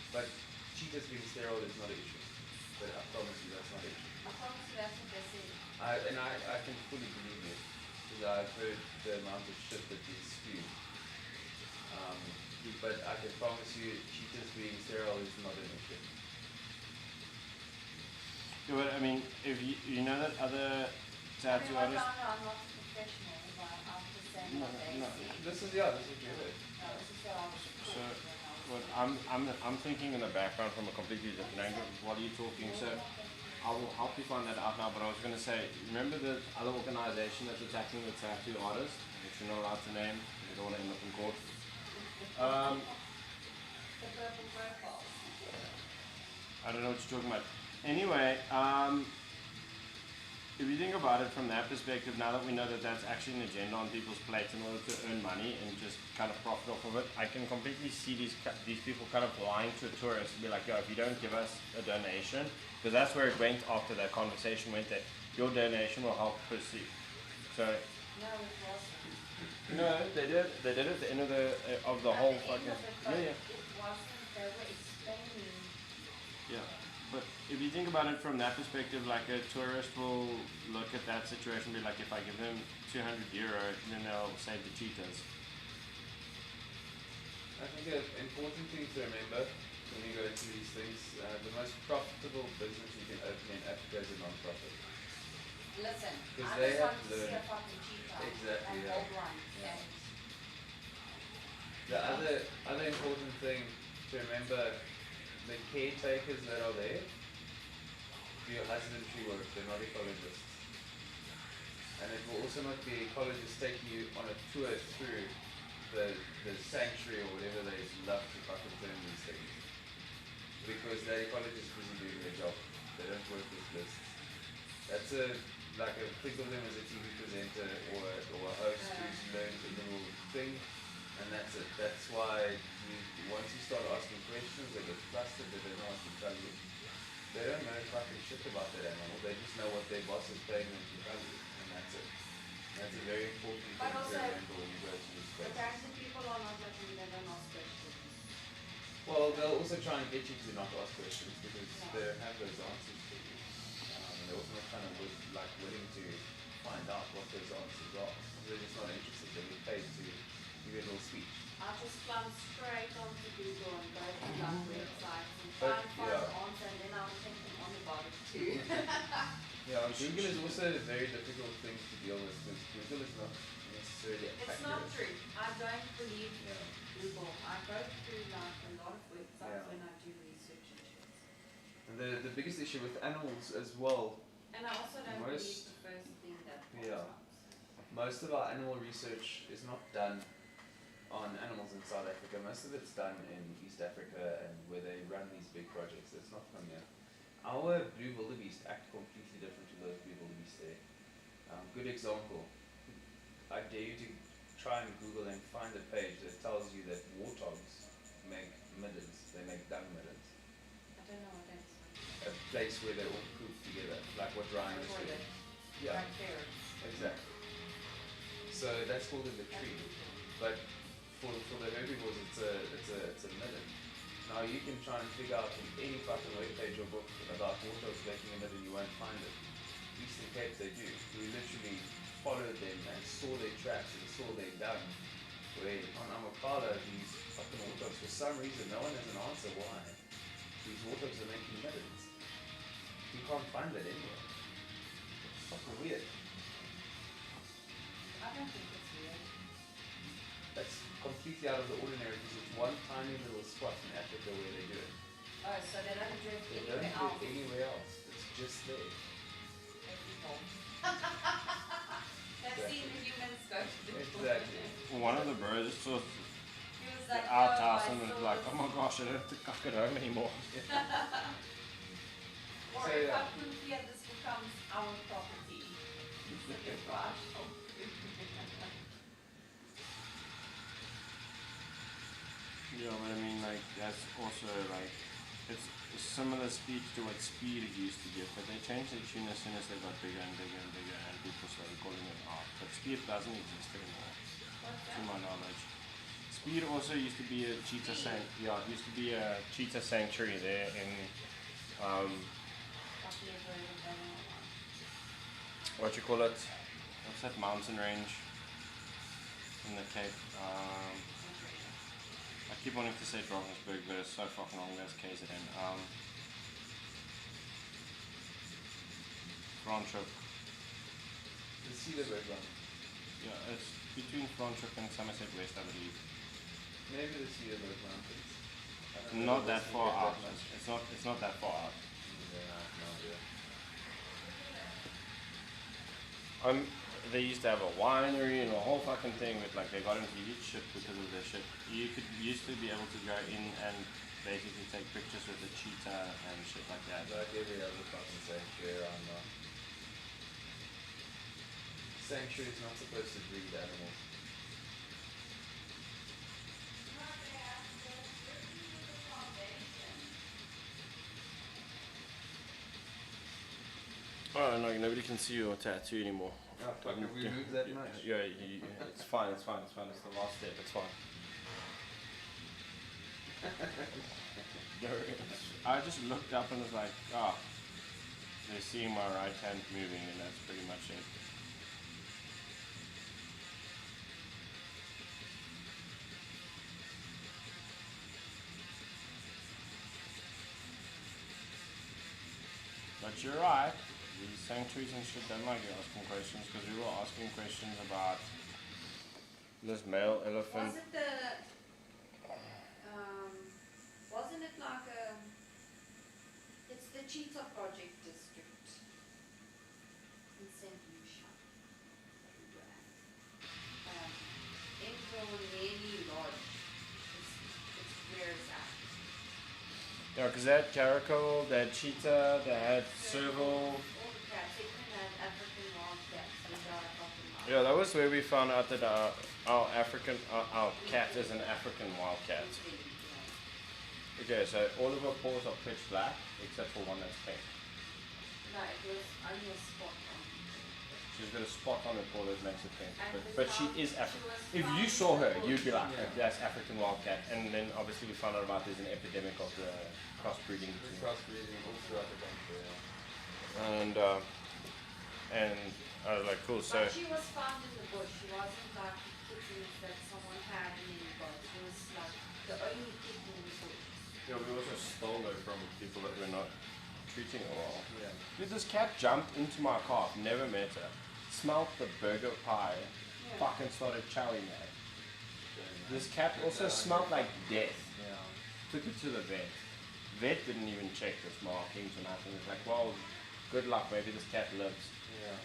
Speaker 2: But cheetahs being sterile is not an issue. But I promise you that's not an issue.
Speaker 3: I promise you that's what they said.
Speaker 2: I can fully believe it. Because I've heard the amount of shit that is spewed. But I can promise you cheetahs being sterile is not an issue.
Speaker 1: Yeah, but I mean, if you know that other tattoo
Speaker 3: I
Speaker 1: artists.
Speaker 3: I'm not a professional, but I'm just saying
Speaker 1: No,
Speaker 3: what they
Speaker 1: no.
Speaker 3: said.
Speaker 2: This is good.
Speaker 3: No, this is what I was
Speaker 1: So,
Speaker 3: told when I was
Speaker 1: what
Speaker 3: there.
Speaker 1: I'm thinking in the background from a completely different angle while you're talking. So, I will help you find that out now. But I was going to say, remember the other organization that's attacking the tattoo artists, which you're not allowed to name. You don't want to end up in court.
Speaker 3: The purple profiles.
Speaker 1: I don't know what you're talking about. Anyway, if you think about it from that perspective, now that we know that that's actually an agenda on people's plates in order to earn money and just kind of profit off of it, I can completely see these people kind of lying to a tourist and be like, yo, if you don't give us a donation, because that's where it went after that conversation went, that your donation will help proceed. So,
Speaker 3: No, it wasn't.
Speaker 1: no, they did it at the end of the whole
Speaker 3: At the end
Speaker 1: fucking,
Speaker 3: of it, but
Speaker 1: yeah.
Speaker 3: It wasn't, they were explaining
Speaker 1: Yeah. But if you think about it from that perspective, like a tourist will look at that situation and be like, if I give them €200, then they'll save the cheetahs.
Speaker 2: I think an important thing to remember when you go into these things, the most profitable business you can open in Africa is a non-profit.
Speaker 3: Listen,
Speaker 2: Because
Speaker 3: I
Speaker 2: they
Speaker 3: just
Speaker 2: have
Speaker 3: want to see
Speaker 2: learned-
Speaker 3: a fucking cheetah
Speaker 2: Exactly,
Speaker 3: and
Speaker 2: yeah.
Speaker 3: hold one.
Speaker 2: Yeah.
Speaker 3: And
Speaker 2: The other important thing to remember, the caretakers that are there do your husbandry work, they're not ecologists. And it will also not be ecologists taking you on a tour through the sanctuary or whatever they love to fucking term these things. Because the ecologists are busy doing their job. They don't work with lists. That's think of them as a TV presenter or a host who's learned a little thing, and that's it. That's why once you start asking questions, they get flustered, they don't know what to tell you. They don't know fucking shit about that animal. They just know what their boss is paying them to tell you, and that's it. That's a very important thing
Speaker 3: But
Speaker 2: to
Speaker 3: also,
Speaker 2: remember when you go to this place.
Speaker 3: apparently people are not letting them ask questions.
Speaker 2: Well, they'll also try and get you to not ask questions because they don't have those answers for you. And they're also not kind of willing to find out what those answers are. They're just not interested. They get paid to give you a little speech.
Speaker 3: I just plumb straight onto Google and go to like websites and
Speaker 2: But,
Speaker 3: try and find
Speaker 2: yeah.
Speaker 3: the answer, and then I'll take them on about it too.
Speaker 2: Yeah, Google is also a very difficult thing to deal with because Google is not necessarily accurate.
Speaker 3: It's not true. I don't believe
Speaker 2: Yeah.
Speaker 3: Google. I go through like a lot of websites
Speaker 2: Yeah.
Speaker 3: when I do research and shit.
Speaker 2: And the biggest issue with animals as well,
Speaker 3: And I also don't believe
Speaker 2: Most-
Speaker 3: the first thing that pops
Speaker 2: Yeah.
Speaker 3: up.
Speaker 2: most of our animal research is not done on animals in South Africa. Most of it's done in East Africa and where they run these big projects. It's not from here. Our blue wildebeest act completely different to those blue wildebeest there. Good example. I dare you to try and Google and find a page that tells you that warthogs make middens. They make dung middens.
Speaker 3: I don't know what that is.
Speaker 2: A place where they all poop together, like what rhinos do.
Speaker 3: Toilet.
Speaker 2: Yeah,
Speaker 3: Like ferrets.
Speaker 2: exactly. So that's called a latrine. But for the herbivores, it's a midden. Now you can try and figure out in any fucking web page or book about warthogs making a midden, you won't find it. Eastern Cape they do. We literally followed them and saw their tracks and saw their dung. Where on Amakala, these fucking warthogs, for some reason, no one has an answer why these warthogs are making middens. You can't find that anywhere. It's fucking weird.
Speaker 3: I don't think it's weird.
Speaker 2: That's completely out of the ordinary because it's one tiny little spot in Africa where they do it.
Speaker 3: Oh, so they don't do it
Speaker 2: They don't
Speaker 3: anywhere
Speaker 2: do it
Speaker 3: else.
Speaker 2: anywhere else. It's just there.
Speaker 3: They've seen the humans go to the
Speaker 2: Exactly.
Speaker 1: One of the bros just
Speaker 3: He was like,
Speaker 1: out
Speaker 3: oh,
Speaker 1: house
Speaker 3: I
Speaker 1: and was
Speaker 3: saw
Speaker 1: like,
Speaker 3: this.
Speaker 1: oh my gosh, I don't think I could home anymore.
Speaker 3: Or
Speaker 2: So,
Speaker 3: if
Speaker 2: yeah.
Speaker 3: I poop here, this becomes our property. Gosh, oh.
Speaker 1: Yeah, but I mean, like, that's also, like, it's a similar speech to what Speed used to give, but they changed the tune as soon as they got bigger and bigger and bigger, and people started calling it art. But Speed doesn't exist anymore, to my knowledge. Speed also used to be a cheetah sanctuary. Yeah, it used to be a cheetah sanctuary there in, what you call it? What's that mountain range in the Cape? I keep wanting to say Drakensberg, but it's so fucking long. That's KZN. Franschhoek.
Speaker 2: The Cederberg one.
Speaker 1: Yeah, it's between Franschhoek and Somerset West, I believe.
Speaker 2: Maybe the Cederberg Mountains. I don't know
Speaker 1: Not
Speaker 2: if
Speaker 1: that
Speaker 2: it's
Speaker 1: far
Speaker 2: that
Speaker 1: out.
Speaker 2: much.
Speaker 1: It's not that far out.
Speaker 2: Yeah, I have no idea.
Speaker 1: They used to have a winery and a whole fucking thing with like they got into huge shit because of their shit. You used to be able to go in and basically take pictures with the cheetah and shit like that.
Speaker 2: Like every other fucking sanctuary around now. Sanctuary is not supposed to breed animals.
Speaker 1: Oh no, nobody can see your tattoo anymore.
Speaker 2: Oh, fuck, have we moved that much?
Speaker 1: Yeah, it's fine. It's the last step. It's fine. I just looked up and was like, ah, they're seeing my right hand moving, and that's pretty much it. But you're right, these sanctuaries and shit don't like you asking questions, because we were asking questions about this male elephant.
Speaker 3: Was it the, wasn't it like it's the Cheetah Project District in St. Lucia. Envronelli Lodge is where it's at.
Speaker 1: Yeah, because they had caracal, they had cheetah, they had serval.
Speaker 3: All the cats, even had African wild cats, and got a fucking wild.
Speaker 1: Yeah, that was where we found out that our cat is an African wildcat. Okay, so all of her paws are pitch black, except for one that's pink.
Speaker 3: No, it was only a spot on.
Speaker 1: She's got a spot on her paw that makes it pink.
Speaker 3: And
Speaker 1: But she is African. If you saw her, you'd be like, that's African wildcat. And then obviously we found out about there's an epidemic of the crossbreeding.
Speaker 2: Crossbreeding all throughout the country. Yeah.
Speaker 1: And I was like, cool, so...
Speaker 3: But she was found in the bush. She wasn't like the kittens that someone had in the boat. It was like the only kitten in the bush.
Speaker 1: Yeah, we also stole her from people that we're not treating her well.
Speaker 2: Yeah.
Speaker 1: Dude, this cat jumped into my car, never met her, smelt the burger pie, fucking started chowing at it. This cat also smelled like death.
Speaker 2: Yeah.
Speaker 1: Took it to the vet. Vet didn't even check this markings or nothing. It's like, well, good luck, maybe this cat lives.
Speaker 2: Yeah.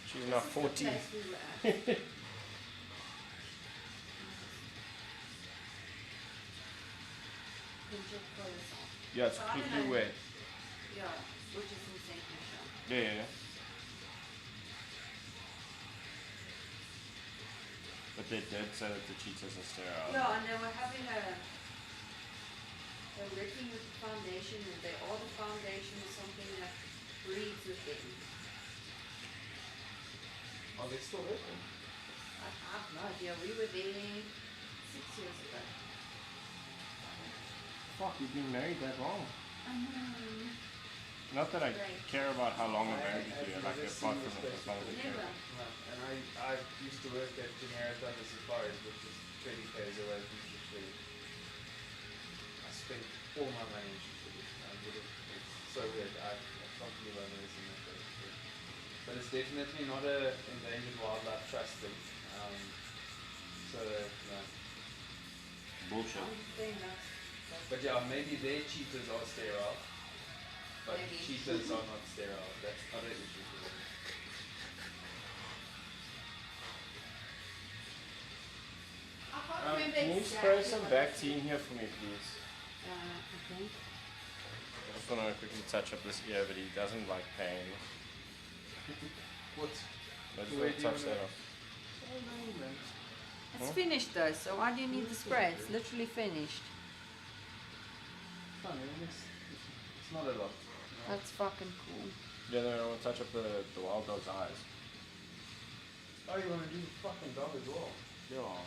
Speaker 1: She's now
Speaker 3: This is the
Speaker 1: 14.
Speaker 3: place we were at. Pinchot Croissant.
Speaker 1: Yeah, it's
Speaker 3: So I don't
Speaker 1: completely
Speaker 3: know.
Speaker 1: wet.
Speaker 3: Yeah, which is in St. Lucia.
Speaker 1: Yeah. But they did say that the cheetahs are sterile.
Speaker 3: Yeah, and they were having they're working with the foundation, and they are the foundation or something that breeds with them.
Speaker 2: Are they still open?
Speaker 3: I have no idea. We were there 6 years ago.
Speaker 1: Fuck, you've been married that long.
Speaker 3: I know.
Speaker 1: Not that I
Speaker 3: Right.
Speaker 1: care about how long I'm married
Speaker 2: I've
Speaker 1: to you,
Speaker 2: never
Speaker 1: like
Speaker 2: seen
Speaker 1: apart
Speaker 2: this
Speaker 1: from as long as I care.
Speaker 3: Never.
Speaker 2: No. And I used to work at Genera Thunder Safaris, which is 20 k's away from Chichili. I spent all my money in Chichili. It's so weird. I can't believe I've never seen that place before. But it's definitely not a endangered wildlife trust thing. So, no.
Speaker 1: Bullshit.
Speaker 3: Thing that's
Speaker 2: But yeah, maybe their cheetahs are sterile, but
Speaker 3: Maybe.
Speaker 2: cheetahs are not sterile. That's other issue for them.
Speaker 3: I can't remember
Speaker 1: Can you
Speaker 3: exactly
Speaker 1: spray some
Speaker 3: what it
Speaker 1: Bactine here for me, please?
Speaker 3: okay.
Speaker 1: I just want to quickly touch up this ear, but he doesn't like pain.
Speaker 2: What?
Speaker 1: I just
Speaker 2: Where
Speaker 1: want
Speaker 2: do
Speaker 1: to
Speaker 2: you
Speaker 1: touch
Speaker 2: wanna-
Speaker 1: that off.
Speaker 3: It's finished though, so why do you need the spray? It's literally finished.
Speaker 2: Fine, it's not a lot. No.
Speaker 3: That's fucking cool.
Speaker 1: Yeah, then I want to touch up the wild dog's eyes.
Speaker 2: Oh, you want to do the fucking dog as well?
Speaker 1: Yeah.
Speaker 2: Oh,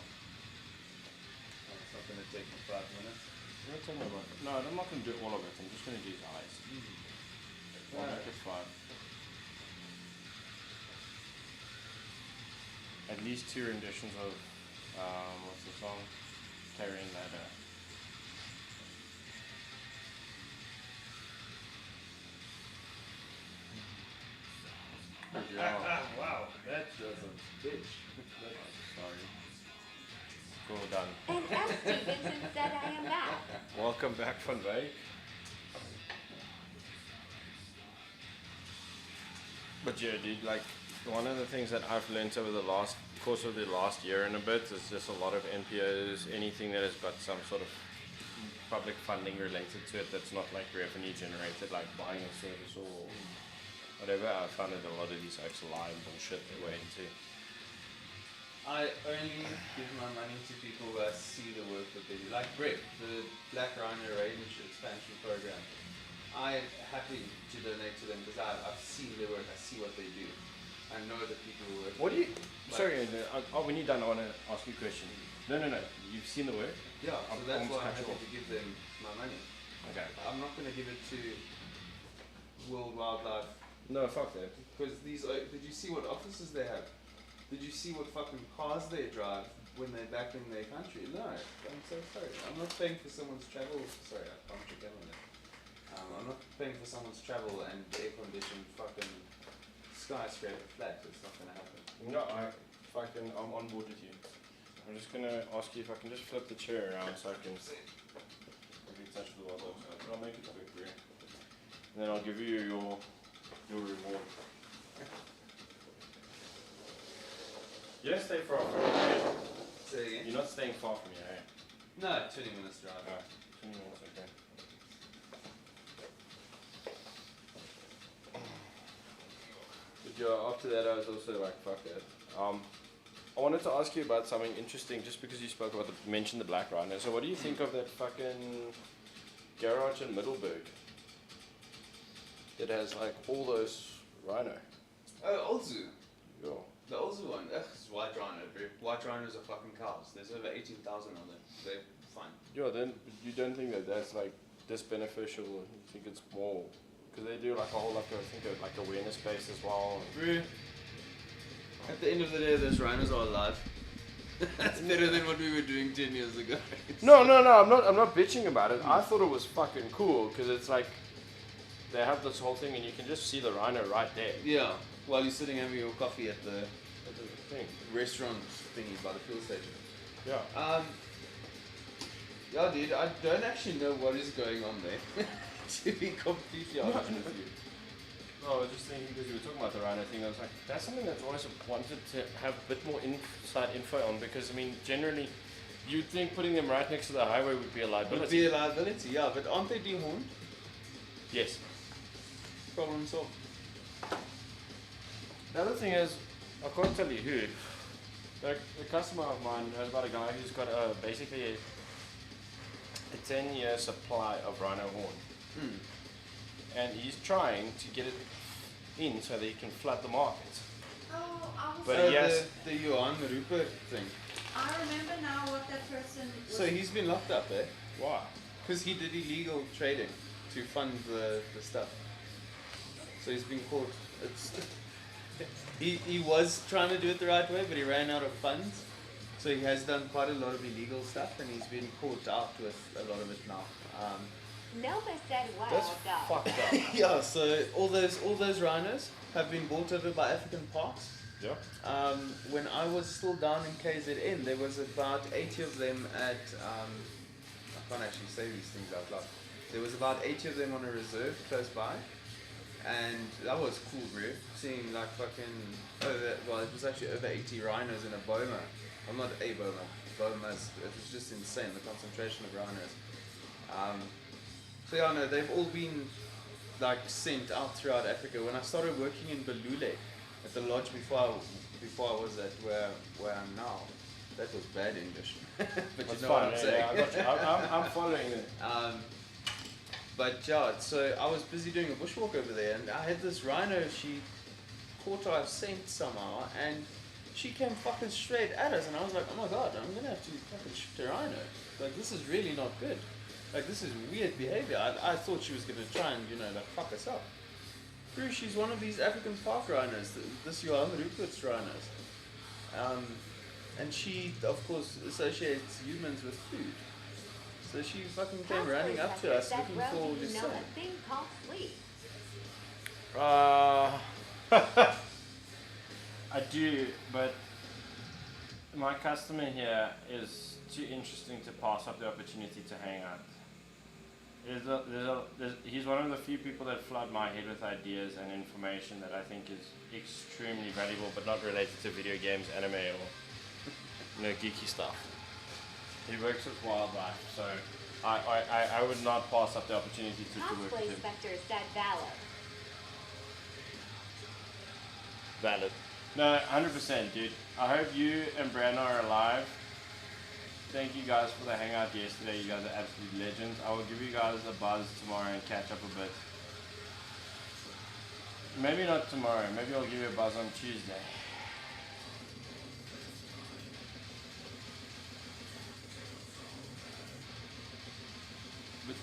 Speaker 2: it's not going to take me 5 minutes.
Speaker 1: You're gonna tell me about it. No, I'm not going to do all of it. I'm just going to do his eyes. I'll
Speaker 2: Alright.
Speaker 1: make it fun. At least 2 renditions of, what's the song? Carrying Ladder. Yeah.
Speaker 2: Wow, that was a bitch.
Speaker 1: Sorry. Cool, done.
Speaker 6: And as Stevenson said, I am back.
Speaker 1: Welcome back, Van Wyk. But yeah, dude, like, one of the things that I've learned over the course of the last year and a bit is just a lot of NPOs, anything that has got some sort of public funding related to it that's not like revenue generated, like buying a service or whatever. I found that a lot of these folks lie and bullshit their way into.
Speaker 2: I only give my money to people who I see the work that they do. Like Brett, the Black Rhino Range expansion program. I'm happy to donate to them because I've seen their work, I see what they do. I know the people who work.
Speaker 1: What do you...
Speaker 2: Like-
Speaker 1: Sorry, when you're done, I want to ask you a question. No. You've seen the work?
Speaker 2: Yeah, so
Speaker 1: I'm
Speaker 2: that's
Speaker 1: almost
Speaker 2: why I'm happy
Speaker 1: comfortable.
Speaker 2: to give them my money.
Speaker 1: Okay.
Speaker 2: I'm not gonna give it to World Wildlife
Speaker 1: No, fuck that.
Speaker 2: because these. Did you see what offices they have? Did you see what fucking cars they drive when they're back in their country? No, I'm so sorry. I'm not paying for someone's travel. Sorry, I can't get on it. I'm not paying for someone's travel and air-conditioned fucking skyscraper flat. It's not gonna happen.
Speaker 1: No, I'm on board with you. I'm just gonna ask you if I can just flip the chair around so I can touch the water. So I'll make it quick, bro. And then I'll give you your reward. You don't stay far from me, eh?
Speaker 2: Say again?
Speaker 1: You're not staying far from me, eh?
Speaker 2: No, 20 minutes drive.
Speaker 1: Alright, 20 minutes, okay. But yeah, after that I was also like, fuck that. I wanted to ask you about something interesting just because you spoke about mentioned the Black Rhino. So what do you think of that fucking garage in Middleburg that has like all those rhino?
Speaker 2: Oh, Old Zoo.
Speaker 1: Yo.
Speaker 2: The Old Zoo one. Ugh, it's white rhino, bro. White rhinos are fucking cows. There's over 18,000 of them. They're fine.
Speaker 1: Yo, then you don't think that that's like this beneficial? You think it's more because they do like a whole like awareness base as well.
Speaker 2: Bro. At the end of the day, those rhinos are alive. That's better than what we were doing 10 years ago.
Speaker 1: No, I'm not bitching about it. I thought it was fucking cool because it's like they have this whole thing and you can just see the rhino right there.
Speaker 2: Yeah. While you're sitting having your coffee at the
Speaker 1: That's the thing.
Speaker 2: restaurant thingy by the fuel station.
Speaker 1: Yeah.
Speaker 2: Yeah, dude, I don't actually know what is going on there. To be completely honest with you.
Speaker 1: No, I was just thinking because you were talking about the rhino thing. I was like, that's something that's always wanted to have a bit more inside info on because I mean, generally, you'd think putting them right next to the highway would be a liability.
Speaker 2: Would be a liability, yeah, but aren't they dehorned?
Speaker 1: Yes.
Speaker 2: Problem solved.
Speaker 1: The other thing is, I can't tell you who. Like, a customer of mine knows about a guy who's got basically a 10-year supply of rhino horn.
Speaker 2: Mm.
Speaker 1: And he's trying to get it in so that he can flood the market.
Speaker 3: Oh, I was.
Speaker 1: But
Speaker 2: So
Speaker 1: yes.
Speaker 2: the Johan Rupert thing.
Speaker 3: I remember now what that person was.
Speaker 2: So he's been locked up, eh?
Speaker 1: Why?
Speaker 2: Because he did illegal trading to fund the stuff. So he's been caught. It's he was trying to do it the right way, but he ran out of funds. So he has done quite a lot of illegal stuff, and he's been caught out with a lot of it now.
Speaker 6: Nova said what?
Speaker 1: That's
Speaker 6: dog.
Speaker 1: fucked up.
Speaker 2: Yeah, so all those rhinos have been bought over by African Parks.
Speaker 1: Yeah.
Speaker 2: When I was still down in KZN, there was about 80 of them at. I can't actually say these things out loud. There was about 80 of them on a reserve close by, and that was cool, bro. Seeing like fucking it was actually over 80 rhinos in a boma. I'm not a boma. Bomas. It was just insane the concentration of rhinos. So yeah, no, they've all been like sent out throughout Africa. When I started working in Balule, at the lodge before I was at where I'm now, that was bad English. But
Speaker 1: That's
Speaker 2: you know what I'm
Speaker 1: fine,
Speaker 2: saying.
Speaker 1: I got you. I'm following it.
Speaker 2: But yeah, so I was busy doing a bushwalk over there, and I had this rhino. She caught our scent somehow, and she came fucking straight at us, and I was like, oh my god, I'm gonna have to fucking shoot a rhino. Like, this is really not good. Like, this is weird behavior. I thought she was gonna try and, like, fuck us up. Bro, she's one of these African park rhinos, this Johan Rupert's rhinos. And she, of course, associates humans with food. So she fucking came running up to us looking for
Speaker 6: you
Speaker 2: this
Speaker 6: know
Speaker 2: son.
Speaker 6: a thing called sleep.
Speaker 1: I do, but my customer here is too interesting to pass up the opportunity to hang out. He's one of the few people that flood my head with ideas and information that I think is extremely valuable, but not related to video games, anime, or geeky stuff. He works with wildlife, so I would not pass up the opportunity to work
Speaker 6: Cosplay
Speaker 1: with him.
Speaker 6: Spectre said valid.
Speaker 1: Valid. No, 100%, dude. I hope you and Brandon are alive. Thank you guys for the hangout yesterday. You guys are absolute legends. I will give you guys a buzz tomorrow and catch up a bit. Maybe not tomorrow. Maybe I'll give you a buzz on Tuesday. But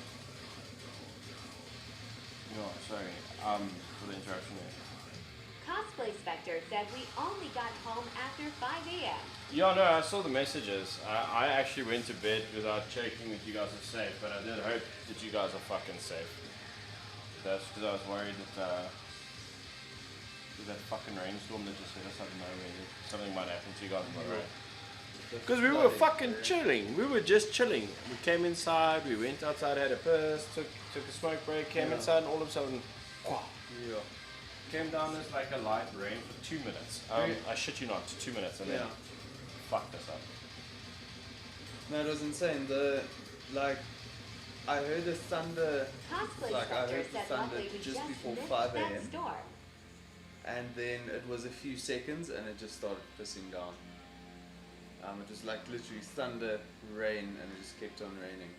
Speaker 1: for the interruption there.
Speaker 6: Cosplay Spectre said we only got home after 5 a.m.
Speaker 1: Yeah, no, I saw the messages. I actually went to bed without checking that you guys are safe, but I did hope that you guys are fucking safe. That's because I was worried that with that fucking rainstorm that just hit us out of nowhere, that something might happen to you guys on the road. Because we were fucking chilling. We were just chilling. We came inside, we went outside, had a piss, took a smoke break, came inside, and all of a sudden,
Speaker 2: Yeah.
Speaker 1: came down as like a light rain for 2 minutes. I shit you not, 2 minutes, and then fucked us up.
Speaker 2: No, it was insane. I heard the thunder,
Speaker 6: Cosplay
Speaker 2: Like, I
Speaker 6: Spectre
Speaker 2: heard the
Speaker 6: said
Speaker 2: thunder
Speaker 6: luckily we
Speaker 2: just
Speaker 6: just
Speaker 2: before
Speaker 6: missed
Speaker 2: 5
Speaker 6: that
Speaker 2: a.m..
Speaker 6: storm.
Speaker 2: and then it was a few seconds, and it just started pissing down. It was like literally thunder, rain, and it just kept on raining.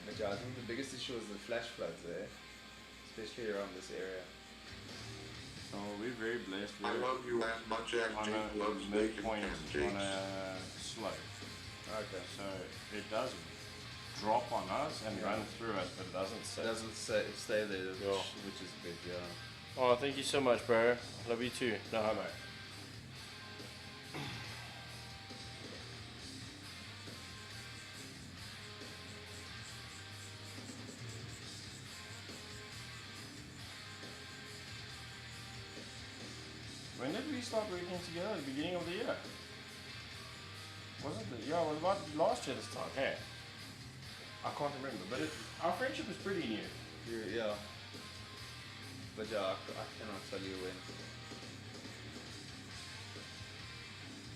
Speaker 2: But yeah, I think the biggest issue was the flash floods there, especially around this area.
Speaker 1: So we're very blessed.
Speaker 4: I
Speaker 1: We're
Speaker 4: love you as much as
Speaker 1: on
Speaker 4: Jake
Speaker 1: a
Speaker 4: loves steak and
Speaker 1: midpoint
Speaker 4: pancakes.
Speaker 1: on a slope.
Speaker 2: Okay.
Speaker 1: So it does drop on us and run through us, but it doesn't
Speaker 2: It
Speaker 1: sit.
Speaker 2: doesn't stay there,
Speaker 1: Yeah.
Speaker 2: which is good, yeah.
Speaker 1: Oh, thank you so much, bro. Love you too. No homo. When did we start working together? At the beginning of the year. Wasn't it? Yeah, it was about last year this time. Hey. I can't remember, but our friendship is pretty new.
Speaker 2: Yeah. But yeah, I cannot tell you when.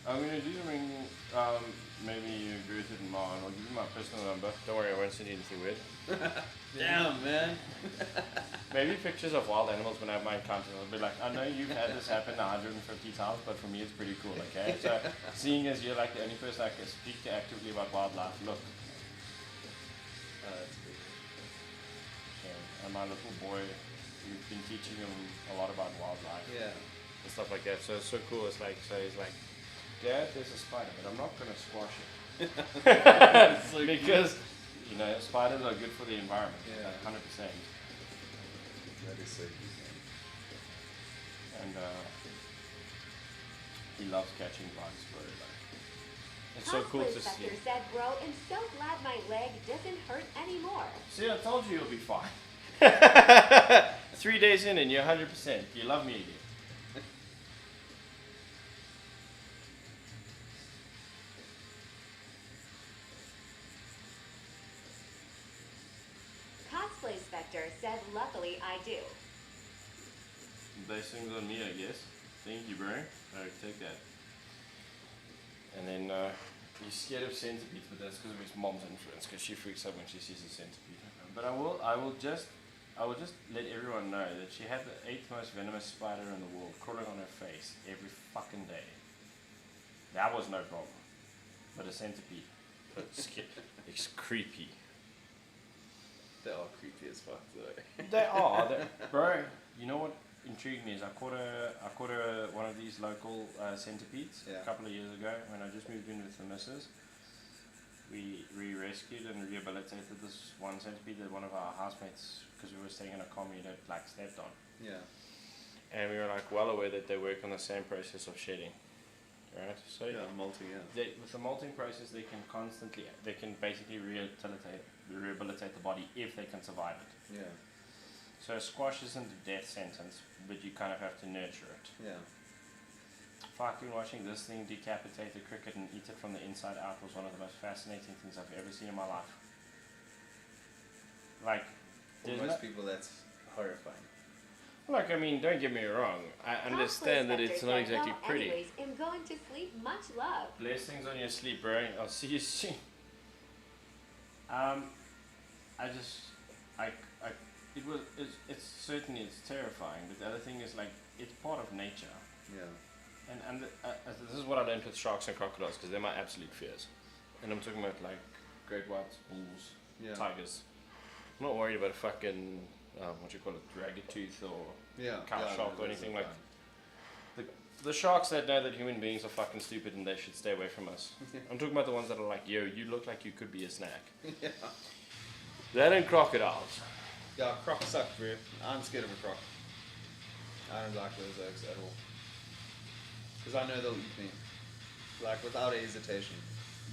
Speaker 1: I'm gonna do something, maybe you agree with it in mine. I'll give you my personal number. Don't worry, I won't send you anything weird.
Speaker 2: Damn, man.
Speaker 1: Maybe pictures of wild animals when I have my encounters. I'll be like, I know you've had this happen 150 times, but for me it's pretty cool, okay? So, seeing as you're like the only person I can speak to actively about wildlife, look.
Speaker 2: That's good.
Speaker 1: And my little boy, we've been teaching him a lot about wildlife.
Speaker 2: Yeah.
Speaker 1: And stuff like that. So it's so cool. It's like, so he's like, Dad, there's a spider, but I'm not going to squash it.
Speaker 2: So
Speaker 1: because, you know, spiders are good for the environment.
Speaker 2: Yeah.
Speaker 1: Like 100%.
Speaker 2: That is so cute, man.
Speaker 1: And he loves catching bugs, bro. Like, it's so cool
Speaker 6: Cosplay
Speaker 1: to see.
Speaker 6: Spectre said, bro, I'm so glad my leg doesn't hurt anymore.
Speaker 1: See, I told you you'll be fine. 3 days in and you're 100%. You love me again.
Speaker 6: Cosplay Spectre said, luckily I do.
Speaker 1: Those things on me, I guess. Thank you, bro. Alright, take that. And then, he's scared of centipedes, but that's because of his mom's influence, because she freaks out when she sees a centipede. But I will just let everyone know that she had the 8th most venomous spider in the world crawling on her face every fucking day. That was no problem. But a centipede. It's creepy.
Speaker 2: They are creepy as fuck, though.
Speaker 1: They are, bro. You know what intrigued me is I caught one of these local centipedes a couple of years ago when I just moved in with the missus. We rescued and rehabilitated this one centipede that one of our housemates, because we were staying in a commune, had like stepped on.
Speaker 2: Yeah.
Speaker 1: And we were like well aware that they work on the same process of shedding, right? So
Speaker 2: Yeah, molting, yeah.
Speaker 1: with the molting process, they can basically rehabilitate the body if they can survive it.
Speaker 2: Yeah.
Speaker 1: So a squash isn't a death sentence, but you kind of have to nurture it.
Speaker 2: Yeah.
Speaker 1: Fucking watching this thing decapitate the cricket and eat it from the inside out was one of the most fascinating things I've ever seen in my life. Like,
Speaker 2: For
Speaker 1: there's
Speaker 2: most
Speaker 1: no-
Speaker 2: people, that's horrifying.
Speaker 1: Like, I mean, don't get me wrong. I understand that it's not exactly pretty.
Speaker 6: Anyways, I'm going to sleep. Much love.
Speaker 1: Blessings on your sleep, bro. I'll see you soon. It's certainly terrifying, but the other thing is like it's part of nature.
Speaker 2: Yeah.
Speaker 1: And this is what I learned with sharks and crocodiles because they're my absolute fears. And I'm talking about like great whites, bulls, tigers. I'm not worried about a fucking what you call it, ragged tooth or cow shark or anything like. The sharks that know that human beings are fucking stupid and they should stay away from us. I'm talking about the ones that are like, yo, you look like you could be a snack.
Speaker 2: Yeah.
Speaker 1: That and crocodiles.
Speaker 2: Yeah, crocs suck, bro. I'm scared of a croc. I don't like those eggs at all. Because I know they'll eat me. Like, without a hesitation.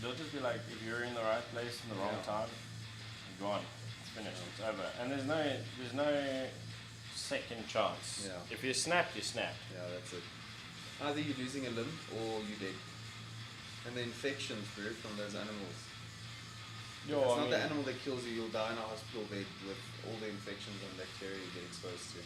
Speaker 1: They'll just be like, if you're in the right place in the wrong
Speaker 2: Yeah.
Speaker 1: time, you're gone. It's finished. It's over. And there's no second chance.
Speaker 2: Yeah.
Speaker 1: If you snap, you snap.
Speaker 2: Yeah, that's it. Either you're losing a limb or you're dead. And the infections, bro, from those animals.
Speaker 1: Yo,
Speaker 2: It's
Speaker 1: I
Speaker 2: not the
Speaker 1: mean-
Speaker 2: animal that kills you, you'll die in a hospital bed with all the infections and bacteria you get exposed to.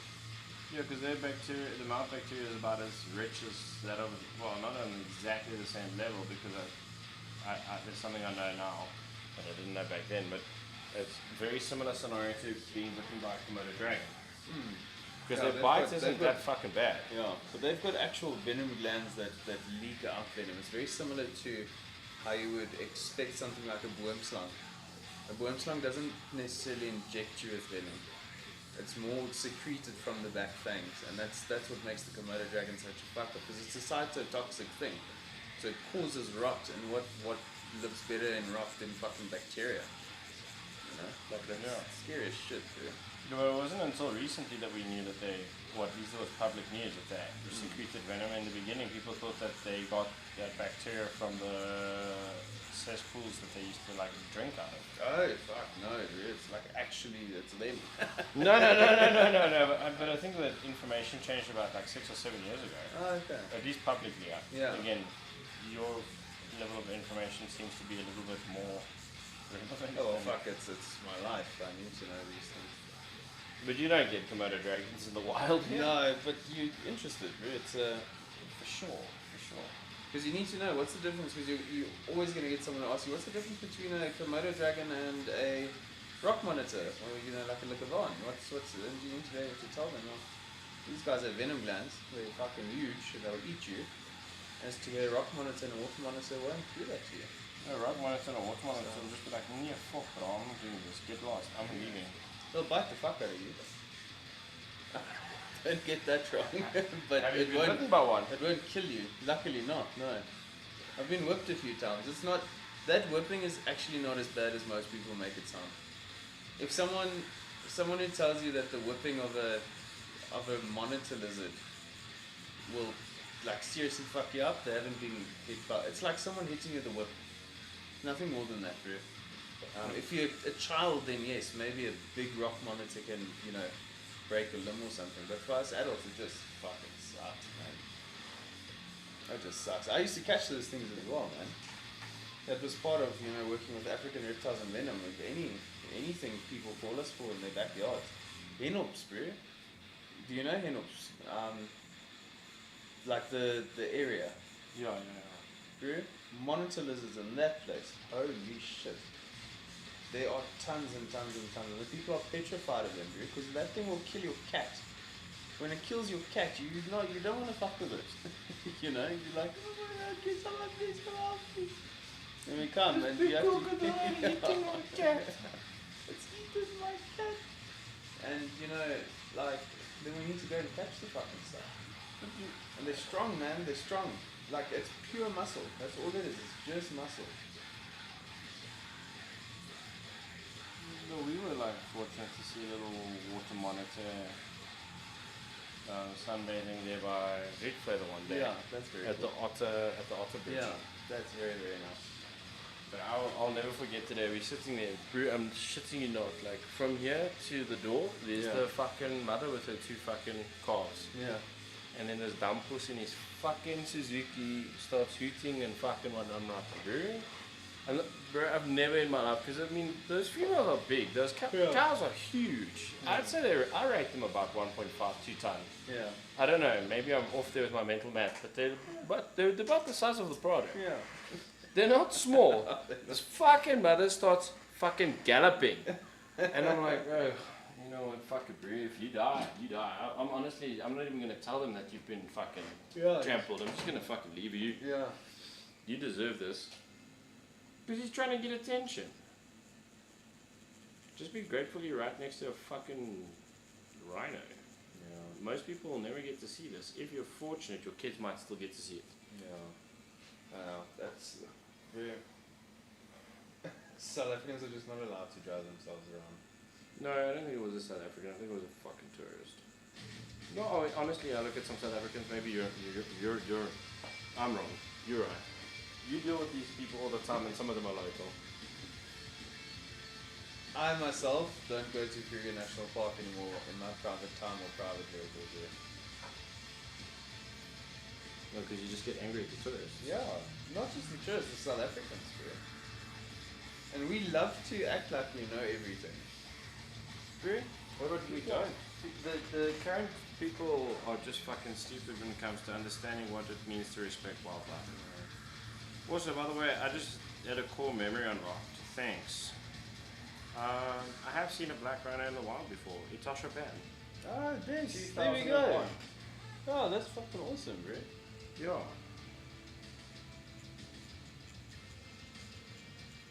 Speaker 1: Yeah, because their bacteria, the mouth bacteria is about as rich as that of, well, not on exactly the same level because there's something I know now that I didn't know back then, but it's very similar scenario to being bitten by a Komodo dragon. Because
Speaker 2: Yeah,
Speaker 1: their
Speaker 2: they've
Speaker 1: bite
Speaker 2: got-
Speaker 1: isn't
Speaker 2: they've
Speaker 1: that
Speaker 2: got-
Speaker 1: fucking bad.
Speaker 2: Yeah, but they've got actual venom glands that leak out venom. It's very similar to how you would expect something like a worm slung. A worm slung doesn't necessarily inject you with venom. It's more secreted from the back fangs, and that's what makes the Komodo dragon such a fucker, because it's a cytotoxic thing. So it causes rot, and what lives better in rot than fucking bacteria? You know? Like, that's
Speaker 1: Yeah.
Speaker 2: scary as shit, dude.
Speaker 1: Well, it wasn't until recently that we knew that at least it was public news, that they secreted venom. In the beginning, people thought that they got that bacteria from the cesspools that they used to like drink out of.
Speaker 2: Oh, fuck, no, dude. It's like, actually, it's them.
Speaker 1: No. But I think that information changed about like 6 or 7 years ago.
Speaker 2: Oh, okay.
Speaker 1: At least publicly.
Speaker 2: Yeah.
Speaker 1: Again, your level of information seems to be a little bit more relevant.
Speaker 2: Oh, well,
Speaker 1: than-
Speaker 2: fuck, it's my life. I need to know these things.
Speaker 1: But you don't get Komodo dragons in the wild.
Speaker 2: No, but you're interested, bro. It's
Speaker 1: For sure.
Speaker 2: because you need to know what's the difference. Because you're always going to get someone to ask you what's the difference between a Komodo dragon and a rock monitor, or like a Likavan. What's and you need to be able to tell them. Well, these guys have venom glands. They're fucking huge. They'll eat you. As to a rock monitor and a water monitor won't do that to you.
Speaker 1: No, right monitor or water monitor will just be like, yeah, fuck, bro, I'm not doing this. Get lost. I'm leaving.
Speaker 2: They'll bite the fuck out of you. Don't get that wrong. But
Speaker 1: Have you
Speaker 2: it
Speaker 1: been
Speaker 2: won't.
Speaker 1: bitten by one?
Speaker 2: It won't kill you. Luckily not, no. I've been whipped a few times. It's not that whipping is actually not as bad as most people make it sound. If someone who tells you that the whipping of a monitor lizard will like seriously fuck you up, they haven't been hit by it's like someone hitting you with a whip. Nothing more than that, bro. If you're a child, then yes, maybe a big rock monitor can, break a limb or something. But for us adults, it just fucking sucks, man. It just sucks. I used to catch those things as well, man. That was part of, working with African reptiles and venom. Like anything people call us for in their backyards. Henops, bro. Do you know henops? Like the area.
Speaker 1: Yeah.
Speaker 2: Bro, monitor lizards in that place. Holy shit. There are tons and tons and tons. The people are petrified of them, bro, because that thing will kill your cat. When it kills your cat, you don't want to fuck with it. You're like, oh my god, can someone please come out, please? And we come and you have to eating my cat. It's eating my cat. And then we need to go and catch the fucking stuff. And they're strong, man. They're strong. Like, it's pure muscle. That's all it is. It's just muscle.
Speaker 1: No, we were like fortunate to see a little water monitor sunbathing there by Rietfeather one day.
Speaker 2: Yeah, that's very
Speaker 1: at
Speaker 2: cool.
Speaker 1: the Otter Bridge.
Speaker 2: Yeah, that's very, very nice.
Speaker 1: But I'll never forget today. We're sitting there. I'm shitting you not. Like from here to the door, there's
Speaker 2: Yeah.
Speaker 1: the fucking mother with her 2 fucking calves.
Speaker 2: Yeah.
Speaker 1: And then this dumb puss in his fucking Suzuki starts hooting and fucking what. I'm like, bro, I've never in my life, because I mean, those females are big. Those cows are huge. I'd say I rate them about 1.5, 2 ton.
Speaker 2: Yeah.
Speaker 1: I don't know. Maybe I'm off there with my mental math, but they're about the size of the Prado.
Speaker 2: Yeah.
Speaker 1: They're not small. This fucking mother starts fucking galloping, and I'm like, oh, you know what? Fuck it, bro. If you die, you die. I'm not even gonna tell them that you've been fucking trampled. I'm just gonna fucking leave you.
Speaker 2: Yeah.
Speaker 1: You deserve this. Because he's trying to get attention. Just be grateful you're right next to a fucking rhino.
Speaker 2: Yeah.
Speaker 1: Most people will never get to see this. If you're fortunate, your kids might still get to see it.
Speaker 2: Yeah. That's very South Africans are just not allowed to drive themselves around.
Speaker 1: No, I don't think it was a South African. I think it was a fucking tourist. No, honestly, I look at some South Africans. Maybe you're. I'm wrong. You're right. You deal with these people all the time, and some of them are local.
Speaker 2: I myself don't go to Kruger National Park anymore in my private time or private vehicles.
Speaker 1: No, because you just get angry at the tourists.
Speaker 2: Yeah, not just the tourists, the South Africans, bro. And we love to act like we know everything.
Speaker 1: Really? What about we don't? The current people are just fucking stupid when it comes to understanding what it means to respect wildlife. Also, by the way, I just had a core memory unlocked. Thanks. I have seen a black rhino in the wild before. Etosha Band.
Speaker 2: Ah, this. There we go. Oh, that's fucking awesome, bro.
Speaker 1: Yeah.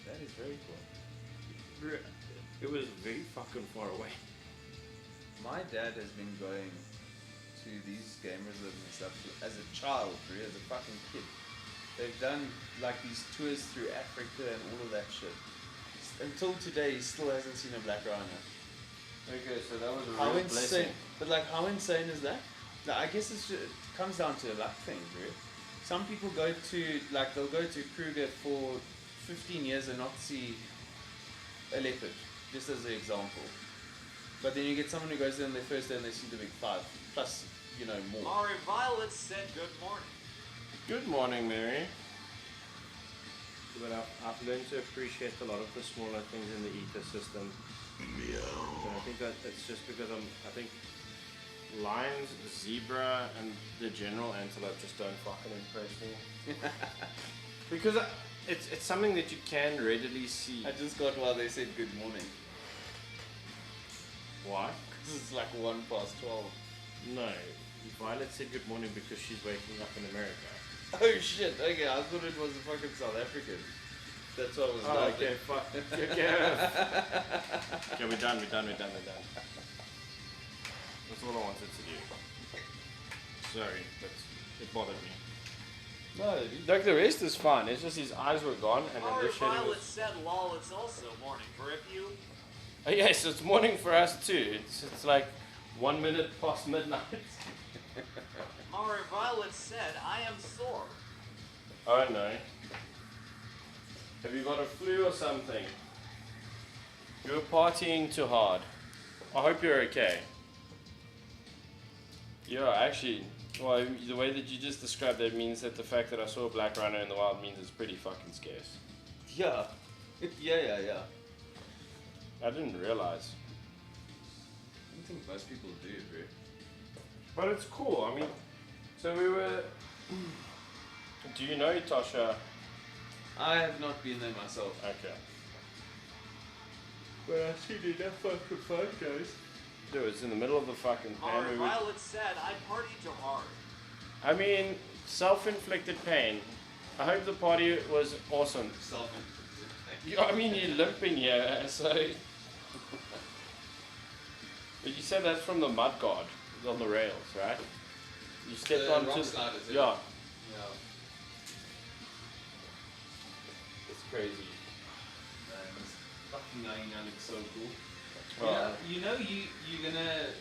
Speaker 2: That is very cool.
Speaker 1: It was very fucking far away.
Speaker 2: My dad has been going to these game reserves and stuff as a child, bro, as a fucking kid. They've done like these tours through Africa and all of that shit. Until today, he still hasn't seen a black rhino.
Speaker 1: Okay, so that was a
Speaker 2: How
Speaker 1: real
Speaker 2: insane!
Speaker 1: blessing.
Speaker 2: But like, how insane is that? Like, I guess it comes down to a luck thing, bro. Some people go to like they'll go to Kruger for 15 years and not see a leopard, just as an example. But then you get someone who goes there on their first day and they see the big five, plus you know more.
Speaker 9: Mari Violet said good morning.
Speaker 1: Good morning, Mary. But I've learned to appreciate a lot of the smaller things in the ecosystem. And I think that it's just because I think lions, zebra, and the general antelope just don't fucking impress me. Because it's something that you can readily see.
Speaker 2: I just got why they said good morning.
Speaker 1: Why?
Speaker 2: Because it's like 12:01.
Speaker 1: No. Violet said good morning because she's waking up in America.
Speaker 2: Oh shit, okay, I thought it was a fucking South African. That's what I was laughing.
Speaker 1: Okay, fuck. Okay, we're done. That's all I wanted to do. Sorry, but it bothered me.
Speaker 2: No,
Speaker 1: Like the rest is fine. It's just his eyes were gone, and then
Speaker 9: Mari
Speaker 1: this shit
Speaker 9: Violet
Speaker 1: was.
Speaker 9: said lol, it's also morning for if you.
Speaker 1: Oh, yes, it's morning for us too. It's like 1 minute past midnight.
Speaker 9: Mari Violet said I am sore.
Speaker 1: Oh no. Have you got a flu or something? You're partying too hard. I hope you're okay. Yeah, actually, well, the way that you just described it means that the fact that I saw a black rhino in the wild means it's pretty fucking scarce.
Speaker 2: yeah. Yeah.
Speaker 1: I didn't realize.
Speaker 2: I don't think most people do, bro.
Speaker 1: But it's cool. I mean, so we were. Do you know Tasha?
Speaker 2: I have not been there myself.
Speaker 1: Okay. But I seen enough fucking photos. Dude, it's in the middle of the fucking pan.
Speaker 9: Mari Violet said I party too hard.
Speaker 1: I mean, self-inflicted pain. I hope the party was awesome. I mean, you're limping here, so. But you said that's from the mud guard on the rails, right? You stepped
Speaker 2: The
Speaker 1: onto.
Speaker 2: rock sliders, yeah.
Speaker 1: Yeah,
Speaker 2: Yeah.
Speaker 1: it's crazy.
Speaker 2: Man, this fucking 99 looks so cool.
Speaker 1: Well,
Speaker 2: you're gonna.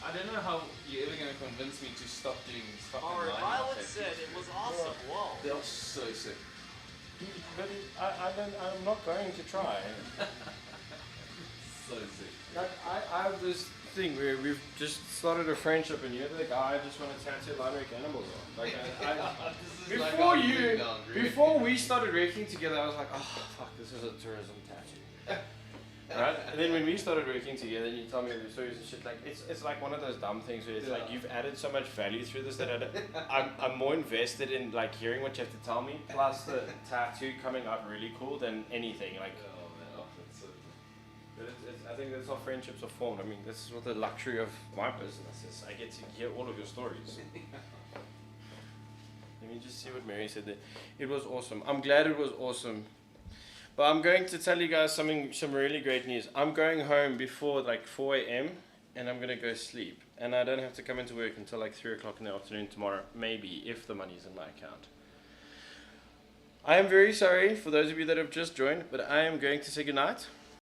Speaker 2: I don't know how you're ever gonna convince me to stop doing these fucking
Speaker 9: Mari
Speaker 2: line
Speaker 9: Violet
Speaker 2: tattoos,
Speaker 9: said it
Speaker 2: bro.
Speaker 9: was awesome. Whoa.
Speaker 2: They are so sick.
Speaker 1: But I'm not going to try.
Speaker 2: So sick.
Speaker 1: Like, I have this thing where we've just started a friendship, and you're the guy I just want to tattoo Limerick animals on. Like,
Speaker 2: This is like
Speaker 1: before
Speaker 2: our
Speaker 1: you,
Speaker 2: thing now, really.
Speaker 1: before we started working together, I was like, oh fuck, this is a tourism tattoo. Right? And then when we started working together, and you tell me the stories and shit, like it's like one of those dumb things where it's like
Speaker 2: Yeah.
Speaker 1: you've added so much value through this that I'm more invested in like hearing what you have to tell me, plus the tattoo coming out really cool than anything. Like,
Speaker 2: Oh man, that's so
Speaker 1: but I think that's how friendships are formed. I mean, this is what the luxury of my business is. I get to hear all of your stories. Let me just see what Mary said there. It was awesome. I'm glad it was awesome. But I'm going to tell you guys some really great news. I'm going home before like 4 a.m. and I'm going to go sleep. And I don't have to come into work until like 3 o'clock in the afternoon tomorrow. Maybe, if the money's in my account. I am very sorry for those of you that have just joined, but I am going to say goodnight.